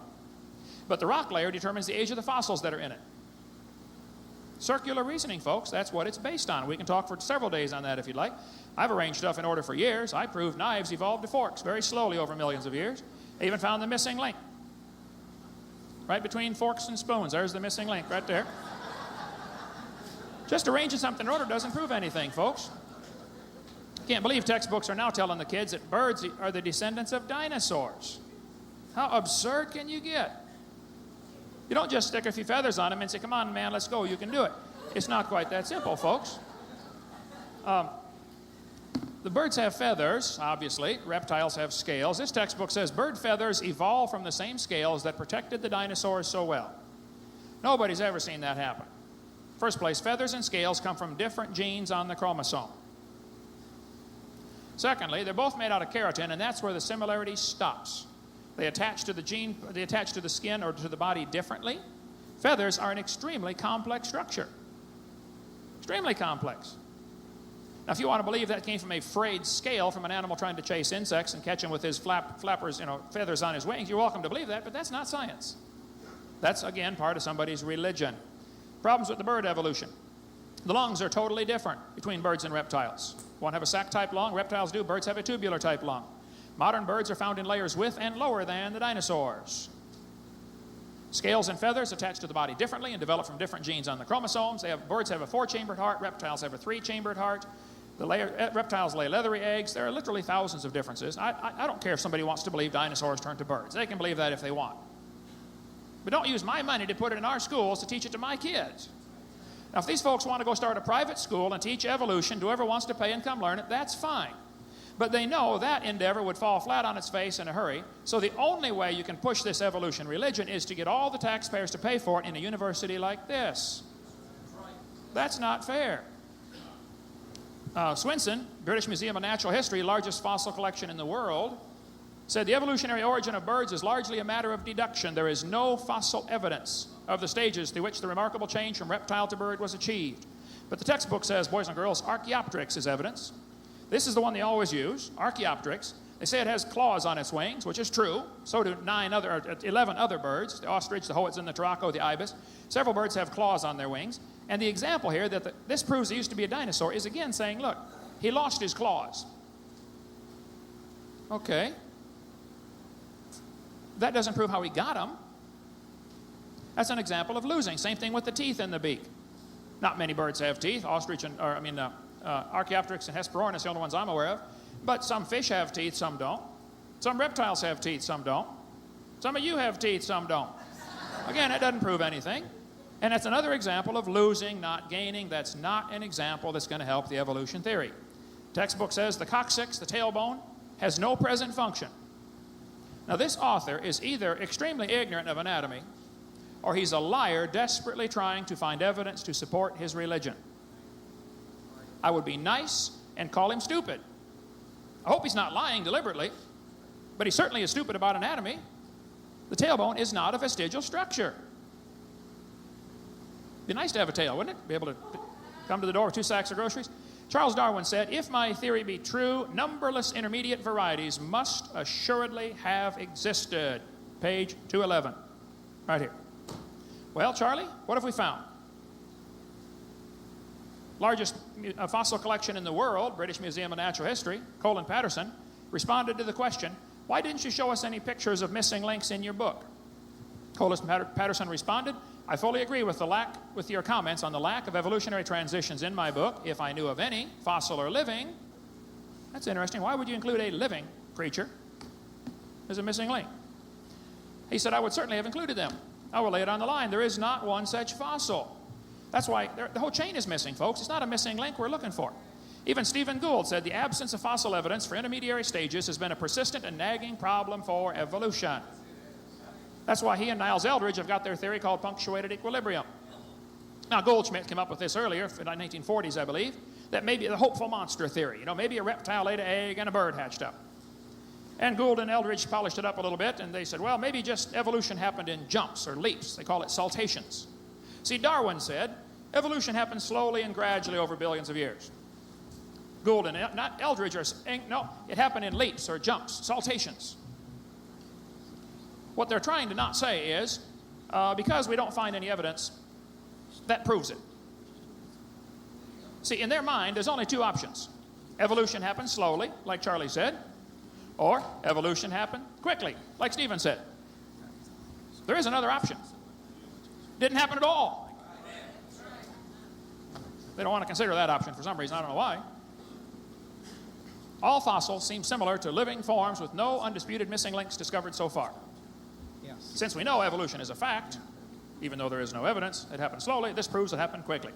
But the rock layer determines the age of the fossils that are in it. Circular reasoning, folks, that's what it's based on. We can talk for several days on that if you'd like. I've arranged stuff in order for years. I proved knives evolved to forks very slowly over millions of years. I even found the missing link. Right between forks and spoons. There's the missing link right there. Just arranging something in order doesn't prove anything, folks. Can't believe textbooks are now telling the kids that birds are the descendants of dinosaurs. How absurd can you get? You don't just stick a few feathers on them and say, come on, man, let's go, you can do it. It's not quite that simple, folks. The birds have feathers, obviously. Reptiles have scales. This textbook says bird feathers evolved from the same scales that protected the dinosaurs so well. Nobody's ever seen that happen. First place, feathers and scales come from different genes on the chromosome. Secondly, they're both made out of keratin, and that's where the similarity stops. They attach to the skin or to the body differently. Feathers are an extremely complex structure. Extremely complex. Now, if you want to believe that came from a frayed scale from an animal trying to chase insects and catch them with his flappers, feathers on his wings, you're welcome to believe that, but that's not science. That's, again, part of somebody's religion. Problems with the bird evolution. The lungs are totally different between birds and reptiles. One have a sac-type lung, reptiles do, birds have a tubular-type lung. Modern birds are found in layers with and lower than the dinosaurs. Scales and feathers attach to the body differently and develop from different genes on the chromosomes. Birds have a 4-chambered heart, reptiles have a 3-chambered heart. Reptiles lay leathery eggs. There are literally thousands of differences. I don't care if somebody wants to believe dinosaurs turned to birds. They can believe that if they want. But don't use my money to put it in our schools to teach it to my kids. Now, if these folks want to go start a private school and teach evolution to whoever wants to pay and come learn it, that's fine. But they know that endeavor would fall flat on its face in a hurry. So the only way you can push this evolution religion is to get all the taxpayers to pay for it in a university like this. That's not fair. Swinson, British Museum of Natural History, largest fossil collection in the world, said the evolutionary origin of birds is largely a matter of deduction. There is no fossil evidence of the stages through which the remarkable change from reptile to bird was achieved. But the textbook says, boys and girls, Archaeopteryx is evidence. This is the one they always use, Archaeopteryx. They say it has claws on its wings, which is true. So do 11 other birds, the ostrich, the hoatzin, the turaco, the ibis. Several birds have claws on their wings. And the example here that this proves he used to be a dinosaur is again saying, look, he lost his claws. Okay. That doesn't prove how he got them. That's an example of losing. Same thing with the teeth in the beak. Not many birds have teeth. Archaeopteryx and Hesperornis are the only ones I'm aware of. But some fish have teeth, some don't. Some reptiles have teeth, some don't. Some of you have teeth, some don't. Again, that doesn't prove anything. And that's another example of losing, not gaining. That's not an example that's going to help the evolution theory. Textbook says the coccyx, the tailbone, has no present function. Now, this author is either extremely ignorant of anatomy or he's a liar desperately trying to find evidence to support his religion. I would be nice and call him stupid. I hope he's not lying deliberately, but he certainly is stupid about anatomy. The tailbone is not a vestigial structure. Be nice to have a tail, wouldn't it? Be able to come to the door with 2 sacks of groceries. Charles Darwin said, if my theory be true, numberless intermediate varieties must assuredly have existed. Page 211, right here. Well, Charlie, what have we found? Largest fossil collection in the world, British Museum of Natural History, Colin Patterson, responded to the question, why didn't you show us any pictures of missing links in your book? Colin Patterson responded, I fully agree with your comments on the lack of evolutionary transitions in my book, if I knew of any, fossil or living. That's interesting. Why would you include a living creature as a missing link? He said, I would certainly have included them. I will lay it on the line. There is not one such fossil. That's why the whole chain is missing, folks. It's not a missing link we're looking for. Even Stephen Gould said the absence of fossil evidence for intermediary stages has been a persistent and nagging problem for evolution. That's why he and Niles Eldredge have got their theory called punctuated equilibrium. Now, Goldschmidt came up with this earlier, in the 1940s, I believe, that maybe the hopeful monster theory. Maybe a reptile laid an egg and a bird hatched up. And Gould and Eldredge polished it up a little bit, and they said, well, maybe just evolution happened in jumps or leaps. They call it saltations. See, Darwin said, evolution happens slowly and gradually over billions of years. Gould and not Eldredge are saying, no, it happened in leaps or jumps, saltations. What they're trying to not say is, because we don't find any evidence, that proves it. See, in their mind, there's only 2 options. Evolution happened slowly, like Charlie said, or evolution happened quickly, like Stephen said. There is another option. Didn't happen at all. They don't want to consider that option for some reason. I don't know why. All fossils seem similar to living forms with no undisputed missing links discovered so far. Yes. Since we know evolution is a fact, even though there is no evidence, it happened slowly, this proves it happened quickly.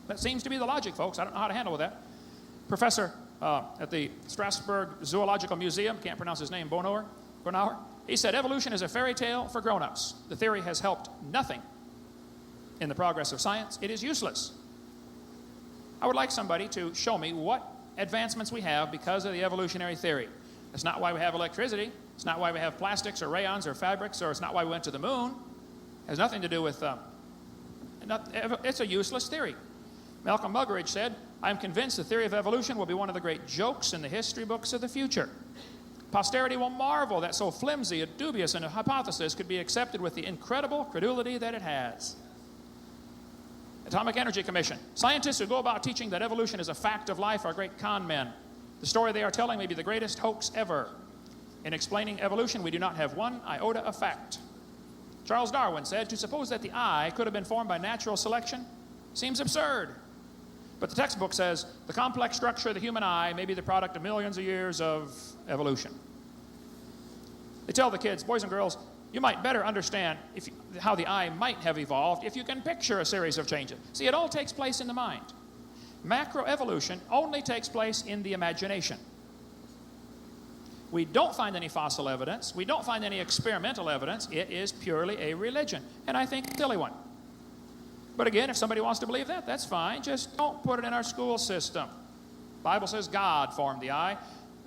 That seems to be the logic, folks. I don't know how to handle with that. Professor at the Strasbourg Zoological Museum, can't pronounce his name, Bonauer, he said evolution is a fairy tale for grown-ups. The theory has helped nothing in the progress of science. It is useless. I would like somebody to show me what advancements we have because of the evolutionary theory. That's not why we have electricity. It's not why we have plastics or rayons or fabrics, or it's not why we went to the moon. It has nothing to do with, it's a useless theory. Malcolm Muggeridge said, "I'm convinced the theory of evolution will be one of the great jokes in the history books of the future. Posterity will marvel that so flimsy, a dubious, and a hypothesis could be accepted with the incredible credulity that it has." Atomic Energy Commission. Scientists who go about teaching that evolution is a fact of life are great con men. The story they are telling may be the greatest hoax ever. In explaining evolution, we do not have one iota of fact. Charles Darwin said, "To suppose that the eye could have been formed by natural selection seems absurd." But the textbook says the complex structure of the human eye may be the product of millions of years of evolution. They tell the kids, boys and girls, you might better understand how the eye might have evolved if you can picture a series of changes. See, it all takes place in the mind. Macroevolution only takes place in the imagination. We don't find any fossil evidence. We don't find any experimental evidence. It is purely a religion, and I think a silly one. But again, if somebody wants to believe that, that's fine. Just don't put it in our school system. The Bible says God formed the eye.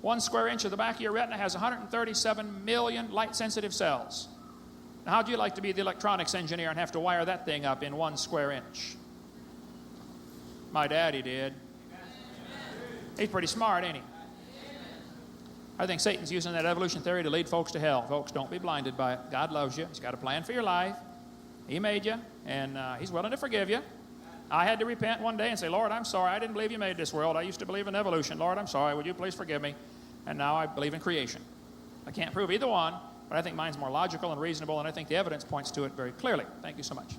1 square inch of the back of your retina has 137 million light-sensitive cells. Now, how'd you like to be the electronics engineer and have to wire that thing up in 1 square inch? My daddy did. He's pretty smart, ain't he? I think Satan's using that evolution theory to lead folks to hell. Folks, don't be blinded by it. God loves you. He's got a plan for your life. He made you, and he's willing to forgive you. I had to repent one day and say, Lord, I'm sorry. I didn't believe you made this world. I used to believe in evolution. Lord, I'm sorry. Would you please forgive me? And now I believe in creation. I can't prove either one, but I think mine's more logical and reasonable, and I think the evidence points to it very clearly. Thank you so much.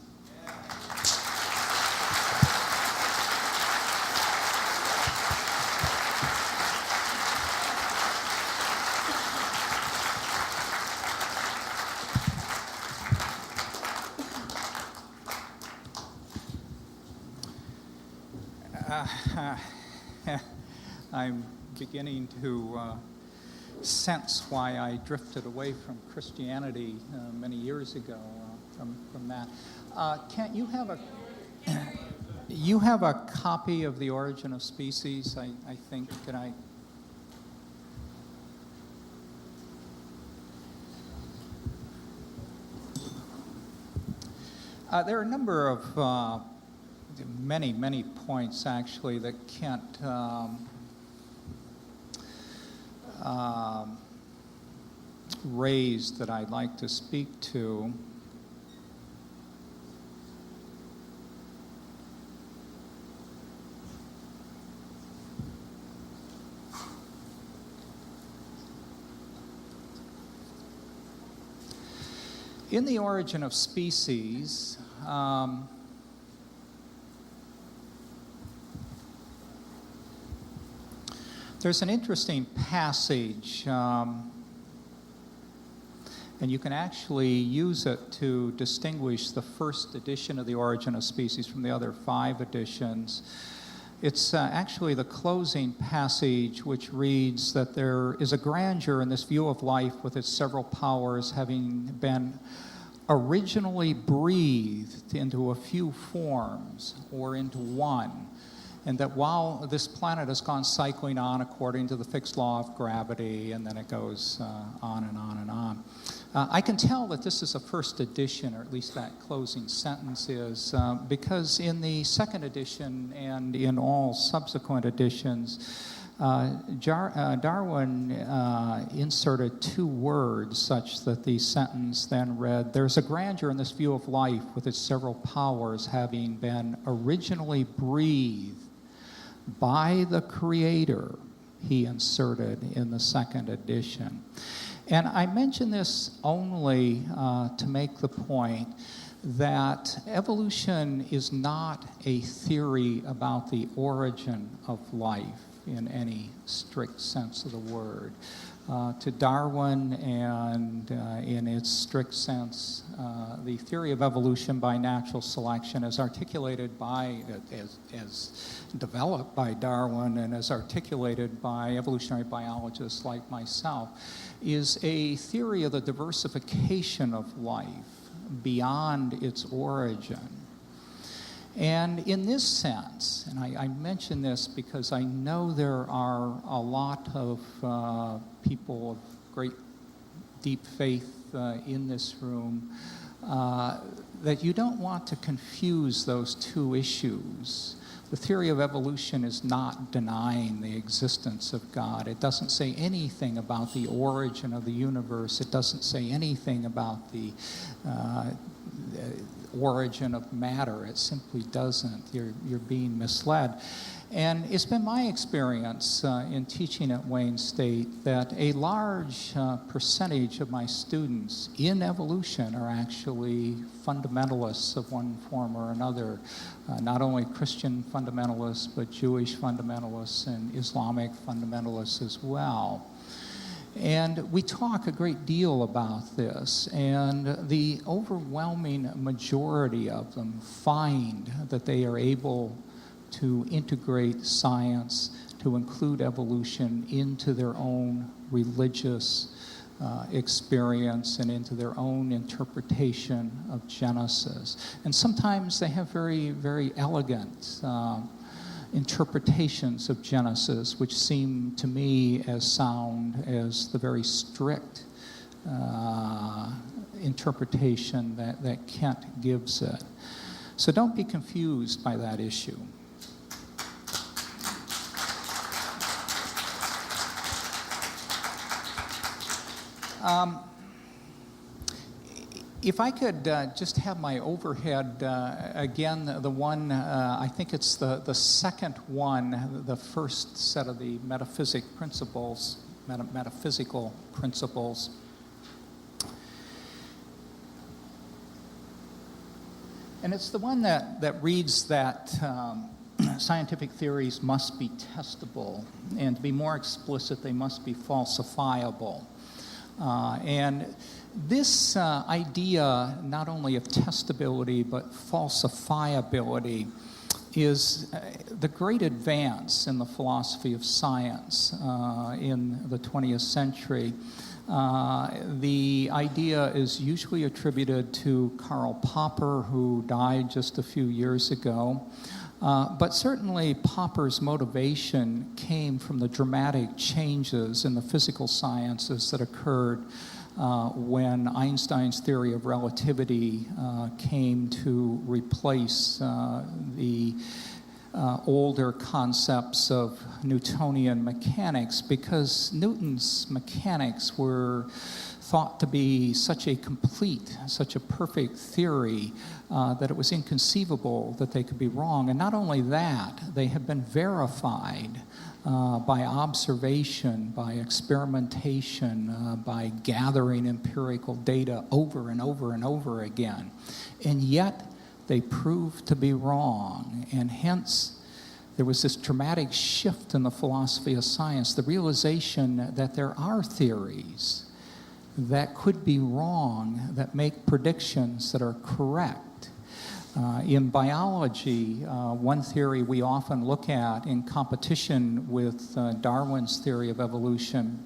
I'm beginning to sense why I drifted away from Christianity many years ago from that. Kent, you have a copy of The Origin of Species, I think. Can I? There are a number of many points actually that Kent raised that I'd like to speak to. In The Origin of Species, there's an interesting passage, and you can actually use it to distinguish the first edition of The Origin of Species from the other 5 editions. It's actually the closing passage, which reads that there is a grandeur in this view of life with its several powers having been originally breathed into a few forms or into one, and that while this planet has gone cycling on according to the fixed law of gravity, and then it goes on and on and on. I can tell that this is a first edition, or at least that closing sentence is, because in the second edition and in all subsequent editions, Darwin inserted 2 words such that the sentence then read, "There's a grandeur in this view of life with its several powers having been originally breathed by the Creator he inserted in the second edition. And I mention this only to make the point that evolution is not a theory about the origin of life in any strict sense of the word. To Darwin and in its strict sense, the theory of evolution by natural selection as articulated by, as developed by Darwin and as articulated by evolutionary biologists like myself, is a theory of the diversification of life beyond its origin. And in this sense, and I mention this because I know there are a lot of people of great deep faith in this room, that you don't want to confuse those two issues. The theory of evolution is not denying the existence of God. It doesn't say anything about the origin of the universe. It doesn't say anything about the origin of matter. It simply doesn't. You're being misled. And it's been my experience in teaching at Wayne State that a large percentage of my students in evolution are actually fundamentalists of one form or another. Not only Christian fundamentalists, but Jewish fundamentalists and Islamic fundamentalists as well. And we talk a great deal about this, and the overwhelming majority of them find that they are able to integrate science, to include evolution into their own religious experience and into their own interpretation of Genesis. And sometimes they have very, very elegant interpretations of Genesis, which seem to me as sound as the very strict interpretation that Kent gives it. So don't be confused by that issue. If I could just have my overhead, again, the one, I think it's the second one, the first set of the metaphysical principles. And it's the one that reads that scientific theories must be testable, and to be more explicit, they must be falsifiable. And this idea, not only of testability, but falsifiability, is the great advance in the philosophy of science in the 20th century. The idea is usually attributed to Karl Popper, who died just a few years ago. But certainly Popper's motivation came from the dramatic changes in the physical sciences that occurred when Einstein's theory of relativity came to replace the older concepts of Newtonian mechanics, because Newton's mechanics were thought to be such a complete, such a perfect theory that it was inconceivable that they could be wrong. And not only that, they have been verified by observation, by experimentation, by gathering empirical data over and over and over again. And yet, they proved to be wrong. And hence, there was this dramatic shift in the philosophy of science, the realization that there are theories that could be wrong, that make predictions that are correct. In biology, one theory we often look at in competition with Darwin's theory of evolution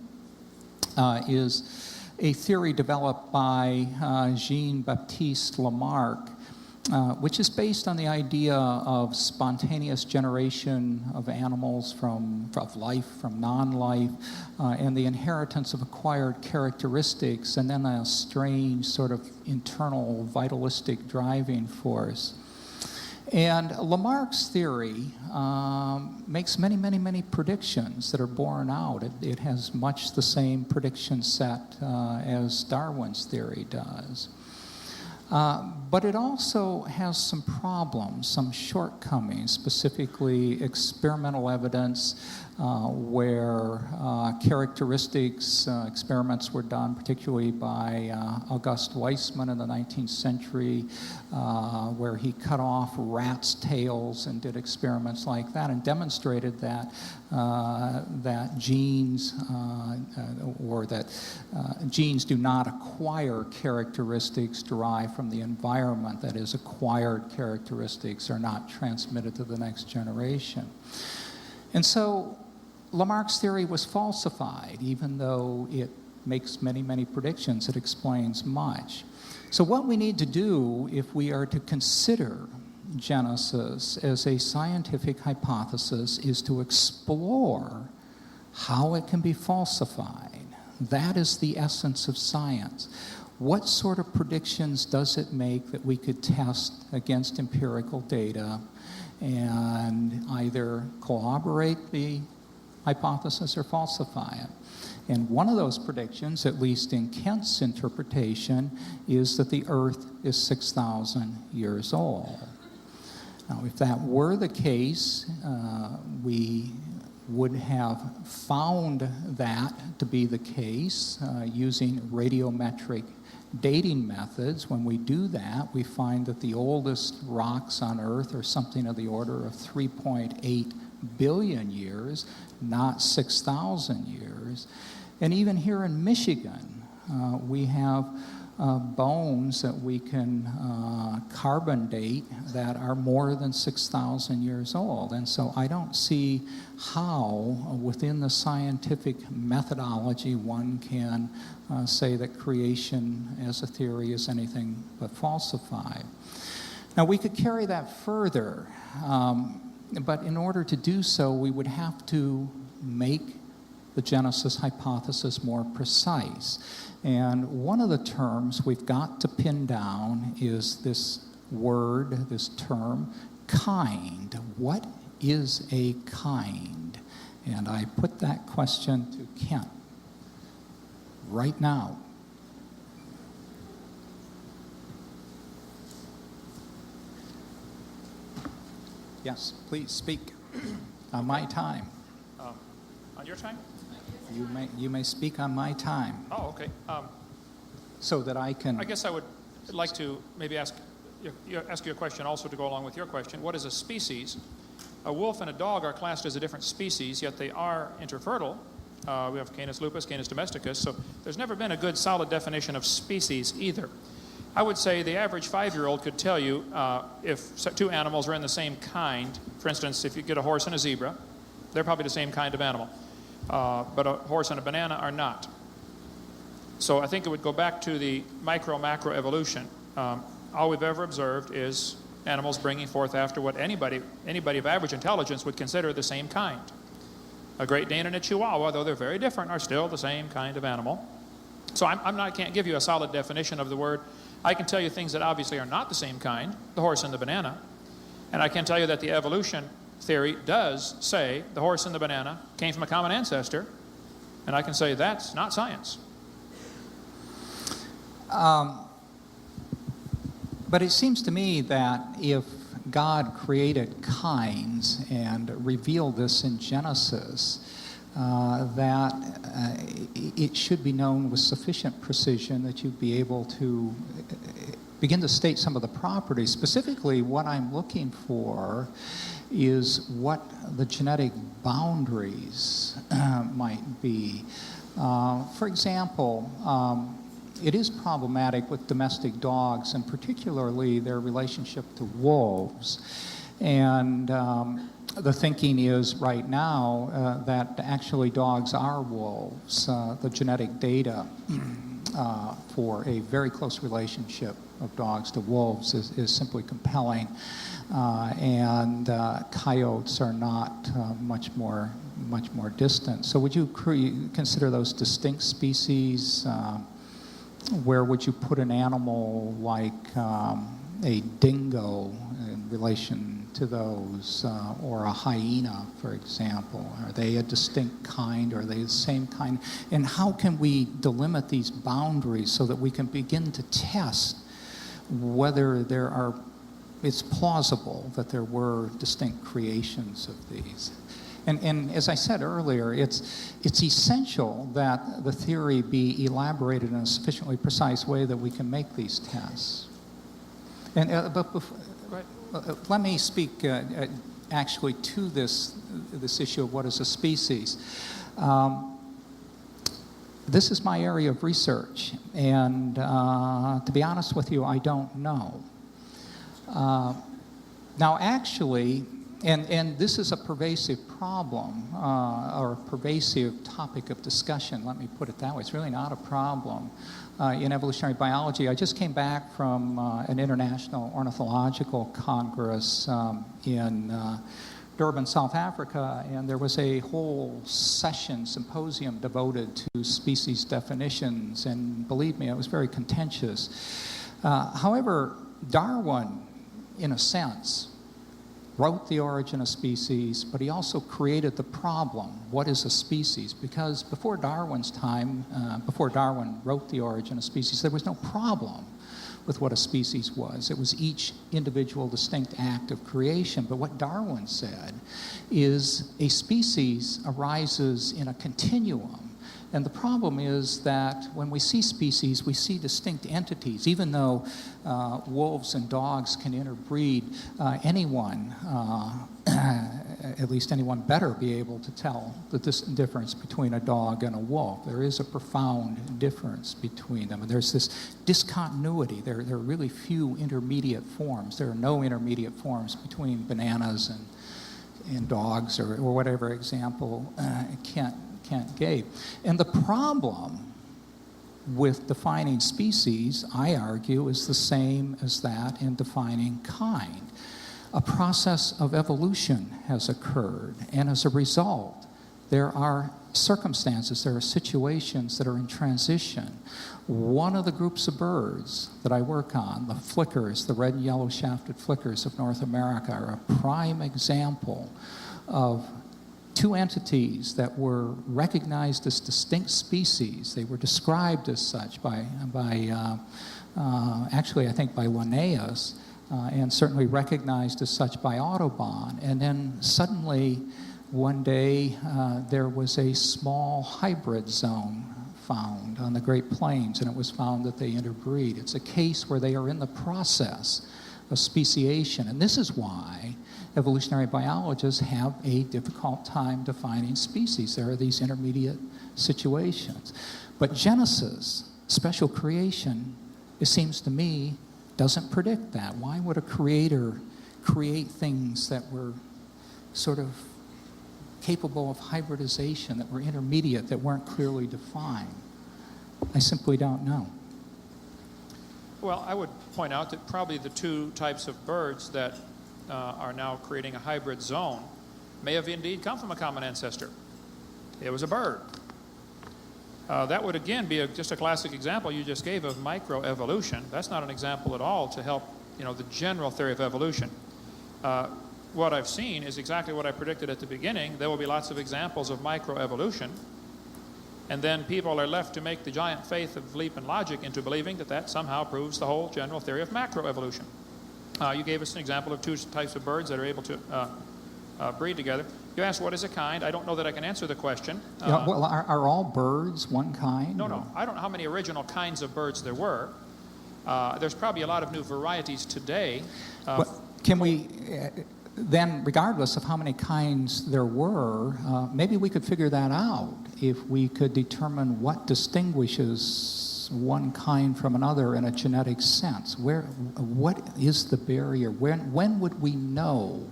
is a theory developed by Jean-Baptiste Lamarck, which is based on the idea of spontaneous generation of animals of life from non-life, and the inheritance of acquired characteristics, and then a strange sort of internal vitalistic driving force. And Lamarck's theory makes many, many, many predictions that are borne out. It has much the same prediction set as Darwin's theory does. But it also has some problems, some shortcomings, specifically experimental evidence where characteristics experiments were done, particularly by August Weismann in the 19th century, where he cut off rats' tails and did experiments like that and demonstrated that that genes genes do not acquire characteristics derived from the environment. That is, acquired characteristics are not transmitted to the next generation. And so Lamarck's theory was falsified, even though it makes many, many predictions. It explains much. So what we need to do if we are to consider Genesis as a scientific hypothesis is to explore how it can be falsified. That is the essence of science. What sort of predictions does it make that we could test against empirical data and either corroborate the hypothesis or falsify it? And one of those predictions, at least in Kent's interpretation, is that the Earth is 6,000 years old. Now, if that were the case, we would have found that to be the case using radiometric dating methods. When we do that, we find that the oldest rocks on Earth are something of the order of 3.8 billion years, not 6,000 years. And even here in Michigan, we have bones that we can carbon date that are more than 6,000 years old. And so I don't see how, within the scientific methodology, one can say that creation as a theory is anything but falsified. Now, we could carry that further, but in order to do so, we would have to make the Genesis hypothesis more precise. And one of the terms we've got to pin down is this word, this term, kind. What is a kind? And I put that question to Kent right now. Yes, please speak. On my time. On your time? You may speak on my time. Oh, okay. So that I can... I guess I would like to maybe ask you a question also to go along with your question. What is a species? A wolf and a dog are classed as a different species, yet they are interfertile. We have Canis lupus, Canis domesticus, so there's never been a good solid definition of species either. I would say the average 5-year-old could tell you if two animals are in the same kind. For instance, if you get a horse and a zebra, they're probably the same kind of animal. But a horse and a banana are not. So I think it would go back to the micro-macro evolution. All we've ever observed is animals bringing forth after what anybody of average intelligence would consider the same kind. A Great Dane and a Chihuahua, though they're very different, are still the same kind of animal. So I can't give you a solid definition of the word. I can tell you things that obviously are not the same kind, the horse and the banana. And I can tell you that the evolution theory does say the horse and the banana came from a common ancestor, and I can say that's not science. But it seems to me that if God created kinds and revealed this in Genesis, that it should be known with sufficient precision that you'd be able to begin to state some of the properties. Specifically, what I'm looking for is what the genetic boundaries might be. For example, it is problematic with domestic dogs, and particularly their relationship to wolves. And the thinking is right now that actually dogs are wolves. The genetic data for a very close relationship of dogs to wolves is simply compelling. And coyotes are not much more distant. So would you consider those distinct species? Where would you put an animal like a dingo in relation to those, or a hyena, for example? Are they a distinct kind, or are they the same kind? And how can we delimit these boundaries so that we can begin to test whether it's plausible that there were distinct creations of these. And as I said earlier, it's essential that the theory be elaborated in a sufficiently precise way that we can make these tests. And let me speak actually to this issue of what is a species. This is my area of research, and to be honest with you, I don't know. Now, actually, and this is a pervasive problem, or a pervasive topic of discussion, let me put it that way. It's really not a problem in evolutionary biology. I just came back from an international ornithological congress in Durban, South Africa, and there was a whole symposium devoted to species definitions, and believe me, it was very contentious. However, Darwin, in a sense, wrote The Origin of Species, but he also created the problem, what is a species? Because before Darwin's time, before Darwin wrote The Origin of Species, there was no problem with what a species was. It was each individual distinct act of creation. But what Darwin said is a species arises in a continuum. And the problem is that when we see species, we see distinct entities. Even though wolves and dogs can interbreed, anyone, at least anyone better, be able to tell the difference between a dog and a wolf. There is a profound difference between them. And there's this discontinuity. There are really few intermediate forms. There are no intermediate forms between bananas and dogs, or whatever example Kent gave. And the problem with defining species, I argue, is the same as that in defining kind. A process of evolution has occurred, and as a result, there are circumstances, there are situations that are in transition. One of the groups of birds that I work on, the flickers, the red and yellow shafted flickers of North America, are a prime example of two entities that were recognized as distinct species. They were described as such actually, I think by Linnaeus, and certainly recognized as such by Audubon. And then suddenly, one day, there was a small hybrid zone found on the Great Plains, and it was found that they interbreed. It's a case where they are in the process of speciation, and this is why evolutionary biologists have a difficult time defining species. There are these intermediate situations. But Genesis, special creation, it seems to me, doesn't predict that. Why would a creator create things that were sort of capable of hybridization, that were intermediate, that weren't clearly defined? I simply don't know. Well, I would point out that probably the two types of birds that are now creating a hybrid zone may have indeed come from a common ancestor. It was a bird. That would again be just a classic example you just gave of microevolution. That's not an example at all to help the general theory of evolution. What I've seen is exactly what I predicted at the beginning. There will be lots of examples of microevolution, and then people are left to make the giant faith of leap and logic into believing that somehow proves the whole general theory of macroevolution. You gave us an example of two types of birds that are able to breed together. You asked what is a kind. I don't know that I can answer the question. Well, are all birds one kind? No. I don't know how many original kinds of birds there were. There's probably a lot of new varieties today. Can we, then, regardless of how many kinds there were, maybe we could figure that out if we could determine what distinguishes one kind from another in a genetic sense. What is the barrier? When would we know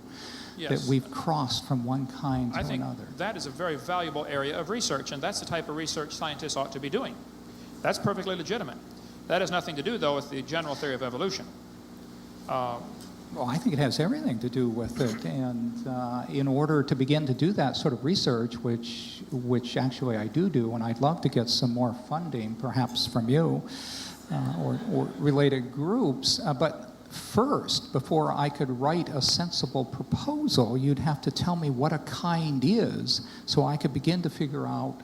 that we've crossed from one kind to another? I think that is a very valuable area of research, and that's the type of research scientists ought to be doing. That's perfectly legitimate. That has nothing to do, though, with the general theory of evolution. Well, I think it has everything to do with it, and in order to begin to do that sort of research, which actually I do, and I'd love to get some more funding, perhaps from you or related groups, but first, before I could write a sensible proposal, you'd have to tell me what a kind is, so I could begin to figure out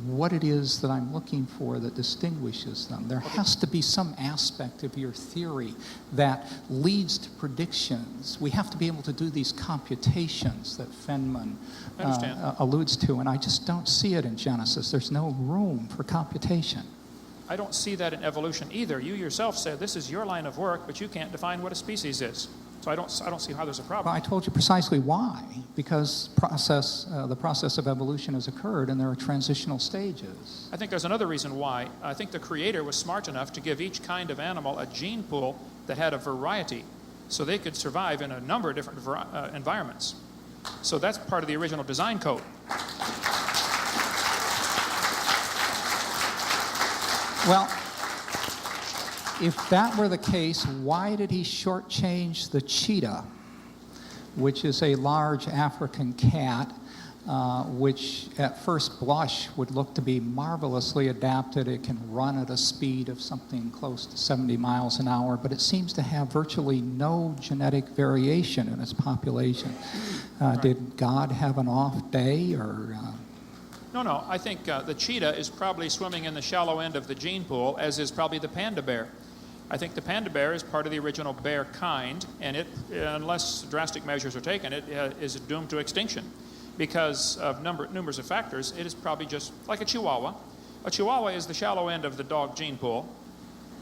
what it is that I'm looking for that distinguishes them. There has to be some aspect of your theory that leads to predictions. We have to be able to do these computations that Feynman alludes to, and I just don't see it in Genesis. There's no room for computation. I don't see that in evolution either. You yourself said this is your line of work, but you can't define what a species is. So I don't see how there's a problem. Well, I told you precisely why. Because the process of evolution has occurred, and there are transitional stages. I think there's another reason why. I think the Creator was smart enough to give each kind of animal a gene pool that had a variety, so they could survive in a number of different environments. So that's part of the original design code. Well, if that were the case, why did he shortchange the cheetah, which is a large African cat, which at first blush would look to be marvelously adapted? It can run at a speed of something close to 70 miles an hour, but it seems to have virtually no genetic variation in its population. Right. Did God have an off day, or... No. I think the cheetah is probably swimming in the shallow end of the gene pool, as is probably the panda bear. I think the panda bear is part of the original bear kind, and it, unless drastic measures are taken, it is doomed to extinction because of numbers of factors. It is probably just like a chihuahua. A chihuahua is the shallow end of the dog gene pool.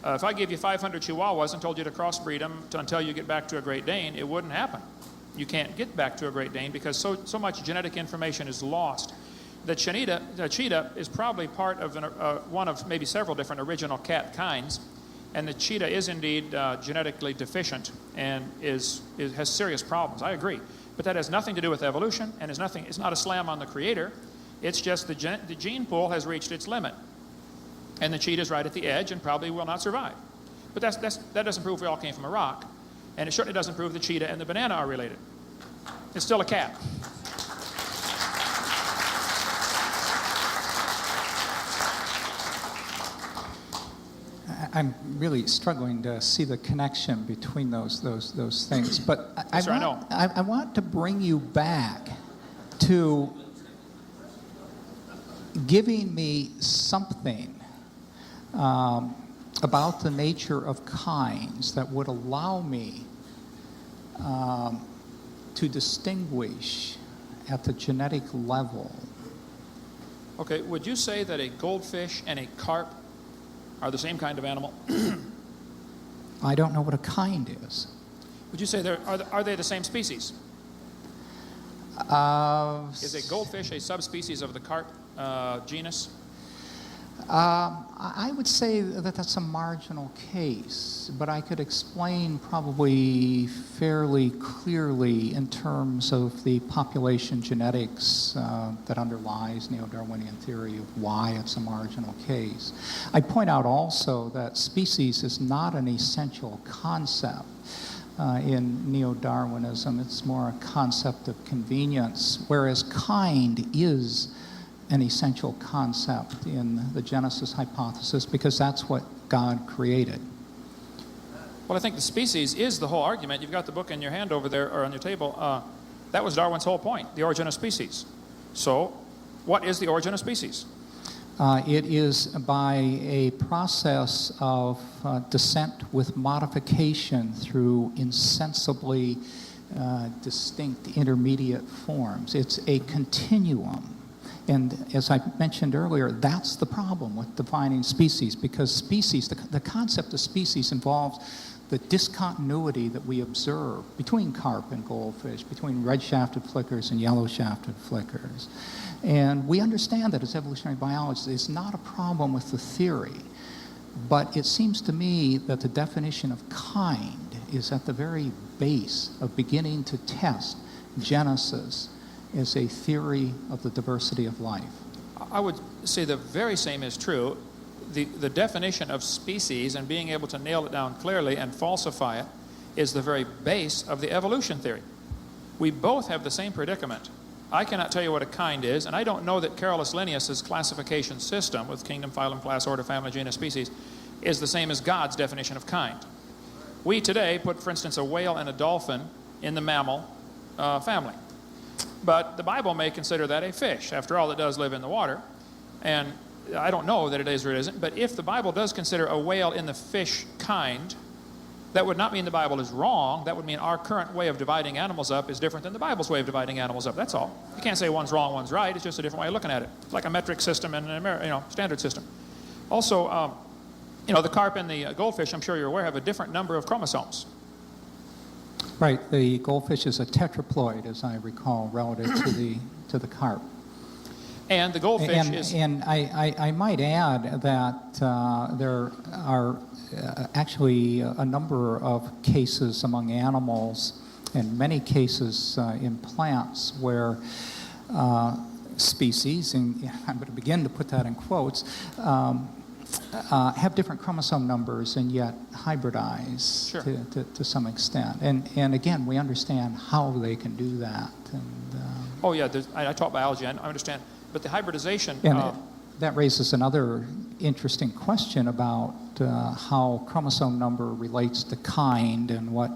If I gave you 500 chihuahuas and told you to crossbreed them until you get back to a Great Dane, it wouldn't happen. You can't get back to a Great Dane because so much genetic information is lost. The cheetah is probably part of one of maybe several different original cat kinds, and the cheetah is indeed genetically deficient and has serious problems. I agree, but that has nothing to do with evolution, and it's not a slam on the Creator. It's just the gene pool has reached its limit, and the cheetah is right at the edge and probably will not survive. But that doesn't prove we all came from a rock, and it certainly doesn't prove the cheetah and the banana are related. It's still a cat. I'm really struggling to see the connection between those things. But I want to bring you back to giving me something about the nature of kinds that would allow me to distinguish at the genetic level. Okay, would you say that a goldfish and a carp are the same kind of animal? I don't know what a kind is. Would you say are they the same species? Is a goldfish a subspecies of the carp genus? I would say that that's a marginal case, but I could explain probably fairly clearly in terms of the population genetics that underlies neo-Darwinian theory of why it's a marginal case. I point out also that species is not an essential concept in neo-Darwinism. It's more a concept of convenience, whereas kind is an essential concept in the Genesis hypothesis because that's what God created. Well, I think the species is the whole argument. You've got the book in your hand over there, or on your table. That was Darwin's whole point, the origin of species. So, what is the origin of species? It is by a process of descent with modification through insensibly distinct intermediate forms. It's a continuum. And as I mentioned earlier, that's the problem with defining species, because species, the concept of species involves the discontinuity that we observe between carp and goldfish, between red-shafted flickers and yellow-shafted flickers. And we understand that as evolutionary biologists, it's not a problem with the theory, but it seems to me that the definition of kind is at the very base of beginning to test Genesis as a theory of the diversity of life. I would say the very same is true. The definition of species and being able to nail it down clearly and falsify it is the very base of the evolution theory. We both have the same predicament. I cannot tell you what a kind is, and I don't know that Carolus Linnaeus's classification system with kingdom, phylum, class, order, family, genus, species is the same as God's definition of kind. We today put, for instance, a whale and a dolphin in the mammal family. But the Bible may consider that a fish. After all, it does live in the water. and I don't know that it is or it isn't, but if the Bible does consider a whale in the fish kind, that would not mean the Bible is wrong. That would mean our current way of dividing animals up is different than the Bible's way of dividing animals up. That's all. You can't say one's wrong, one's right. It's just a different way of looking at it. It's like a metric system and an standard system. Also, the carp and the goldfish, I'm sure you're aware, have a different number of chromosomes. Right. The goldfish is a tetraploid, as I recall, relative to the carp. And the goldfish is... And I might add that there are actually a number of cases among animals and many cases in plants where species, and I'm going to begin to put that in quotes, have different chromosome numbers and yet hybridize Sure. to some extent. And again, we understand how they can do that. And, oh, yeah, I taught biology, I understand. But the hybridization... And that raises another interesting question about how chromosome number relates to kind and what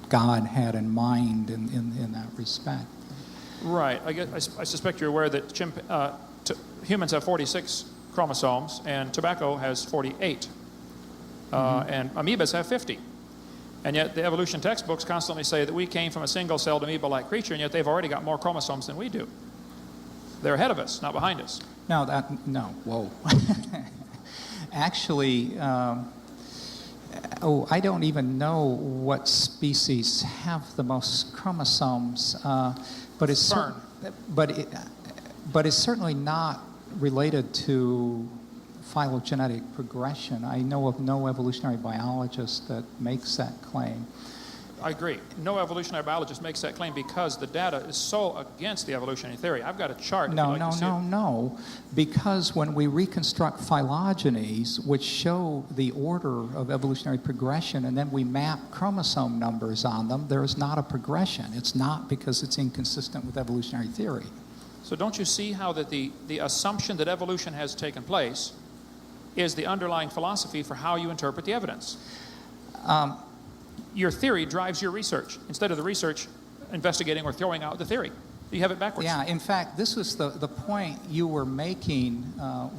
God had in mind in that respect. Right. I suspect you're aware that humans have 46 chromosomes and tobacco has 48. And amoebas have 50. And yet the evolution textbooks constantly say that we came from a single-celled amoeba-like creature, and yet they've already got more chromosomes than we do. They're ahead of us, not behind us. No, whoa. Actually, I don't even know what species have the most chromosomes, but it's certainly not related to phylogenetic progression. I know of no evolutionary biologist that makes that claim. I agree. No evolutionary biologist makes that claim because the data is so against the evolutionary theory. I've got a chart. No. Because when we reconstruct phylogenies, which show the order of evolutionary progression, and then we map chromosome numbers on them, there is not a progression. It's not because it's inconsistent with evolutionary theory. So don't you see how that the assumption that evolution has taken place is the underlying philosophy for how you interpret the evidence? Your theory drives your research instead of the research investigating or throwing out the theory. You have it backwards. Yeah, in fact, this was the point you were making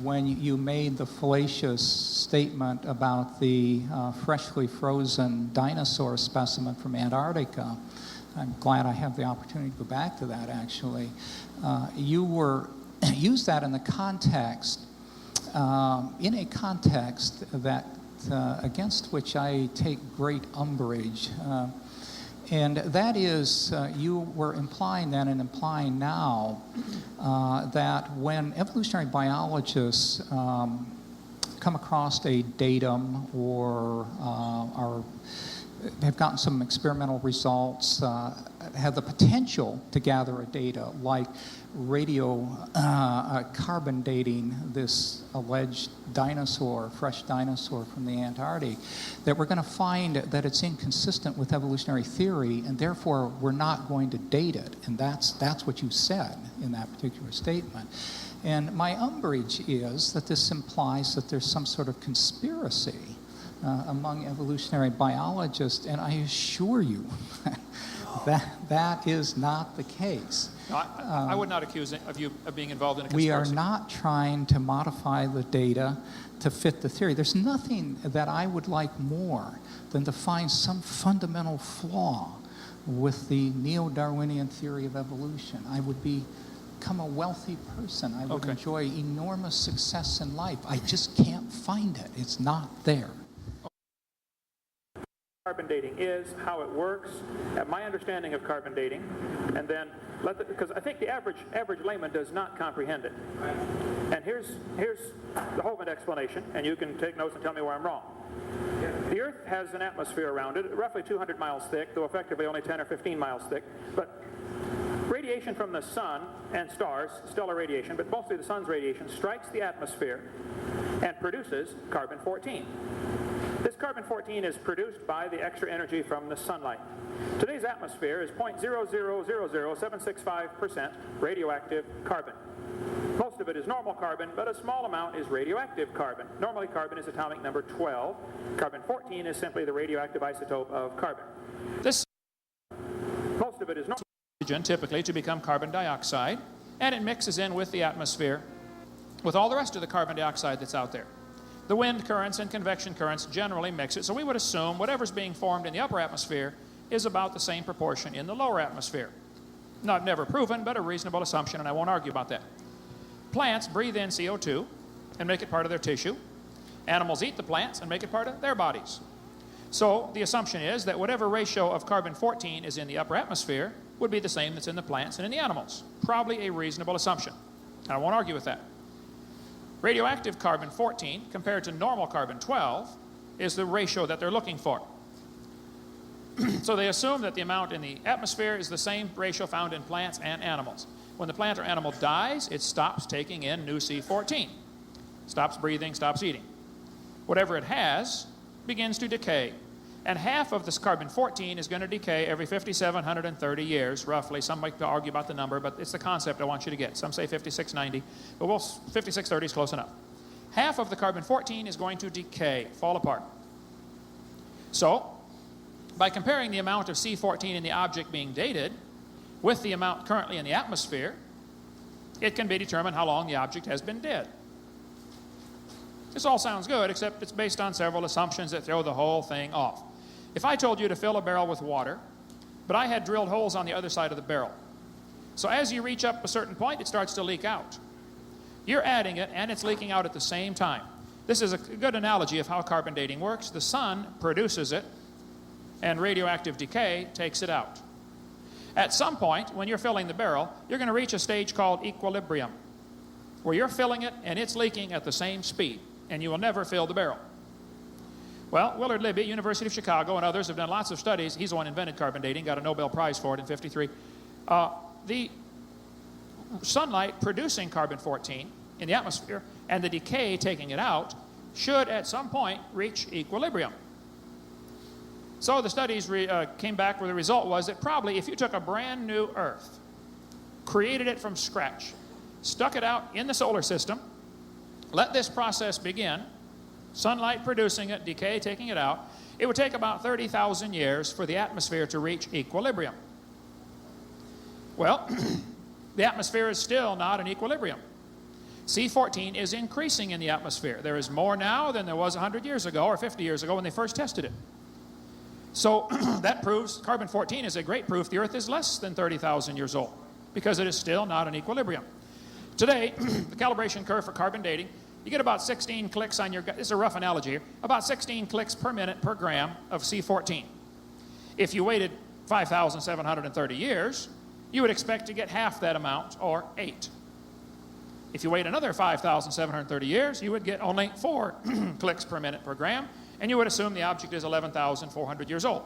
when you made the fallacious statement about the freshly frozen dinosaur specimen from Antarctica. I'm glad I have the opportunity to go back to that, actually. You used that in the context, in a context that against which I take great umbrage. And that is, you were implying then and implying now that when evolutionary biologists come across a datum or have gotten some experimental results, have the potential to gather a data like carbon dating this alleged dinosaur, fresh dinosaur from the Antarctic, that we're going to find that it's inconsistent with evolutionary theory, and therefore we're not going to date it. And that's what you said in that particular statement. And my umbrage is that this implies that there's some sort of conspiracy among evolutionary biologists, and I assure you that is not the case. No, I would not accuse of you of being involved in a We conspiracy. are not trying to modify the data to fit the theory. There's nothing that I would like more than to find some fundamental flaw with the neo-Darwinian theory of evolution. I would become a wealthy person. I would enjoy enormous success in life. I just can't find it. It's not there. Carbon dating is, how it works, my understanding of carbon dating, and then because I think the average layman does not comprehend it. And here's the Hovind explanation, and you can take notes and tell me where I'm wrong. The Earth has an atmosphere around it, roughly 200 miles thick, though effectively only 10 or 15 miles thick. But radiation from the sun and stars, stellar radiation, but mostly the sun's radiation, strikes the atmosphere and produces carbon-14. This carbon-14 is produced by the extra energy from the sunlight. Today's atmosphere is 0.0000765% radioactive carbon. Most of it is normal carbon, but a small amount is radioactive carbon. Normally carbon is atomic number 12. Carbon-14 is simply the radioactive isotope of carbon. Most of it is normal oxygen, typically, to become carbon dioxide, and it mixes in with the atmosphere with all the rest of the carbon dioxide that's out there. The wind currents and convection currents generally mix it, so we would assume whatever's being formed in the upper atmosphere is about the same proportion in the lower atmosphere. Not never proven, but a reasonable assumption, and I won't argue about that. Plants breathe in CO2 and make it part of their tissue. Animals eat the plants and make it part of their bodies. So the assumption is that whatever ratio of carbon-14 is in the upper atmosphere would be the same that's in the plants and in the animals. Probably a reasonable assumption. I won't argue with that. Radioactive carbon-14 compared to normal carbon-12 is the ratio that they're looking for. So they assume that the amount in the atmosphere is the same ratio found in plants and animals. When the plant or animal dies, it stops taking in new C14. Stops breathing, stops eating. Whatever it has begins to decay. And half of this carbon-14 is going to decay every 5,730 years, roughly. Some might argue about the number, but it's the concept I want you to get. Some say 5,690, but 5,630 is close enough. Half of the carbon-14 is going to decay, fall apart. So, by comparing the amount of C14 in the object being dated with the amount currently in the atmosphere, it can be determined how long the object has been dead. This all sounds good, except it's based on several assumptions that throw the whole thing off. If I told you to fill a barrel with water, but I had drilled holes on the other side of the barrel, so as you reach up a certain point, it starts to leak out. You're adding it, and it's leaking out at the same time. This is a good analogy of how carbon dating works. The sun produces it, and radioactive decay takes it out. At some point, when you're filling the barrel, you're going to reach a stage called equilibrium, where you're filling it and it's leaking at the same speed, and you will never fill the barrel. Well, Willard Libby, University of Chicago, and others have done lots of studies. He's the one who invented carbon dating, got a Nobel Prize for it in '53. The sunlight producing carbon-14 in the atmosphere and the decay taking it out should at some point reach equilibrium. So the studies came back where the result was that probably if you took a brand new Earth, created it from scratch, stuck it out in the solar system, let this process begin, sunlight producing it, decay taking it out, it would take about 30,000 years for the atmosphere to reach equilibrium. Well, the atmosphere is still not in equilibrium. C14 is increasing in the atmosphere. There is more now than there was 100 years ago or 50 years ago when they first tested it. So that proves carbon-14 is a great proof the Earth is less than 30,000 years old because it is still not in equilibrium. Today, the calibration curve for carbon dating, you get about 16 clicks on your, this is a rough analogy here, about 16 clicks per minute per gram of C14. If you waited 5,730 years, you would expect to get half that amount, or 8. If you wait another 5,730 years, you would get only 4 clicks per minute per gram, and you would assume the object is 11,400 years old.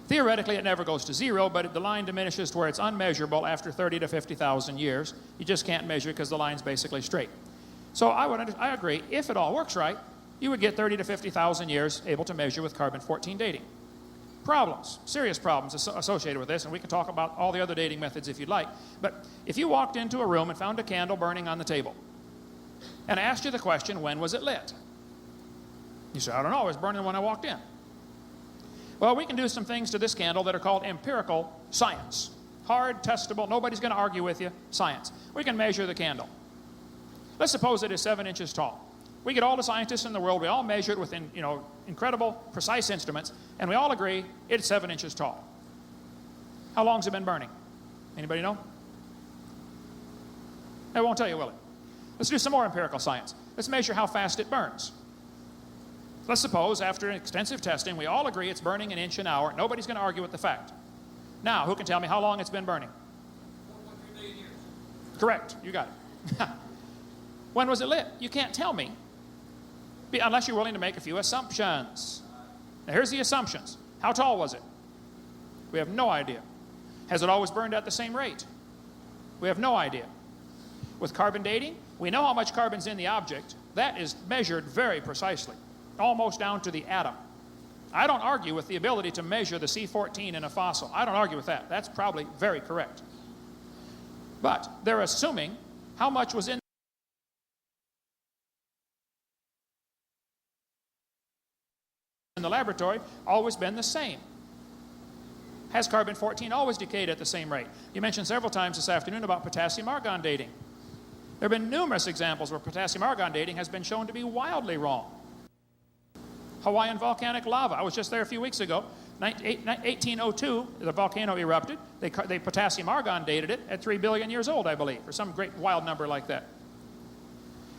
Theoretically, it never goes to 0, but the line diminishes to where it's unmeasurable after 30 to 50,000 years. You just can't measure it because the line's basically straight. So I agree, if it all works right, you would get 30 to 50,000 years able to measure with carbon-14 dating. Problems, serious problems associated with this, and we can talk about all the other dating methods if you'd like, but if you walked into a room and found a candle burning on the table, and I asked you the question, when was it lit? You say, I don't know, it was burning when I walked in. Well, we can do some things to this candle that are called empirical science. Hard, testable, nobody's going to argue with you, science. We can measure the candle. Let's suppose it is 7 inches tall. We get all the scientists in the world, we all measure it with incredible, precise instruments, and we all agree it's 7 inches tall. How long has it been burning? Anybody know? I won't tell you, will it? Let's do some more empirical science. Let's measure how fast it burns. Let's suppose after extensive testing, we all agree it's burning 1 inch an hour. Nobody's going to argue with the fact. Now, who can tell me how long it's been burning? 4.3 billion years. Correct. You got it. When was it lit? You can't tell me unless you're willing to make a few assumptions. Now, here's the assumptions. How tall was it? We have no idea. Has it always burned at the same rate? We have no idea. With carbon dating, we know how much carbon's in the object. That is measured very precisely, almost down to the atom. I don't argue with the ability to measure the C14 in a fossil. I don't argue with that. That's probably very correct. But they're assuming how much was in the laboratory always been the same. Has carbon-14 always decayed at the same rate? You mentioned several times this afternoon about potassium-argon dating. There have been numerous examples where potassium-argon dating has been shown to be wildly wrong. Hawaiian volcanic lava. I was just there a few weeks ago. 1802, the volcano erupted. They potassium-argon dated it at 3 billion years old, I believe, or some great wild number like that.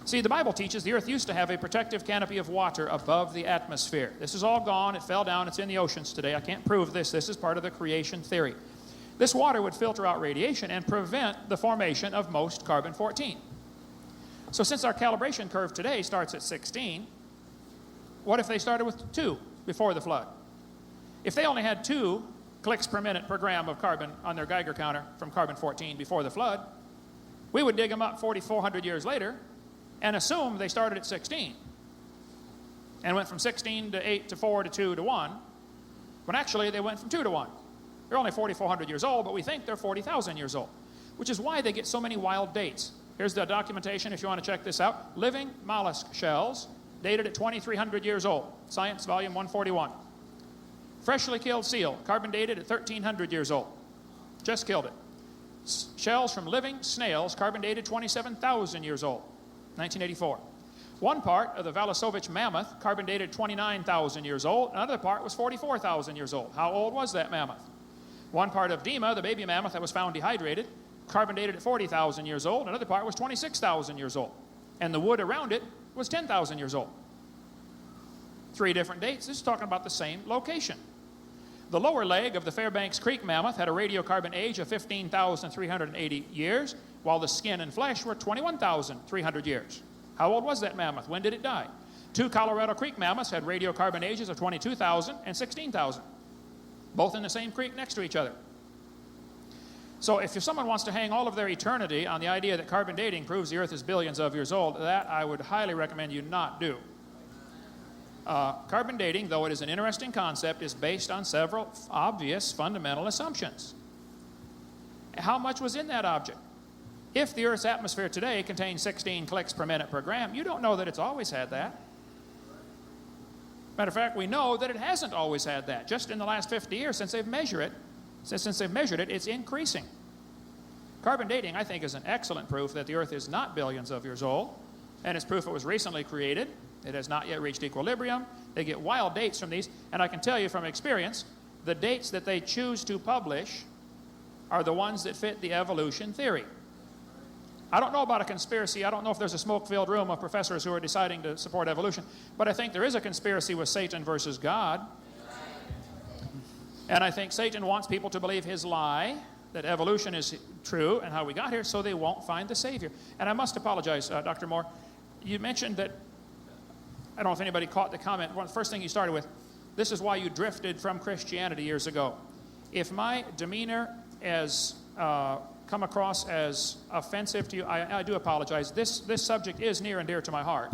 See, the Bible teaches the earth used to have a protective canopy of water above the atmosphere. This is all gone. It fell down. It's in the oceans today. I can't prove this. This is part of the creation theory. This water would filter out radiation and prevent the formation of most carbon-14. So since our calibration curve today starts at 16, what if they started with 2 before the flood? If they only had 2 clicks per minute per gram of carbon on their Geiger counter from carbon-14 before the flood, we would dig them up 4,400 years later and assume they started at 16 and went from 16 to 8 to 4 to 2 to 1, when actually they went from 2 to 1. They're only 4,400 years old, but we think they're 40,000 years old, which is why they get so many wild dates. Here's the documentation if you want to check this out. Living mollusk shells dated at 2,300 years old. Science, volume 141. Freshly killed seal, carbon dated at 1,300 years old. Just killed it. Shells from living snails, carbon dated 27,000 years old. 1984. One part of the Valasovich mammoth, carbon dated 29,000 years old. Another part was 44,000 years old. How old was that mammoth? One part of Dima, the baby mammoth that was found dehydrated, carbon dated at 40,000 years old. Another part was 26,000 years old. And the wood around it was 10,000 years old. 3 different dates. This is talking about the same location. The lower leg of the Fairbanks Creek mammoth had a radiocarbon age of 15,380 years, while the skin and flesh were 21,300 years. How old was that mammoth? When did it die? 2 Colorado Creek mammoths had radiocarbon ages of 22,000 and 16,000, both in the same creek next to each other. So if someone wants to hang all of their eternity on the idea that carbon dating proves the earth is billions of years old, that I would highly recommend you not do. Carbon dating, though it is an interesting concept, is based on several obvious fundamental assumptions. How much was in that object? If the Earth's atmosphere today contains 16 clicks per minute per gram, you don't know that it's always had that. Matter of fact, we know that it hasn't always had that. Just in the last 50 years since they've measured it, it's increasing. Carbon dating, I think, is an excellent proof that the Earth is not billions of years old, and it's proof it was recently created. It has not yet reached equilibrium. They get wild dates from these, and I can tell you from experience, the dates that they choose to publish are the ones that fit the evolution theory. I don't know about a conspiracy. I don't know if there's a smoke-filled room of professors who are deciding to support evolution, but I think there is a conspiracy with Satan versus God. And I think Satan wants people to believe his lie, that evolution is true and how we got here, so they won't find the Savior. And I must apologize, Dr. Moore. You mentioned that, I don't know if anybody caught the comment, the first thing you started with, this is why you drifted from Christianity years ago. If my demeanor has come across as offensive to you, I do apologize. This subject is near and dear to my heart,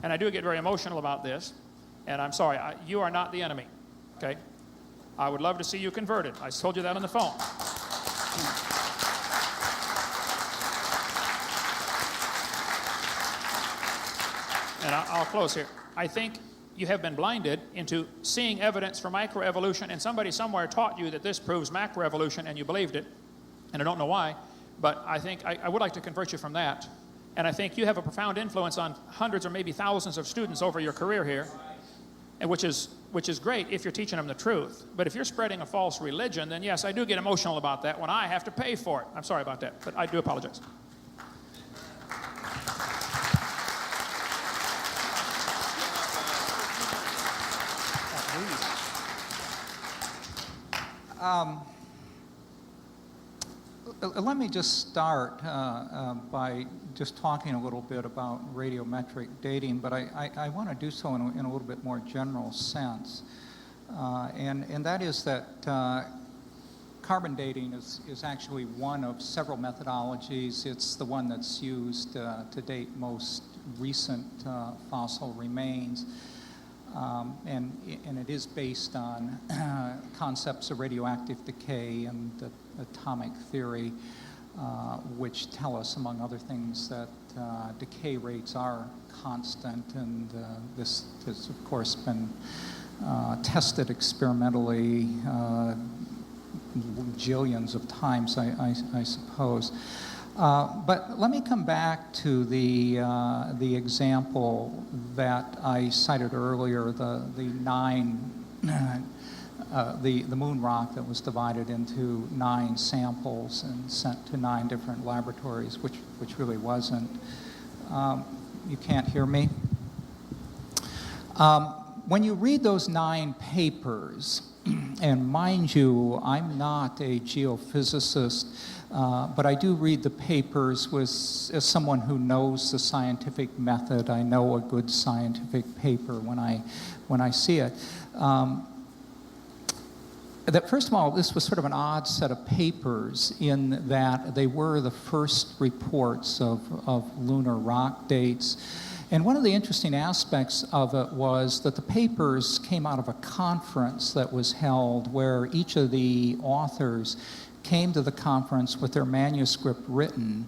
and I do get very emotional about this, and I'm sorry. You are not the enemy, okay? I would love to see you converted. I told you that on the phone. And I'll close here. I think you have been blinded into seeing evidence for microevolution, and somebody somewhere taught you that this proves macroevolution, and you believed it. And I don't know why, but I think I would like to convert you from that. And I think you have a profound influence on hundreds or maybe thousands of students over your career here, and which is great if you're teaching them the truth. But if you're spreading a false religion, then yes, I do get emotional about that when I have to pay for it. I'm sorry about that, but I do apologize. Let me just start by just talking a little bit about radiometric dating, but I want to do so in a little bit more general sense. And that is that carbon dating is actually one of several methodologies. It's the one that's used to date most recent fossil remains. And it is based on concepts of radioactive decay and the atomic theory, which tell us, among other things, that decay rates are constant, and this has, of course, been tested experimentally jillions of times, I suppose. But let me come back to the example that I cited earlier, the moon rock that was divided into 9 samples and sent to 9 different laboratories, which really wasn't. You can't hear me? When you read those 9 papers, and mind you, I'm not a geophysicist, but I do read the papers as someone who knows the scientific method. I know a good scientific paper when I see it. That first of all, this was sort of an odd set of papers in that they were the first reports of lunar rock dates. And one of the interesting aspects of it was that the papers came out of a conference that was held where each of the authors came to the conference with their manuscript written,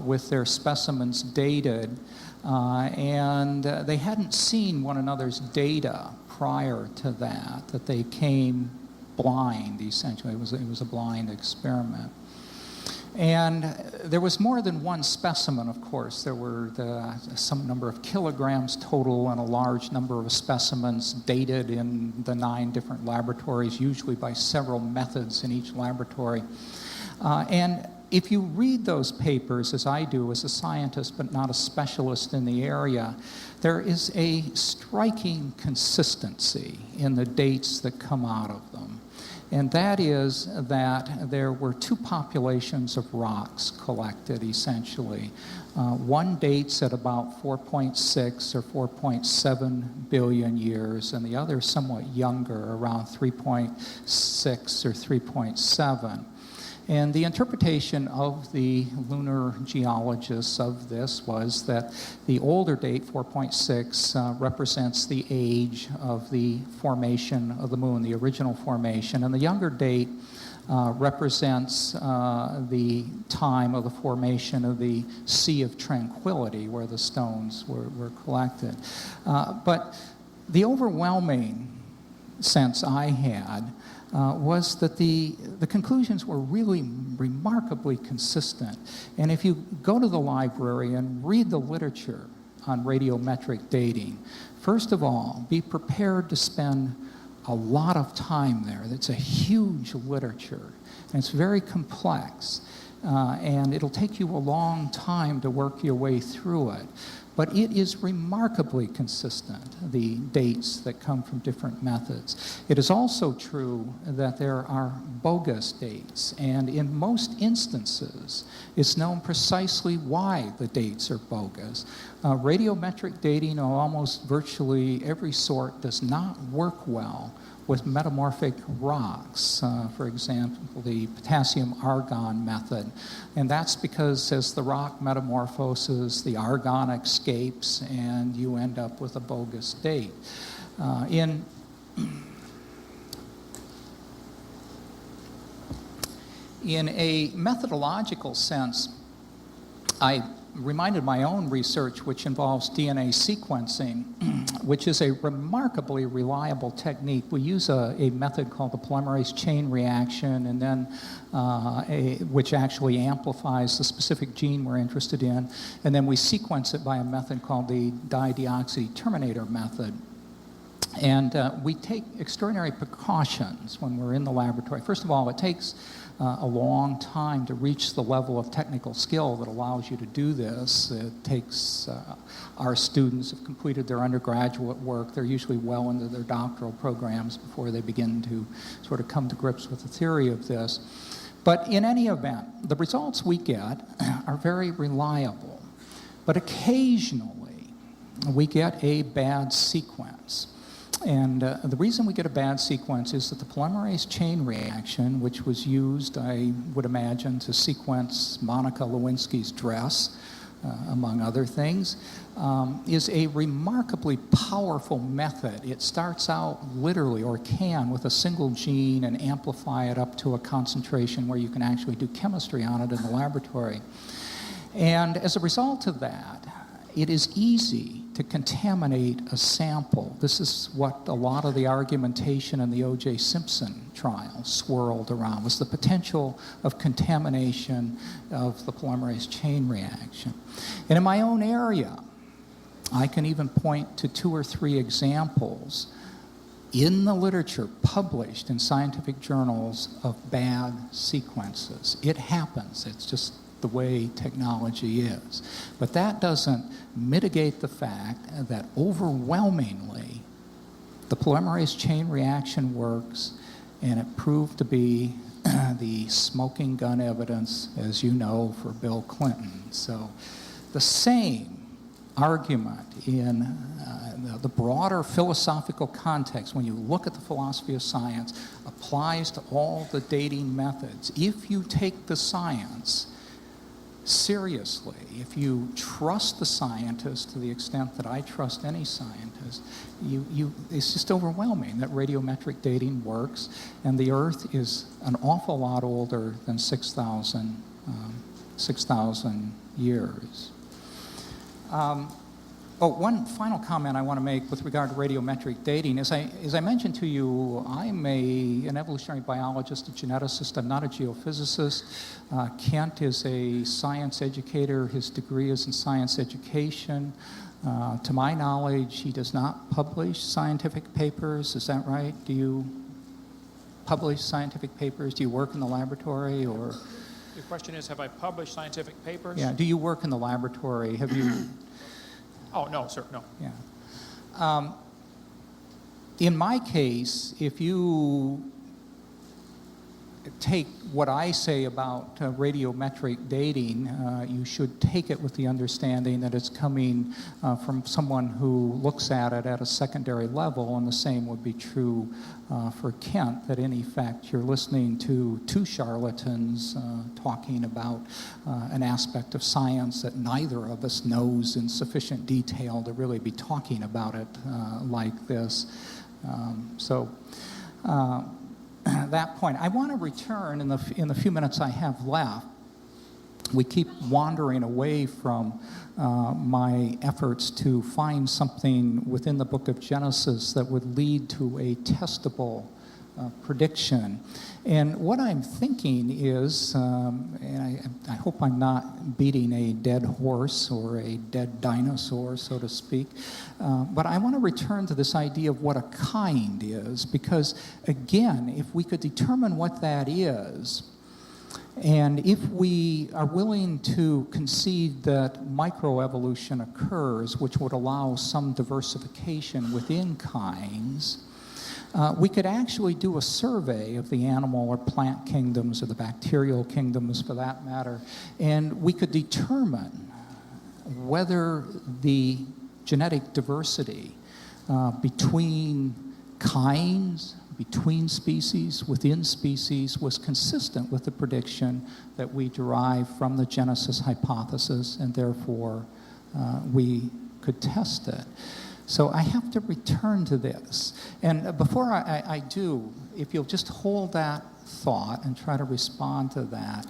with their specimens dated, and they hadn't seen one another's data prior to that they came blind, essentially. It was a blind experiment. And there was more than one specimen, of course. There were some number of kilograms total and a large number of specimens dated in the 9 different laboratories, usually by several methods in each laboratory. And if you read those papers, as I do as a scientist but not a specialist in the area, there is a striking consistency in the dates that come out of them. And that is that there were 2 populations of rocks collected, essentially. One dates at about 4.6 or 4.7 billion years, and the other somewhat younger, around 3.6 or 3.7. And the interpretation of the lunar geologists of this was that the older date, 4.6, represents the age of the formation of the moon, the original formation, and the younger date represents the time of the formation of the Sea of Tranquility, where the stones were collected. But the overwhelming sense I had was that the conclusions were really remarkably consistent. And if you go to the library and read the literature on radiometric dating, first of all, be prepared to spend a lot of time there. It's a huge literature, and it's very complex. And it'll take you a long time to work your way through it. But it is remarkably consistent, the dates that come from different methods. It is also true that there are bogus dates, and in most instances, it's known precisely why the dates are bogus. Radiometric dating of almost virtually every sort does not work well with metamorphic rocks, for example, the potassium-argon method. And that's because as the rock metamorphoses, the argon escapes, and you end up with a bogus date. In a methodological sense, I reminded my own research, which involves DNA sequencing, which is a remarkably reliable technique. We use a method called the polymerase chain reaction, and then which actually amplifies the specific gene we're interested in, and then we sequence it by a method called the dideoxy terminator method. And we take extraordinary precautions when we're in the laboratory. First of all, it takes a long time to reach the level of technical skill that allows you to do this. It takes, our students have completed their undergraduate work. They're usually well into their doctoral programs before they begin to sort of come to grips with the theory of this. But in any event, the results we get are very reliable. But occasionally, we get a bad sequence. And the reason we get a bad sequence is that the polymerase chain reaction, which was used, I would imagine, to sequence Monica Lewinsky's dress, among other things, is a remarkably powerful method. It starts out literally, or can, with a single gene and amplify it up to a concentration where you can actually do chemistry on it in the laboratory. And as a result of that, it is easy to contaminate a sample. This is what a lot of the argumentation in the O.J. Simpson trial swirled around, was the potential of contamination of the polymerase chain reaction. And in my own area, I can even point to 2 or 3 examples in the literature published in scientific journals of bad sequences. It happens. It's just the way technology is. But that doesn't mitigate the fact that overwhelmingly the polymerase chain reaction works, and it proved to be the smoking gun evidence, as you know, for Bill Clinton. So the same argument in the broader philosophical context, when you look at the philosophy of science, applies to all the dating methods. If you take the science seriously, if you trust the scientist to the extent that I trust any scientist, it's just overwhelming that radiometric dating works, and the Earth is an awful lot older than 6,000 years. One final comment I want to make with regard to radiometric dating. As I mentioned to you, I'm an evolutionary biologist, a geneticist. I'm not a geophysicist. Kent is a science educator. His degree is in science education. To my knowledge, he does not publish scientific papers. Is that right? Do you publish scientific papers? Do you work in the laboratory, or? Your question is, have I published scientific papers? Yeah. Do you work in the laboratory? Have you? Oh, no, sir, no. Yeah. In my case, if you take what I say about radiometric dating, you should take it with the understanding that it's coming from someone who looks at it at a secondary level, and the same would be true for Kent, that in effect you're listening to 2 charlatans talking about an aspect of science that neither of us knows in sufficient detail to really be talking about it like this. That point, I want to return in the few minutes I have left. We keep wandering away from my efforts to find something within the book of Genesis that would lead to a testable prediction. And what I'm thinking is, and I hope I'm not beating a dead horse or a dead dinosaur, so to speak, but I want to return to this idea of what a kind is, because again, if we could determine what that is, and if we are willing to concede that microevolution occurs, which would allow some diversification within kinds, we could actually do a survey of the animal or plant kingdoms, or the bacterial kingdoms for that matter, and we could determine whether the genetic diversity between kinds, between species, within species, was consistent with the prediction that we derive from the Genesis hypothesis, and therefore we could test it. So I have to return to this. And before I do, if you'll just hold that thought and try to respond to that.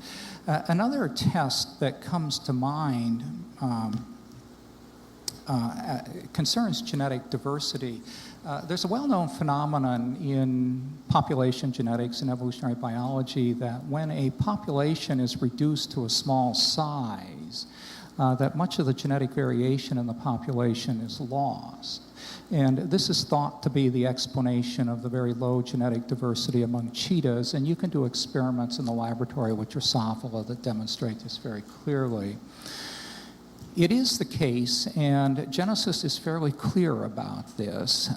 Another test that comes to mind concerns genetic diversity. There's a well-known phenomenon in population genetics and evolutionary biology that when a population is reduced to a small size, that much of the genetic variation in the population is lost. And this is thought to be the explanation of the very low genetic diversity among cheetahs, and you can do experiments in the laboratory with Drosophila that demonstrate this very clearly. It is the case, and Genesis is fairly clear about this,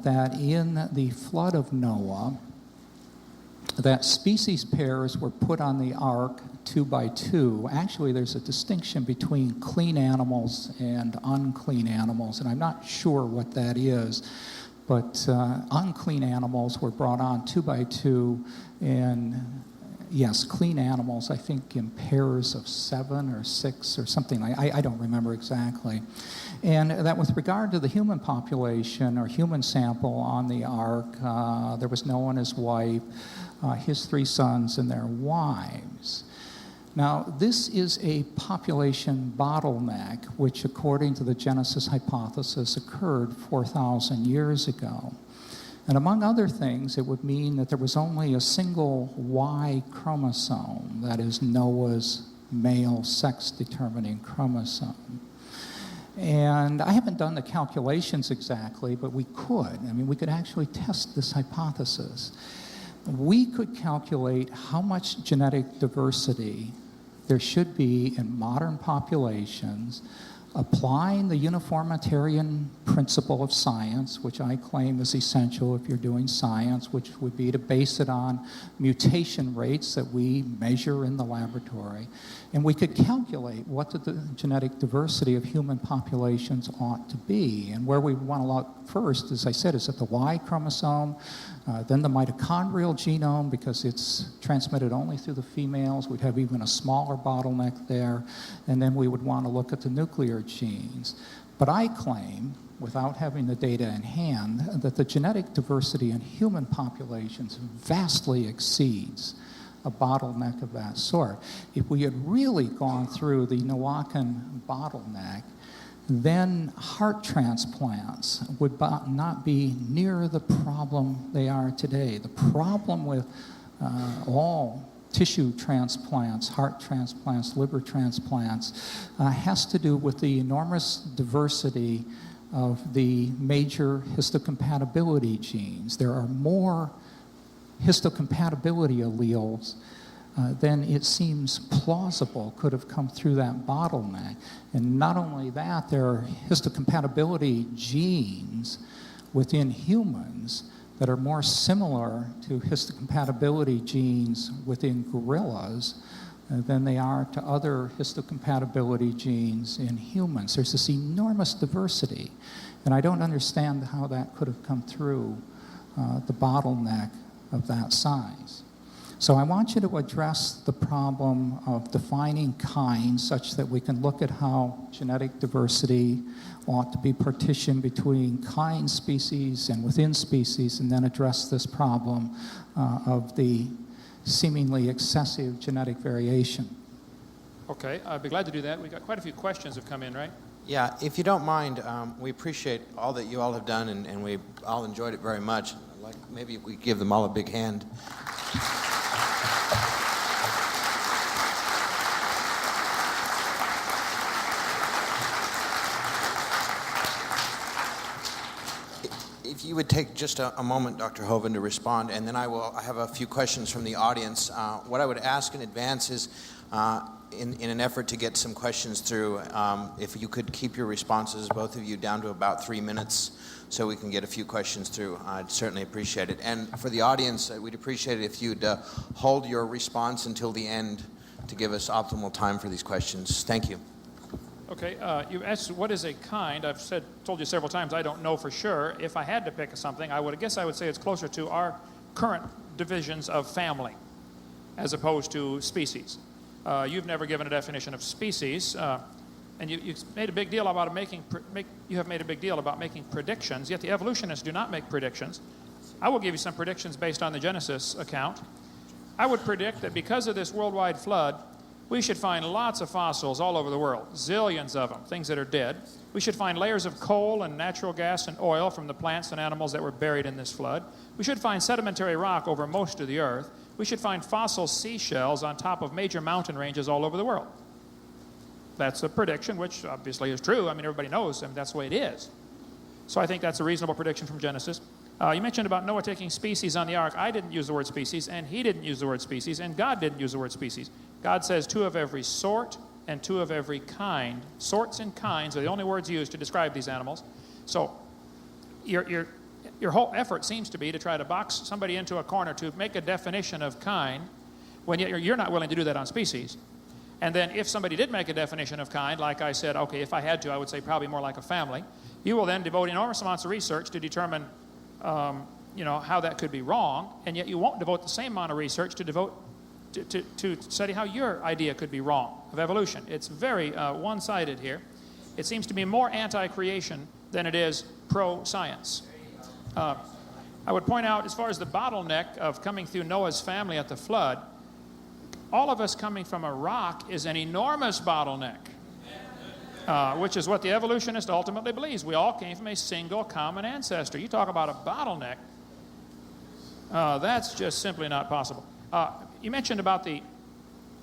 that in the flood of Noah, that species pairs were put on the ark 2 by 2. Actually, there's a distinction between clean animals and unclean animals, and I'm not sure what that is, but unclean animals were brought on 2 by 2, and yes, clean animals, I think in pairs of 7 or 6 or something like I don't remember exactly. And that with regard to the human population or human sample on the ark, there was Noah and his wife, his 3 sons and their wives. Now, this is a population bottleneck, which, according to the Genesis hypothesis, occurred 4,000 years ago. And among other things, it would mean that there was only a single Y chromosome, that is Noah's male sex-determining chromosome. And I haven't done the calculations exactly, but we could. I mean, we could actually test this hypothesis. We could calculate how much genetic diversity there should be in modern populations, applying the uniformitarian principle of science, which I claim is essential if you're doing science, which would be to base it on mutation rates that we measure in the laboratory. And we could calculate what the genetic diversity of human populations ought to be. And where we want to look first, as I said, is at the Y chromosome, then the mitochondrial genome, because it's transmitted only through the females. We'd have even a smaller bottleneck there. And then we would want to look at the nuclear genes. But I claim, without having the data in hand, that the genetic diversity in human populations vastly exceeds a bottleneck of that sort. If we had really gone through the Noachian bottleneck, then heart transplants would not be near the problem they are today. The problem with all tissue transplants, heart transplants, liver transplants, has to do with the enormous diversity of the major histocompatibility genes. There are more histocompatibility alleles then it seems plausible could have come through that bottleneck. And not only that, there are histocompatibility genes within humans that are more similar to histocompatibility genes within gorillas than they are to other histocompatibility genes in humans. There's this enormous diversity, and I don't understand how that could have come through the bottleneck of that size. So I want you to address the problem of defining kinds such that we can look at how genetic diversity ought to be partitioned between kind species and within species, and then address this problem of the seemingly excessive genetic variation. Okay, I'd be glad to do that. We've got quite a few questions have come in, right? Yeah, if you don't mind, we appreciate all that you all have done, and we all enjoyed it very much. Like maybe we give them all a big hand. If you would take just a moment, Dr. Hovind, to respond, and then I have a few questions from the audience. What I would ask in advance is, in an effort to get some questions through, if you could keep your responses, both of you, down to about 3 minutes so we can get a few questions through. I'd certainly appreciate it. And for the audience, we'd appreciate it if you'd hold your response until the end to give us optimal time for these questions. Thank you. Okay, you asked what is a kind. I've told you several times I don't know for sure. If I had to pick something, I would say it's closer to our current divisions of family as opposed to species. You've never given a definition of species, and you made a big deal about making predictions, yet the evolutionists do not make predictions. I will give you some predictions based on the Genesis account. I would predict that because of this worldwide flood, we should find lots of fossils all over the world, zillions of them, things that are dead. We should find layers of coal and natural gas and oil from the plants and animals that were buried in this flood. We should find sedimentary rock over most of the earth. We should find fossil seashells on top of major mountain ranges all over the world. That's a prediction, which obviously is true. I mean, everybody knows, that's the way it is. So I think that's a reasonable prediction from Genesis. You mentioned about Noah taking species on the ark. I didn't use the word species, and he didn't use the word species, and God didn't use the word species. God says 2 of every sort and 2 of every kind. Sorts and kinds are the only words used to describe these animals. So your whole effort seems to be to try to box somebody into a corner to make a definition of kind when you're not willing to do that on species. And then if somebody did make a definition of kind, like I said, okay, if I had to, I would say probably more like a family, you will then devote enormous amounts of research to determine how that could be wrong, and yet you won't devote the same amount of research to study how your idea could be wrong of evolution. It's very one-sided here. It seems to be more anti-creation than it is pro-science. I would point out, as far as the bottleneck of coming through Noah's family at the flood, all of us coming from a rock is an enormous bottleneck, which is what the evolutionist ultimately believes. We all came from a single common ancestor. You talk about a bottleneck, that's just simply not possible. You mentioned about the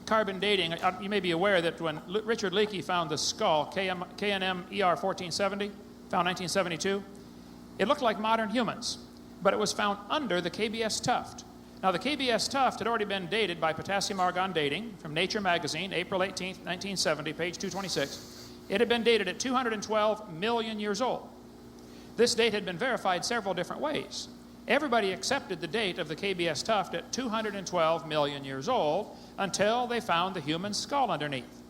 carbon dating. You may be aware that when Richard Leakey found the skull, KNM ER 1470, found 1972, it looked like modern humans, but it was found under the KBS tuft. Now, the KBS tuft had already been dated by potassium argon dating from Nature magazine, April 18, 1970, page 226. It had been dated at 212 million years old. This date had been verified several different ways. Everybody accepted the date of the KBS tuft at 212 million years old until they found the human skull underneath.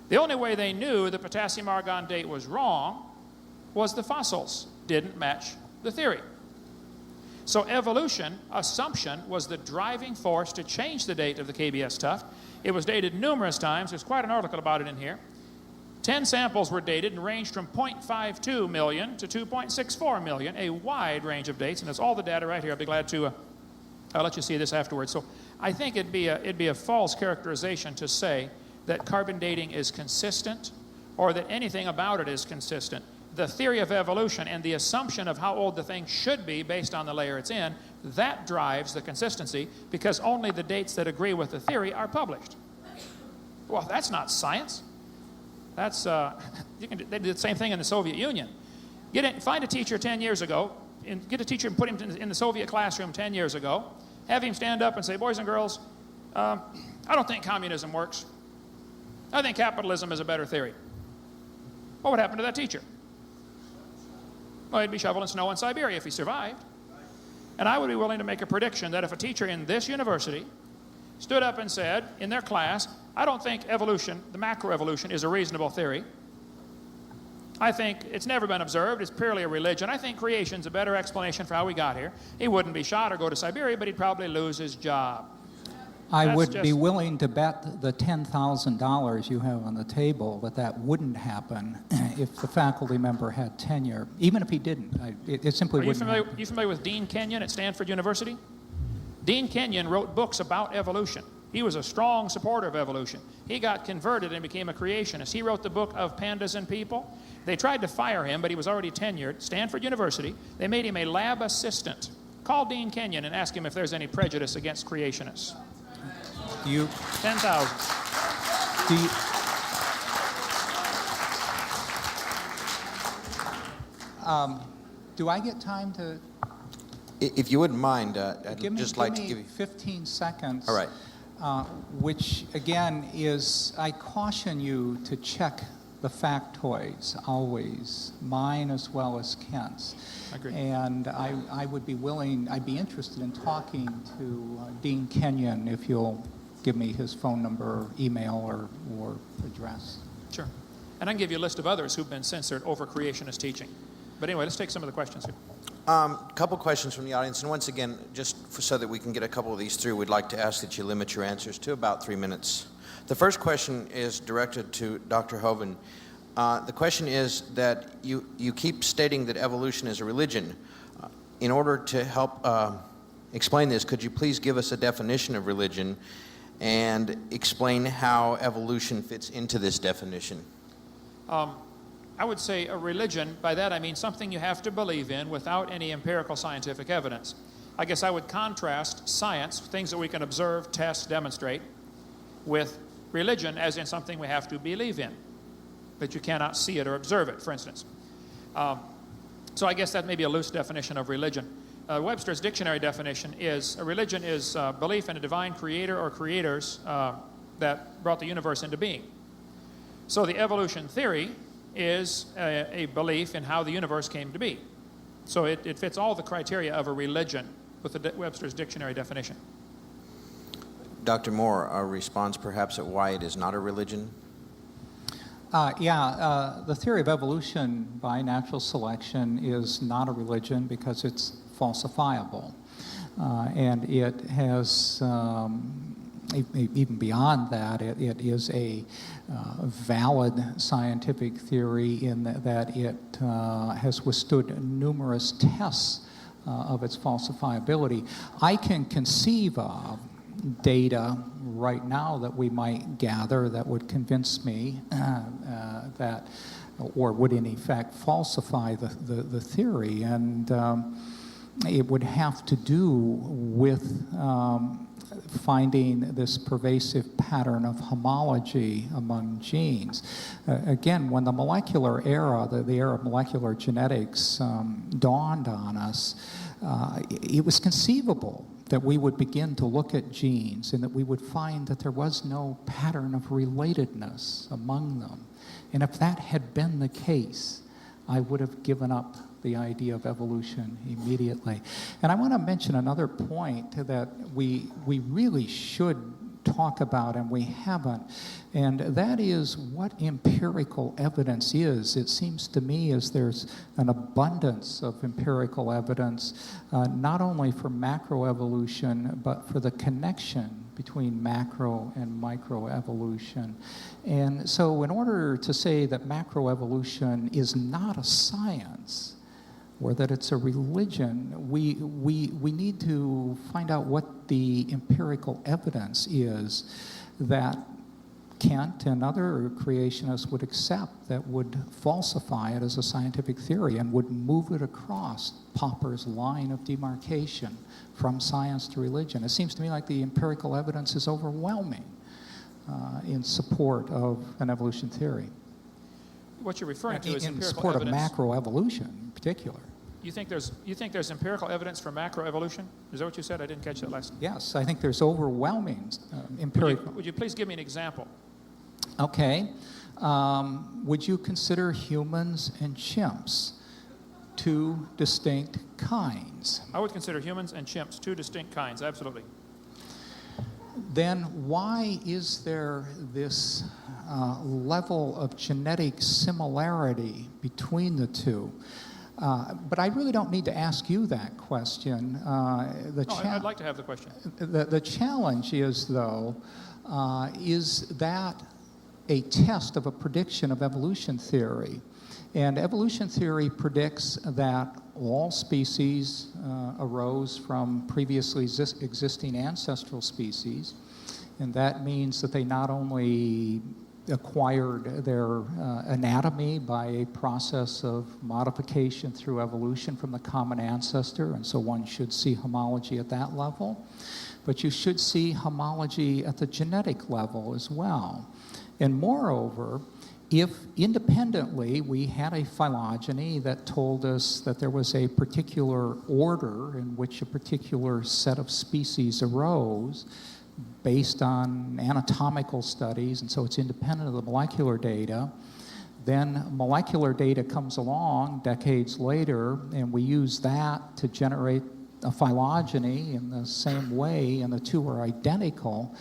The only way they knew the potassium argon date was wrong was the fossils didn't match the theory. So evolution, assumption, was the driving force to change the date of the KBS tuft. It was dated numerous times. There's quite an article about it in here. 10 samples were dated and ranged from 0.52 million to 2.64 million, a wide range of dates, and there's all the data right here. I'll be glad to I'll let you see this afterwards. So I think it'd be a false characterization to say that carbon dating is consistent or that anything about it is consistent. The theory of evolution and the assumption of how old the thing should be based on the layer it's in, that drives the consistency, because only the dates that agree with the theory are published. Well, that's not science. That's they did the same thing in the Soviet Union. Find a teacher 10 years ago, and get a teacher and put him in the Soviet classroom 10 years ago. Have him stand up and say, "Boys and girls, I don't think communism works. I think capitalism is a better theory." What would happen to that teacher? Well, he'd be shoveling snow in Siberia if he survived. And I would be willing to make a prediction that if a teacher in this university stood up and said in their class, "I don't think evolution, the macroevolution, is a reasonable theory. I think it's never been observed. It's purely a religion. I think creation's a better explanation for how we got here." He wouldn't be shot or go to Siberia, but he'd probably lose his job. I would be willing to bet the $10,000 you have on the table that wouldn't happen if the faculty member had tenure. Even if he didn't, it simply wouldn't happen. Are you familiar with Dean Kenyon at Stanford University? Dean Kenyon wrote books about evolution. He was a strong supporter of evolution. He got converted and became a creationist. He wrote the book of Pandas and People. They tried to fire him, but he was already tenured. Stanford University, they made him a lab assistant. Call Dean Kenyon and ask him if there's any prejudice against creationists. 10,000. Do I get time to? If you wouldn't mind, I'd just like to give you 15 seconds. All right. Which again is, I caution you to check the factoids always, mine as well as Kent's. Agreed. And I'd be interested in talking to Dean Kenyon if you'll give me his phone number, email, or address. Sure. And I can give you a list of others who've been censored over creationist teaching. But anyway, let's take some of the questions here. A couple questions from the audience, and once again, just so that we can get a couple of these through, we'd like to ask that you limit your answers to about 3 minutes. The first question is directed to Dr. Hovind. The question is that you keep stating that evolution is a religion. In order to help explain this, could you please give us a definition of religion and explain how evolution fits into this definition? I would say a religion, by that I mean something you have to believe in without any empirical scientific evidence. I guess I would contrast science, things that we can observe, test, demonstrate, with religion as in something we have to believe in, but you cannot see it or observe it, for instance. So I guess that may be a loose definition of religion. Webster's dictionary definition is, a religion is belief in a divine creator or creators that brought the universe into being. So the evolution theory is a belief in how the universe came to be. So it fits all the criteria of a religion with the Webster's dictionary definition. Dr. Moore, a response perhaps at why it is not a religion? The theory of evolution by natural selection is not a religion because it's falsifiable. And it has, even beyond that, it is a valid scientific theory in that it has withstood numerous tests of its falsifiability. I can conceive of data right now that we might gather that would convince me that, or would in effect falsify the theory. And it would have to do with finding this pervasive pattern of homology among genes. Again, when the molecular era, the era of molecular genetics dawned on us, it was conceivable that we would begin to look at genes and that we would find that there was no pattern of relatedness among them. And if that had been the case, I would have given up the idea of evolution immediately. And I want to mention another point that we really should talk about and we haven't, and that is what empirical evidence is. It seems to me as there's an abundance of empirical evidence, not only for macroevolution, but for the connection between macro and microevolution. And so in order to say that macroevolution is not a science, or that it's a religion, we need to find out what the empirical evidence is that Kant and other creationists would accept, that would falsify it as a scientific theory and would move it across Popper's line of demarcation from science to religion. It seems to me like the empirical evidence is overwhelming in support of an evolution theory. What you're referring to is in empirical support evidence. of macroevolution in particular. You think there's empirical evidence for macroevolution? Is that what you said? I didn't catch that last. Yes, I think there's overwhelming empirical. Would you please give me an example? Okay. Would you consider humans and chimps two distinct kinds? I would consider humans and chimps two distinct kinds, absolutely. Then why is there this level of genetic similarity between the two? But I really don't need to ask you that question. I'd like to have the question. The challenge is, though, is that a test of a prediction of evolution theory? And evolution theory predicts that all species arose from previously existing ancestral species, and that means that they not only acquired their anatomy by a process of modification through evolution from the common ancestor, and so one should see homology at that level, but you should see homology at the genetic level as well. And moreover, if independently we had a phylogeny that told us that there was a particular order in which a particular set of species arose, based on anatomical studies, and so it's independent of the molecular data, then molecular data comes along decades later, and we use that to generate a phylogeny in the same way, and the two are identical.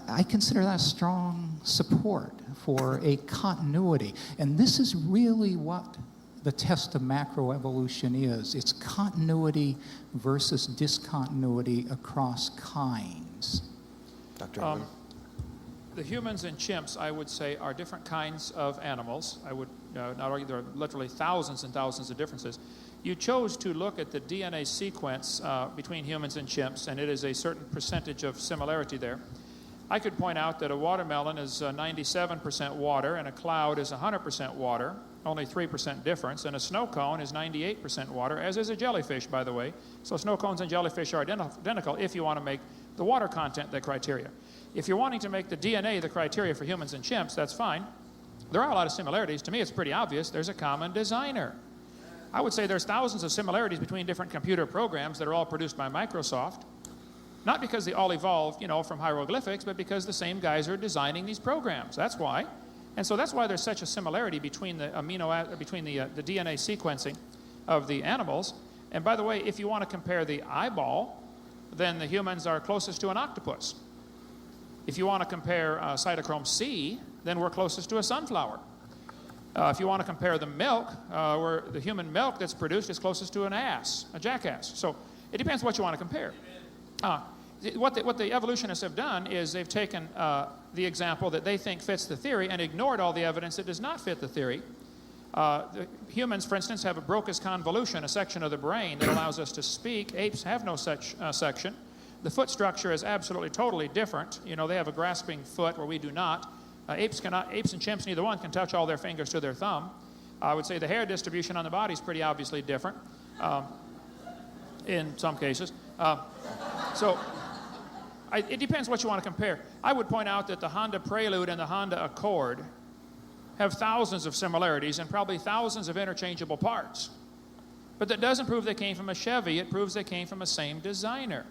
I consider that strong support for a continuity. And this is really what the test of macroevolution is. It's continuity versus discontinuity across kinds. Dr. Hovind? The humans and chimps, I would say, are different kinds of animals. I would not argue there are literally thousands and thousands of differences. You chose to look at the DNA sequence between humans and chimps, and it is a certain percentage of similarity there. I could point out that a watermelon is 97% water, and a cloud is 100% water, only 3% difference, and a snow cone is 98% water, as is a jellyfish, by the way. So snow cones and jellyfish are identical if you want to make the water content the criteria. If you're wanting to make the DNA the criteria for humans and chimps, that's fine. There are a lot of similarities. To me, it's pretty obvious. There's a common designer. I would say there's thousands of similarities between different computer programs that are all produced by Microsoft. Not because they all evolved, from hieroglyphics, but because the same guys are designing these programs. That's why. And so that's why there's such a similarity between the the DNA sequencing of the animals. And by the way, if you want to compare the eyeball, then the humans are closest to an octopus. If you want to compare cytochrome C, then we're closest to a sunflower. If you want to compare the milk, where the human milk that's produced is closest to an ass, a jackass. So it depends what you want to compare. What the evolutionists have done is they've taken the example that they think fits the theory and ignored all the evidence that does not fit the theory. The humans, for instance, have a Broca's convolution, a section of the brain that allows us to speak. Apes have no such section. The foot structure is absolutely, totally different. You know, they have a grasping foot where we do not. Apes and chimps, neither one can touch all their fingers to their thumb. I would say the hair distribution on the body is pretty obviously different in some cases. It depends what you want to compare. I would point out that the Honda Prelude and the Honda Accord have thousands of similarities and probably thousands of interchangeable parts. But that doesn't prove they came from a Chevy. It proves they came from a same designer.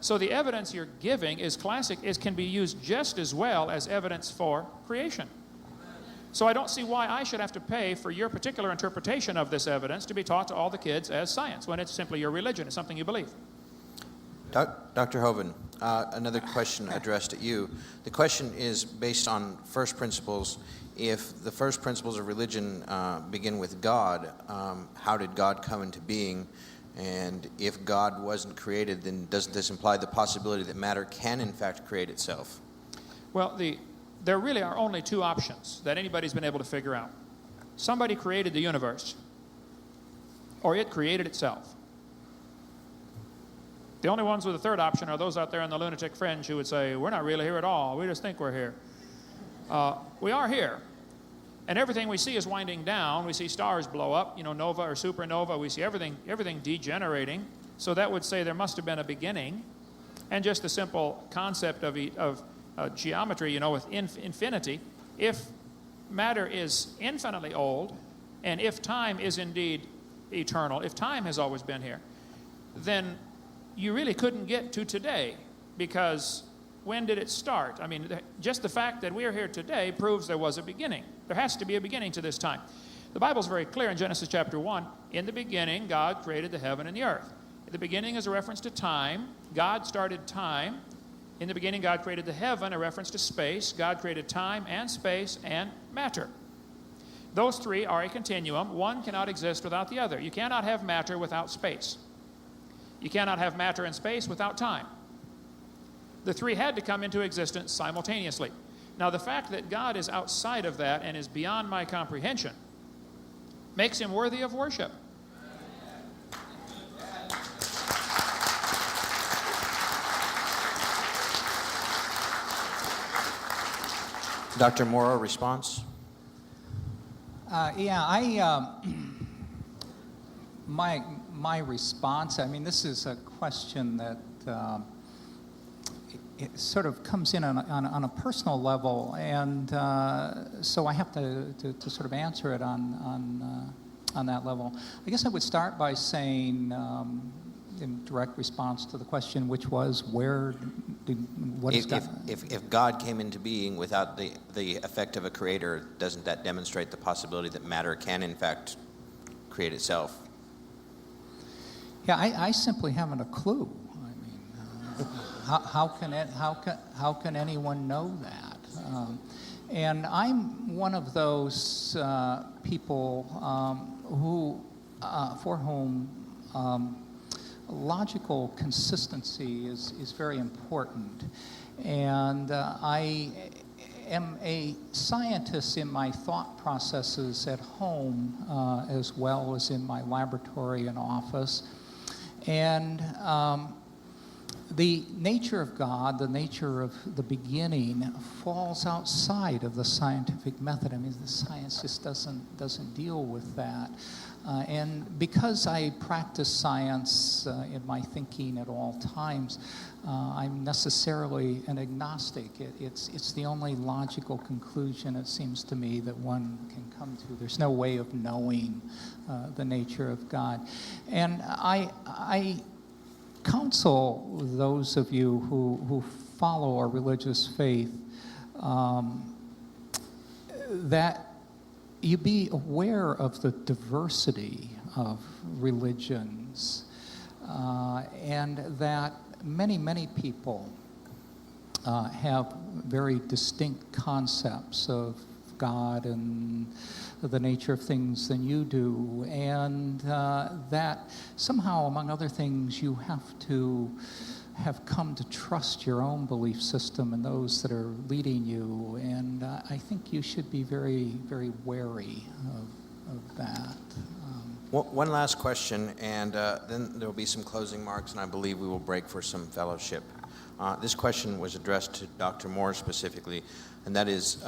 So the evidence you're giving is classic. It can be used just as well as evidence for creation. So I don't see why I should have to pay for your particular interpretation of this evidence to be taught to all the kids as science, when it's simply your religion. It's something you believe. Dr. Hovind, another question addressed at you. The question is based on first principles. If the first principles of religion begin with God, how did God come into being? And if God wasn't created, then doesn't this imply the possibility that matter can in fact create itself? Well, there really are only two options that anybody's been able to figure out. Somebody created the universe, or it created itself. The only ones with a third option are those out there on the lunatic fringe who would say, we're not really here at all, we just think we're here. We are here. And everything we see is winding down. We see stars blow up, you know, nova or supernova. We see everything degenerating. So that would say there must have been a beginning. And just the simple concept of geometry, you know, with infinity. If matter is infinitely old, and if time is indeed eternal, if time has always been here, then you really couldn't get to today, because when did it start? I mean, just the fact that we're here today proves there was a beginning. There has to be a beginning to this time. The Bible's very clear in Genesis chapter 1. In the beginning, God created the heaven and the earth. The beginning is a reference to time. God started time. In the beginning, God created the heaven, a reference to space. God created time and space and matter. Those three are a continuum. One cannot exist without the other. You cannot have matter without space. You cannot have matter and space without time. The three had to come into existence simultaneously. Now, the fact that God is outside of that and is beyond my comprehension makes him worthy of worship. Dr. Morrow, response? My response, I mean, this is a question that it sort of comes in on a personal level, and so I have to sort of answer it on that level. I guess I would start by saying, in direct response to the question, which was, what is God? If God came into being without the effect of a creator, doesn't that demonstrate the possibility that matter can in fact create itself? Yeah, I simply haven't a clue. I mean, how can anyone know that? And I'm one of those people for whom logical consistency is very important. And I am a scientist in my thought processes at home as well as in my laboratory and office. And the nature of God, the nature of the beginning, falls outside of the scientific method. I mean, the science just doesn't deal with that. And because I practice science in my thinking at all times, I'm necessarily an agnostic. It's the only logical conclusion, it seems to me, that one can come to. There's no way of knowing the nature of God. And I counsel those of you who follow our religious faith that you be aware of the diversity of religions, and that many people have very distinct concepts of God and the nature of things than you do, and that somehow, among other things, you have to have come to trust your own belief system and those that are leading you, and I think you should be very, very wary of that. One last question, and then there will be some closing remarks, and I believe we will break for some fellowship. This question was addressed to Dr. Moore specifically, and that is,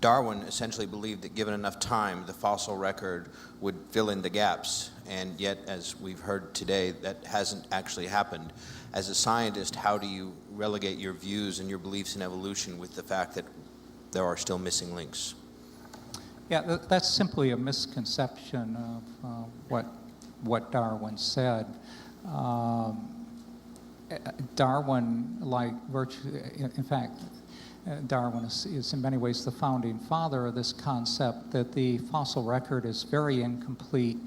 Darwin essentially believed that given enough time, the fossil record would fill in the gaps, and yet, as we've heard today, that hasn't actually happened. As a scientist, how do you relegate your views and your beliefs in evolution with the fact that there are still missing links? Yeah, that's simply a misconception of what Darwin said. Darwin, in fact, Darwin is in many ways the founding father of this concept that the fossil record is very incomplete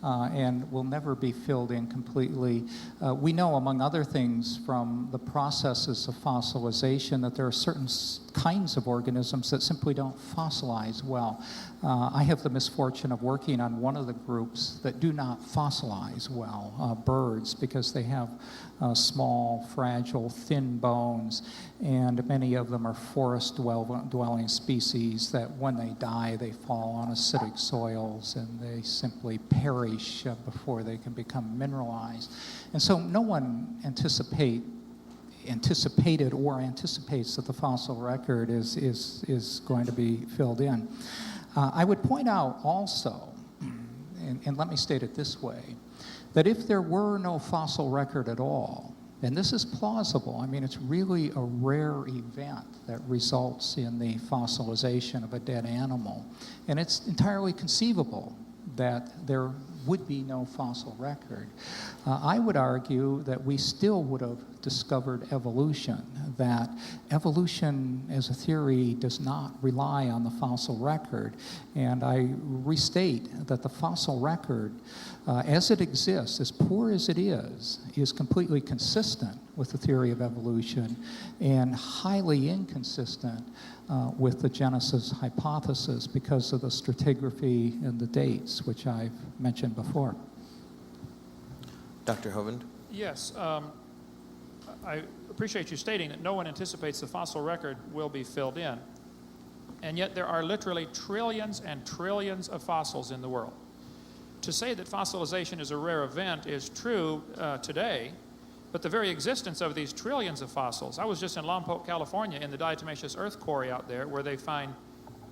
and will never be filled in completely. We know, among other things, from the processes of fossilization that there are certain kinds of organisms that simply don't fossilize well. I have the misfortune of working on one of the groups that do not fossilize well, birds, because they have small, fragile, thin bones, and many of them are forest-dwelling species that when they die, they fall on acidic soils and they simply perish before they can become mineralized. And so no one anticipated or anticipates that the fossil record is going to be filled in. I would point out also, and let me state it this way, that if there were no fossil record at all, and this is plausible, I mean, it's really a rare event that results in the fossilization of a dead animal, and it's entirely conceivable that there would be no fossil record. I would argue that we still would have discovered evolution, that evolution as a theory does not rely on the fossil record. And I restate that the fossil record, as it exists, as poor as it is completely consistent with the theory of evolution and highly inconsistent with the Genesis hypothesis because of the stratigraphy and the dates, which I've mentioned before. Dr. Hovind? Yes. I appreciate you stating that no one anticipates the fossil record will be filled in. And yet there are literally trillions and trillions of fossils in the world. To say that fossilization is a rare event is true today, but the very existence of these trillions of fossils. I was just in Lompoc, California, in the diatomaceous earth quarry out there, where they find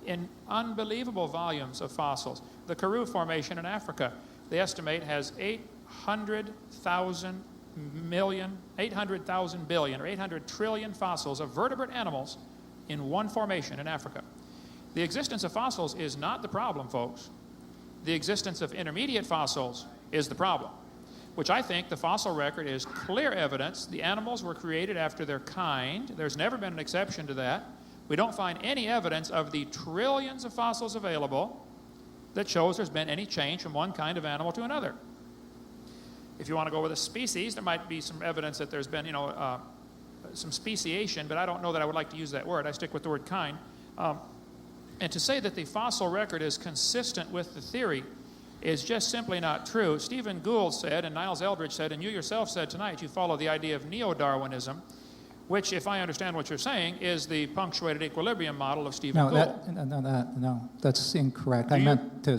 in unbelievable volumes of fossils. The Karoo Formation in Africa, they estimate, has 800,000 billion, or 800 trillion fossils of vertebrate animals in one formation in Africa. The existence of fossils is not the problem, folks. The existence of intermediate fossils is the problem, which I think the fossil record is clear evidence the animals were created after their kind. There's never been an exception to that. We don't find any evidence of the trillions of fossils available that shows there's been any change from one kind of animal to another. If you want to go with a species, there might be some evidence that there's been, some speciation, but I don't know that I would like to use that word. I stick with the word kind. And to say that the fossil record is consistent with the theory is just simply not true. Stephen Gould said, and Niles Eldredge said, and you yourself said tonight, you follow the idea of neo-Darwinism, which, if I understand what you're saying, is the punctuated equilibrium model of Stephen Gould. No, that's incorrect. I meant to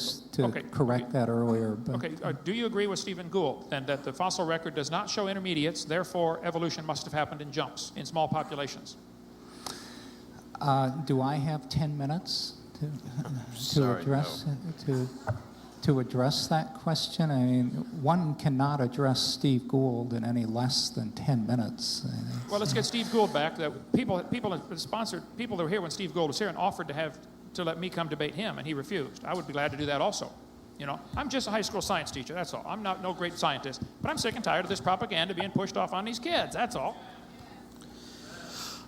correct that earlier. But. Okay, do you agree with Stephen Gould, then, that the fossil record does not show intermediates, therefore evolution must have happened in jumps, in small populations? Do I have 10 minutes to address that question? I mean, one cannot address Steve Gould in any less than 10 minutes. Well, let's get Steve Gould back. People that were here when Steve Gould was here and offered to let me come debate him, and he refused. I would be glad to do that also. I'm just a high school science teacher, that's all. I'm no great scientist, but I'm sick and tired of this propaganda being pushed off on these kids, that's all.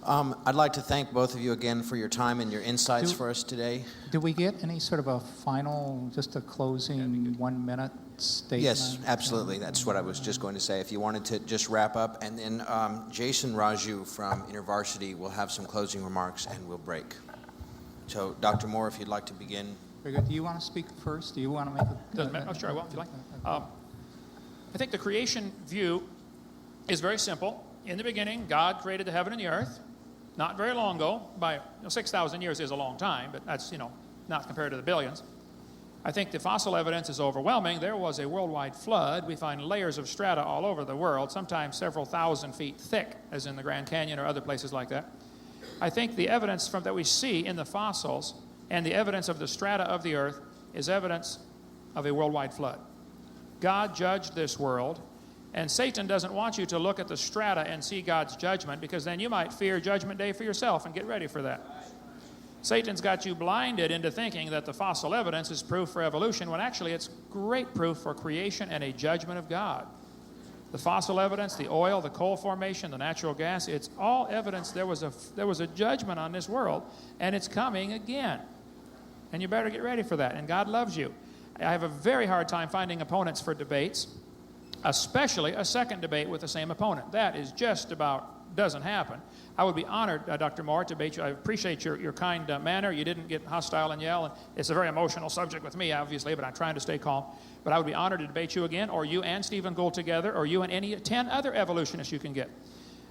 I'd like to thank both of you again for your time and your insights for us today. Do we get any sort of a final, just a closing 1 minute statement? Yes, absolutely. That's what I was just going to say. If you wanted to just wrap up, and then Jason Raju from InterVarsity will have some closing remarks, and we'll break. So, Dr. Moore, if you'd like to begin. Very good. Do you want to speak first? Do you want to make a... Doesn't matter. Oh, sure, I will, if you like. I think the creation view is very simple. In the beginning, God created the heaven and the earth. Not very long ago, by 6,000 years is a long time, but that's, not compared to the billions. I think the fossil evidence is overwhelming. There was a worldwide flood. We find layers of strata all over the world, sometimes several thousand feet thick, as in the Grand Canyon or other places like that. I think the evidence that we see in the fossils and the evidence of the strata of the earth is evidence of a worldwide flood. God judged this world, and Satan doesn't want you to look at the strata and see God's judgment, because then you might fear Judgment Day for yourself and get ready for that. Satan's got you blinded into thinking that the fossil evidence is proof for evolution, when actually it's great proof for creation and a judgment of God. The fossil evidence, the oil, the coal formation, the natural gas, it's all evidence there was a judgment on this world, and it's coming again. And you better get ready for that, and God loves you. I have a very hard time finding opponents for debates, especially a second debate with the same opponent. That is just about doesn't happen. I would be honored, Dr. Moore, to debate you. I appreciate your kind manner. You didn't get hostile and yell. And it's a very emotional subject with me, obviously, but I'm trying to stay calm. But I would be honored to debate you again, or you and Stephen Gould together, or you and any 10 other evolutionists you can get.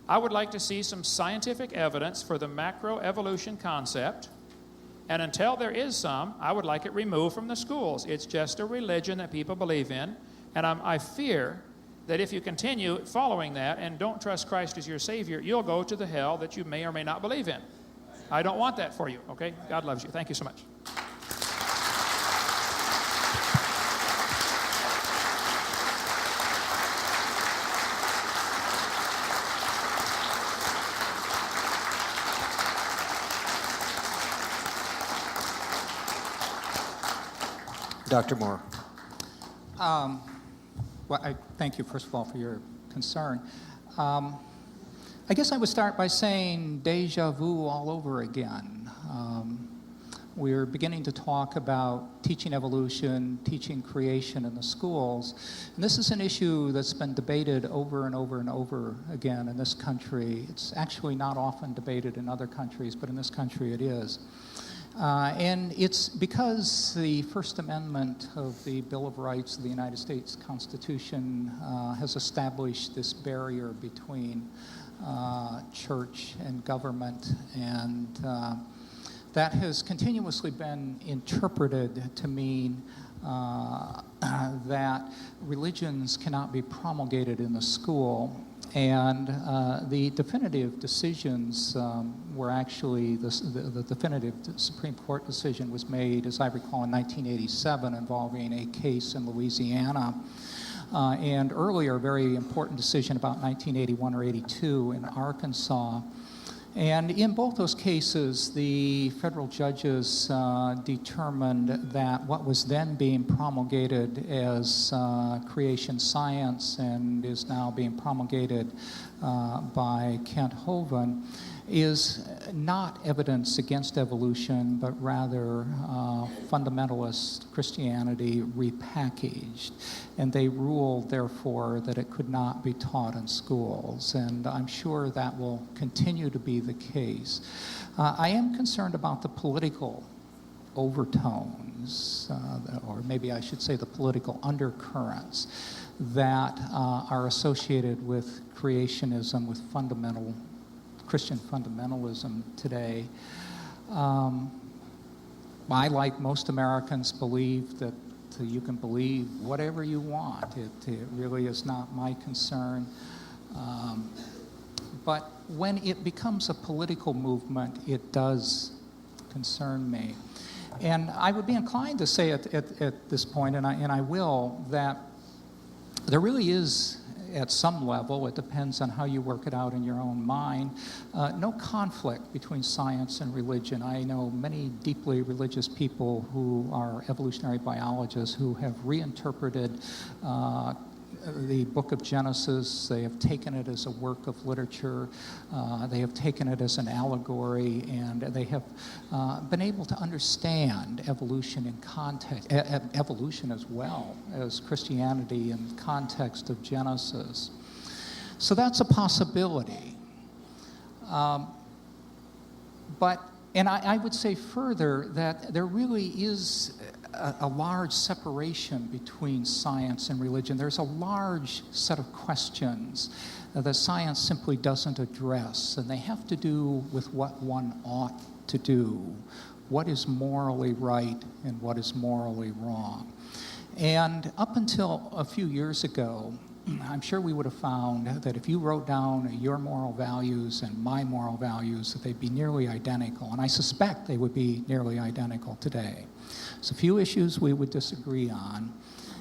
I would like to see some scientific evidence for the macroevolution concept. And until there is some, I would like it removed from the schools. It's just a religion that people believe in. And I fear that if you continue following that and don't trust Christ as your Savior, you'll go to the hell that you may or may not believe in. I don't want that for you, okay? God loves you. Thank you so much. Dr. Moore. Well, I thank you, first of all, for your concern. I guess I would start by saying deja vu all over again. We're beginning to talk about teaching evolution, teaching creation in the schools. And this is an issue that's been debated over and over and over again in this country. It's actually not often debated in other countries, but in this country it is. And it's because the First Amendment of the Bill of Rights of the United States Constitution has established this barrier between church and government, and that has continuously been interpreted to mean that religions cannot be promulgated in the school. And the definitive decisions were actually, the definitive Supreme Court decision was made, as I recall, in 1987 involving a case in Louisiana. And earlier, a very important decision about 1981 or 82 in Arkansas. And in both those cases, the federal judges determined that what was then being promulgated as creation science and is now being promulgated by Kent Hovind is not evidence against evolution, but rather fundamentalist Christianity repackaged. And they ruled, therefore, that it could not be taught in schools. And I'm sure that will continue to be the case. I am concerned about the political overtones, or maybe I should say the political undercurrents that are associated with creationism, with fundamental Christian fundamentalism today. I, like most Americans, believe that you can believe whatever you want. It really is not my concern. But when it becomes a political movement, it does concern me. And I would be inclined to say at this point, and I will, that there really is, at some level, it depends on how you work it out in your own mind, no conflict between science and religion. I know many deeply religious people who are evolutionary biologists who have reinterpreted the book of Genesis. They have taken it as a work of literature. They have taken it as an allegory, and they have been able to understand evolution in context, evolution as well as Christianity in context of Genesis. So that's a possibility. And I would say further that there really is a large separation between science and religion. There's a large set of questions that science simply doesn't address, and they have to do with what one ought to do, what is morally right and what is morally wrong. And up until a few years ago, I'm sure we would have found that if you wrote down your moral values and my moral values, that they'd be nearly identical. And I suspect they would be nearly identical today. So a few issues we would disagree on.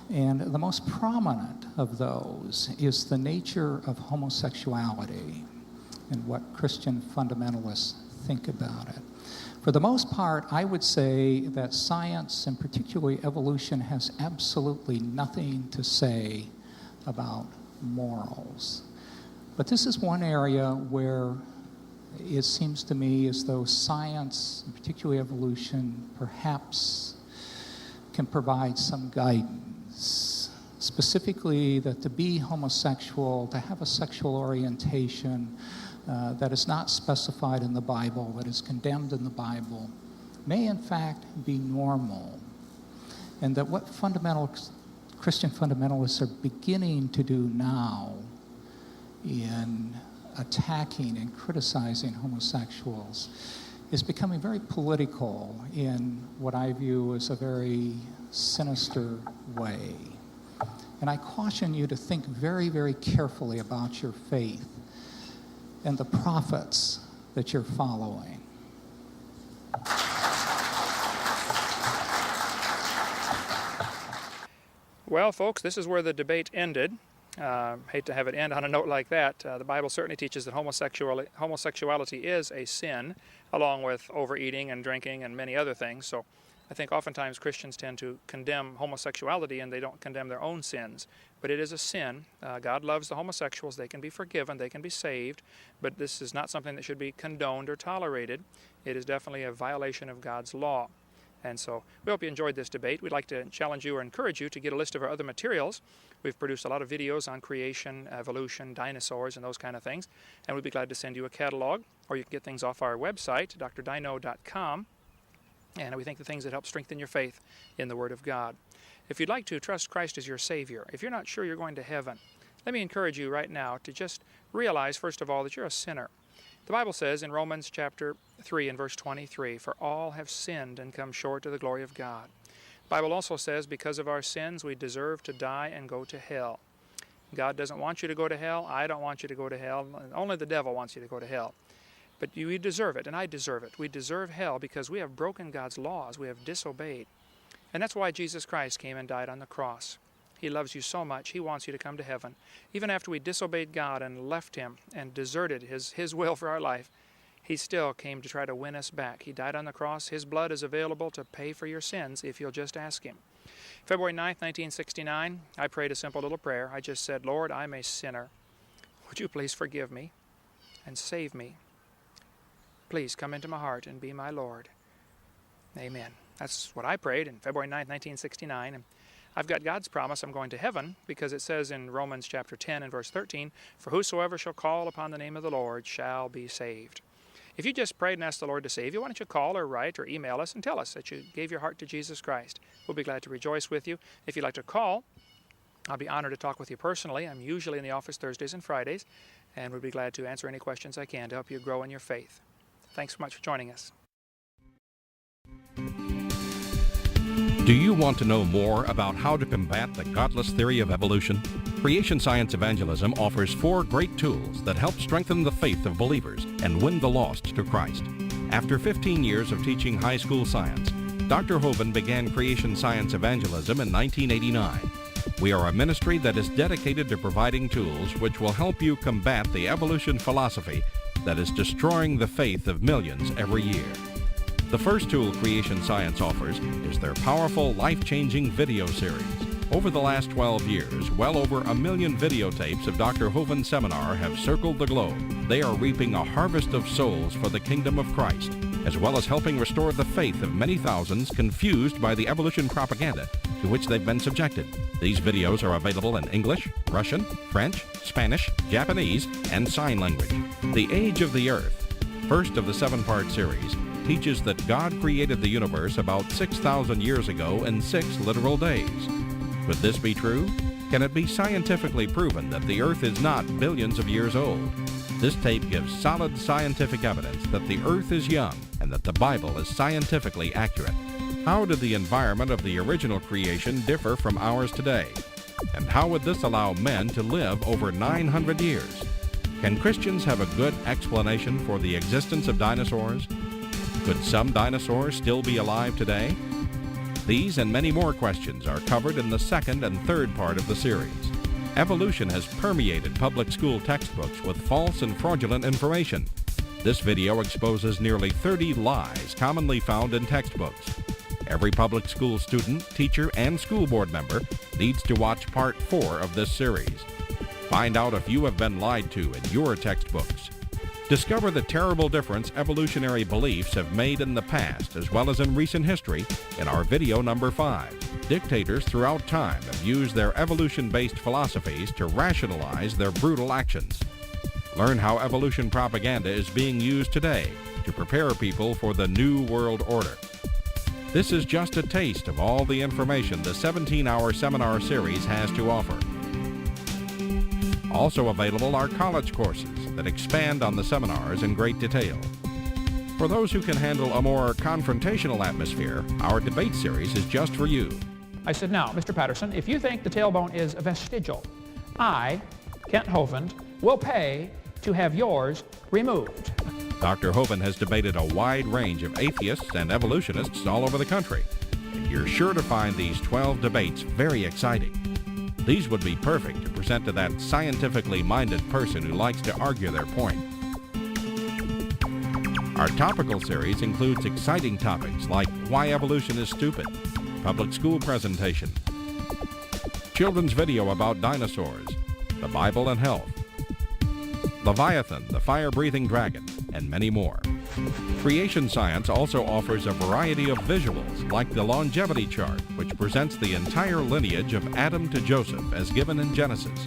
And the most prominent of those is the nature of homosexuality and what Christian fundamentalists think about it. For the most part, I would say that science, and particularly evolution, has absolutely nothing to say about morals. But this is one area where it seems to me as though science, and particularly evolution, perhaps can provide some guidance. Specifically, that to be homosexual, to have a sexual orientation that is not specified in the Bible, that is condemned in the Bible, may in fact be normal. And that what Christian fundamentalists are beginning to do now in attacking and criticizing homosexuals is becoming very political in what I view as a very sinister way. And I caution you to think very, very carefully about your faith and the prophets that you're following. Well, folks, this is where the debate ended. Hate to have it end on a note like that. The Bible certainly teaches that homosexuality is a sin, along with overeating and drinking and many other things. So I think oftentimes Christians tend to condemn homosexuality and they don't condemn their own sins. But it is a sin. God loves the homosexuals. They can be forgiven. They can be saved. But this is not something that should be condoned or tolerated. It is definitely a violation of God's law. And so we hope you enjoyed this debate. We'd like to challenge you or encourage you to get a list of our other materials. We've produced a lot of videos on creation, evolution, dinosaurs, and those kind of things. And we'd be glad to send you a catalog, or you can get things off our website, drdino.com. And we think the things that help strengthen your faith in the Word of God. If you'd like to trust Christ as your Savior, if you're not sure you're going to heaven, let me encourage you right now to just realize, first of all, that you're a sinner. The Bible says in Romans chapter 3 and verse 23, "For all have sinned and come short of the glory of God." The Bible also says because of our sins we deserve to die and go to hell. God doesn't want you to go to hell. I don't want you to go to hell. Only the devil wants you to go to hell. But you deserve it, and I deserve it. We deserve hell because we have broken God's laws. We have disobeyed. And that's why Jesus Christ came and died on the cross. He loves you so much, He wants you to come to heaven. Even after we disobeyed God and left Him and deserted His will for our life, He still came to try to win us back. He died on the cross. His blood is available to pay for your sins if you'll just ask Him. February 9th, 1969, I prayed a simple little prayer. I just said, "Lord, I'm a sinner. Would you please forgive me and save me? Please come into my heart and be my Lord." Amen. That's what I prayed in February 9th, 1969. And I've got God's promise I'm going to heaven because it says in Romans chapter 10 and verse 13, "For whosoever shall call upon the name of the Lord shall be saved." If you just prayed and asked the Lord to save you, why don't you call or write or email us and tell us that you gave your heart to Jesus Christ. We'll be glad to rejoice with you. If you'd like to call, I'll be honored to talk with you personally. I'm usually in the office Thursdays and Fridays, and we'll be glad to answer any questions I can to help you grow in your faith. Thanks so much for joining us. Do you want to know more about how to combat the godless theory of evolution? Creation Science Evangelism offers 4 great tools that help strengthen the faith of believers and win the lost to Christ. After 15 years of teaching high school science, Dr. Hovind began Creation Science Evangelism in 1989. We are a ministry that is dedicated to providing tools which will help you combat the evolution philosophy that is destroying the faith of millions every year. The first tool Creation Science offers is their powerful, life-changing video series. Over the last 12 years, well over 1 million videotapes of Dr. Hovind's seminar have circled the globe. They are reaping a harvest of souls for the kingdom of Christ, as well as helping restore the faith of many thousands confused by the evolution propaganda to which they've been subjected. These videos are available in English, Russian, French, Spanish, Japanese, and sign language. The Age of the Earth, first of the 7-part series, teaches that God created the universe about 6,000 years ago in 6 literal days. Could this be true? Can it be scientifically proven that the Earth is not billions of years old? This tape gives solid scientific evidence that the Earth is young and that the Bible is scientifically accurate. How did the environment of the original creation differ from ours today? And how would this allow men to live over 900 years? Can Christians have a good explanation for the existence of dinosaurs? Could some dinosaurs still be alive today? These and many more questions are covered in the second and third part of the series. Evolution has permeated public school textbooks with false and fraudulent information. This video exposes nearly 30 lies commonly found in textbooks. Every public school student, teacher, and school board member needs to watch Part 4 of this series. Find out if you have been lied to in your textbooks. Discover the terrible difference evolutionary beliefs have made in the past as well as in recent history in our video number 5. Dictators throughout time have used their evolution-based philosophies to rationalize their brutal actions. Learn how evolution propaganda is being used today to prepare people for the New World Order. This is just a taste of all the information the 17-hour seminar series has to offer. Also available are college courses that expand on the seminars in great detail. For those who can handle a more confrontational atmosphere, our debate series is just for you. I said, now, Mr. Patterson, if you think the tailbone is vestigial, I, Kent Hovind, will pay to have yours removed. Dr. Hovind has debated a wide range of atheists and evolutionists all over the country, and you're sure to find these 12 debates very exciting. These would be perfect to present to that scientifically minded person who likes to argue their point. Our topical series includes exciting topics like why evolution is stupid, public school presentation, children's video about dinosaurs, the Bible and health, Leviathan, the fire-breathing dragon, and many more. Creation Science also offers a variety of visuals like the longevity chart, which presents the entire lineage of Adam to Joseph as given in Genesis.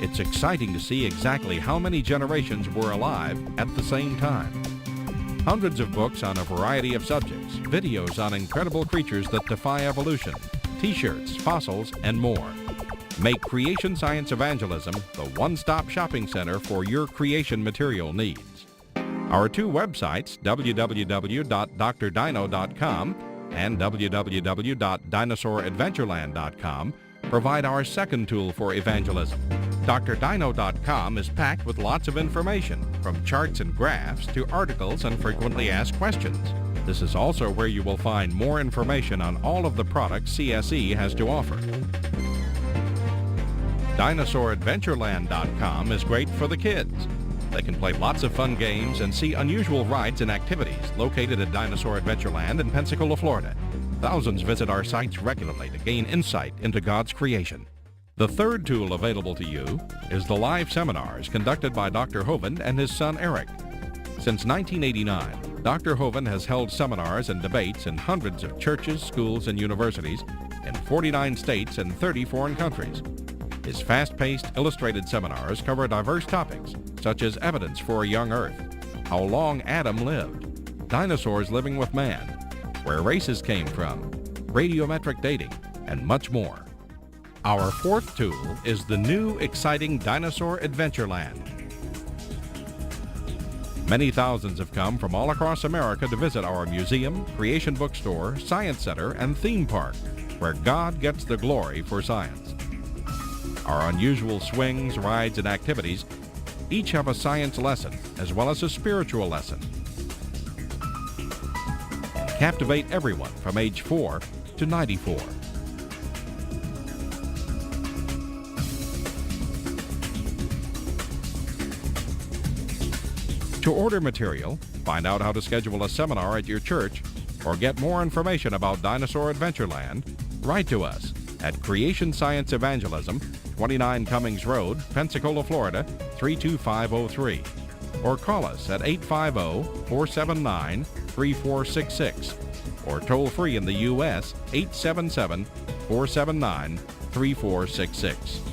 It's exciting to see exactly how many generations were alive at the same time. Hundreds of books on a variety of subjects, videos on incredible creatures that defy evolution, t-shirts, fossils, and more. Make Creation Science Evangelism the one-stop shopping center for your creation material needs. Our two websites, www.drdino.com and www.dinosauradventureland.com, provide our second tool for evangelism. drdino.com is packed with lots of information, from charts and graphs to articles and frequently asked questions. This is also where you will find more information on all of the products CSE has to offer. Dinosauradventureland.com is great for the kids. They can play lots of fun games and see unusual rides and activities located at Dinosaur Adventureland in Pensacola, Florida. Thousands visit our sites regularly to gain insight into God's creation. The third tool available to you is the live seminars conducted by Dr. Hovind and his son Eric. Since 1989, Dr. Hovind has held seminars and debates in hundreds of churches, schools, and universities in 49 states and 30 foreign countries. His fast-paced, illustrated seminars cover diverse topics, such as evidence for a young Earth, how long Adam lived, dinosaurs living with man, where races came from, radiometric dating, and much more. Our fourth tool is the new, exciting Dinosaur Adventureland. Many thousands have come from all across America to visit our museum, creation bookstore, science center, and theme park, where God gets the glory for science. Our unusual swings, rides, and activities each have a science lesson as well as a spiritual lesson, and captivate everyone from age 4 to 94. To order material, find out how to schedule a seminar at your church, or get more information about Dinosaur Adventureland, write to us at Creation Science Evangelism, 29 Cummings Road, Pensacola, Florida, 32503. Or call us at 850-479-3466. Or toll free in the U.S., 877-479-3466.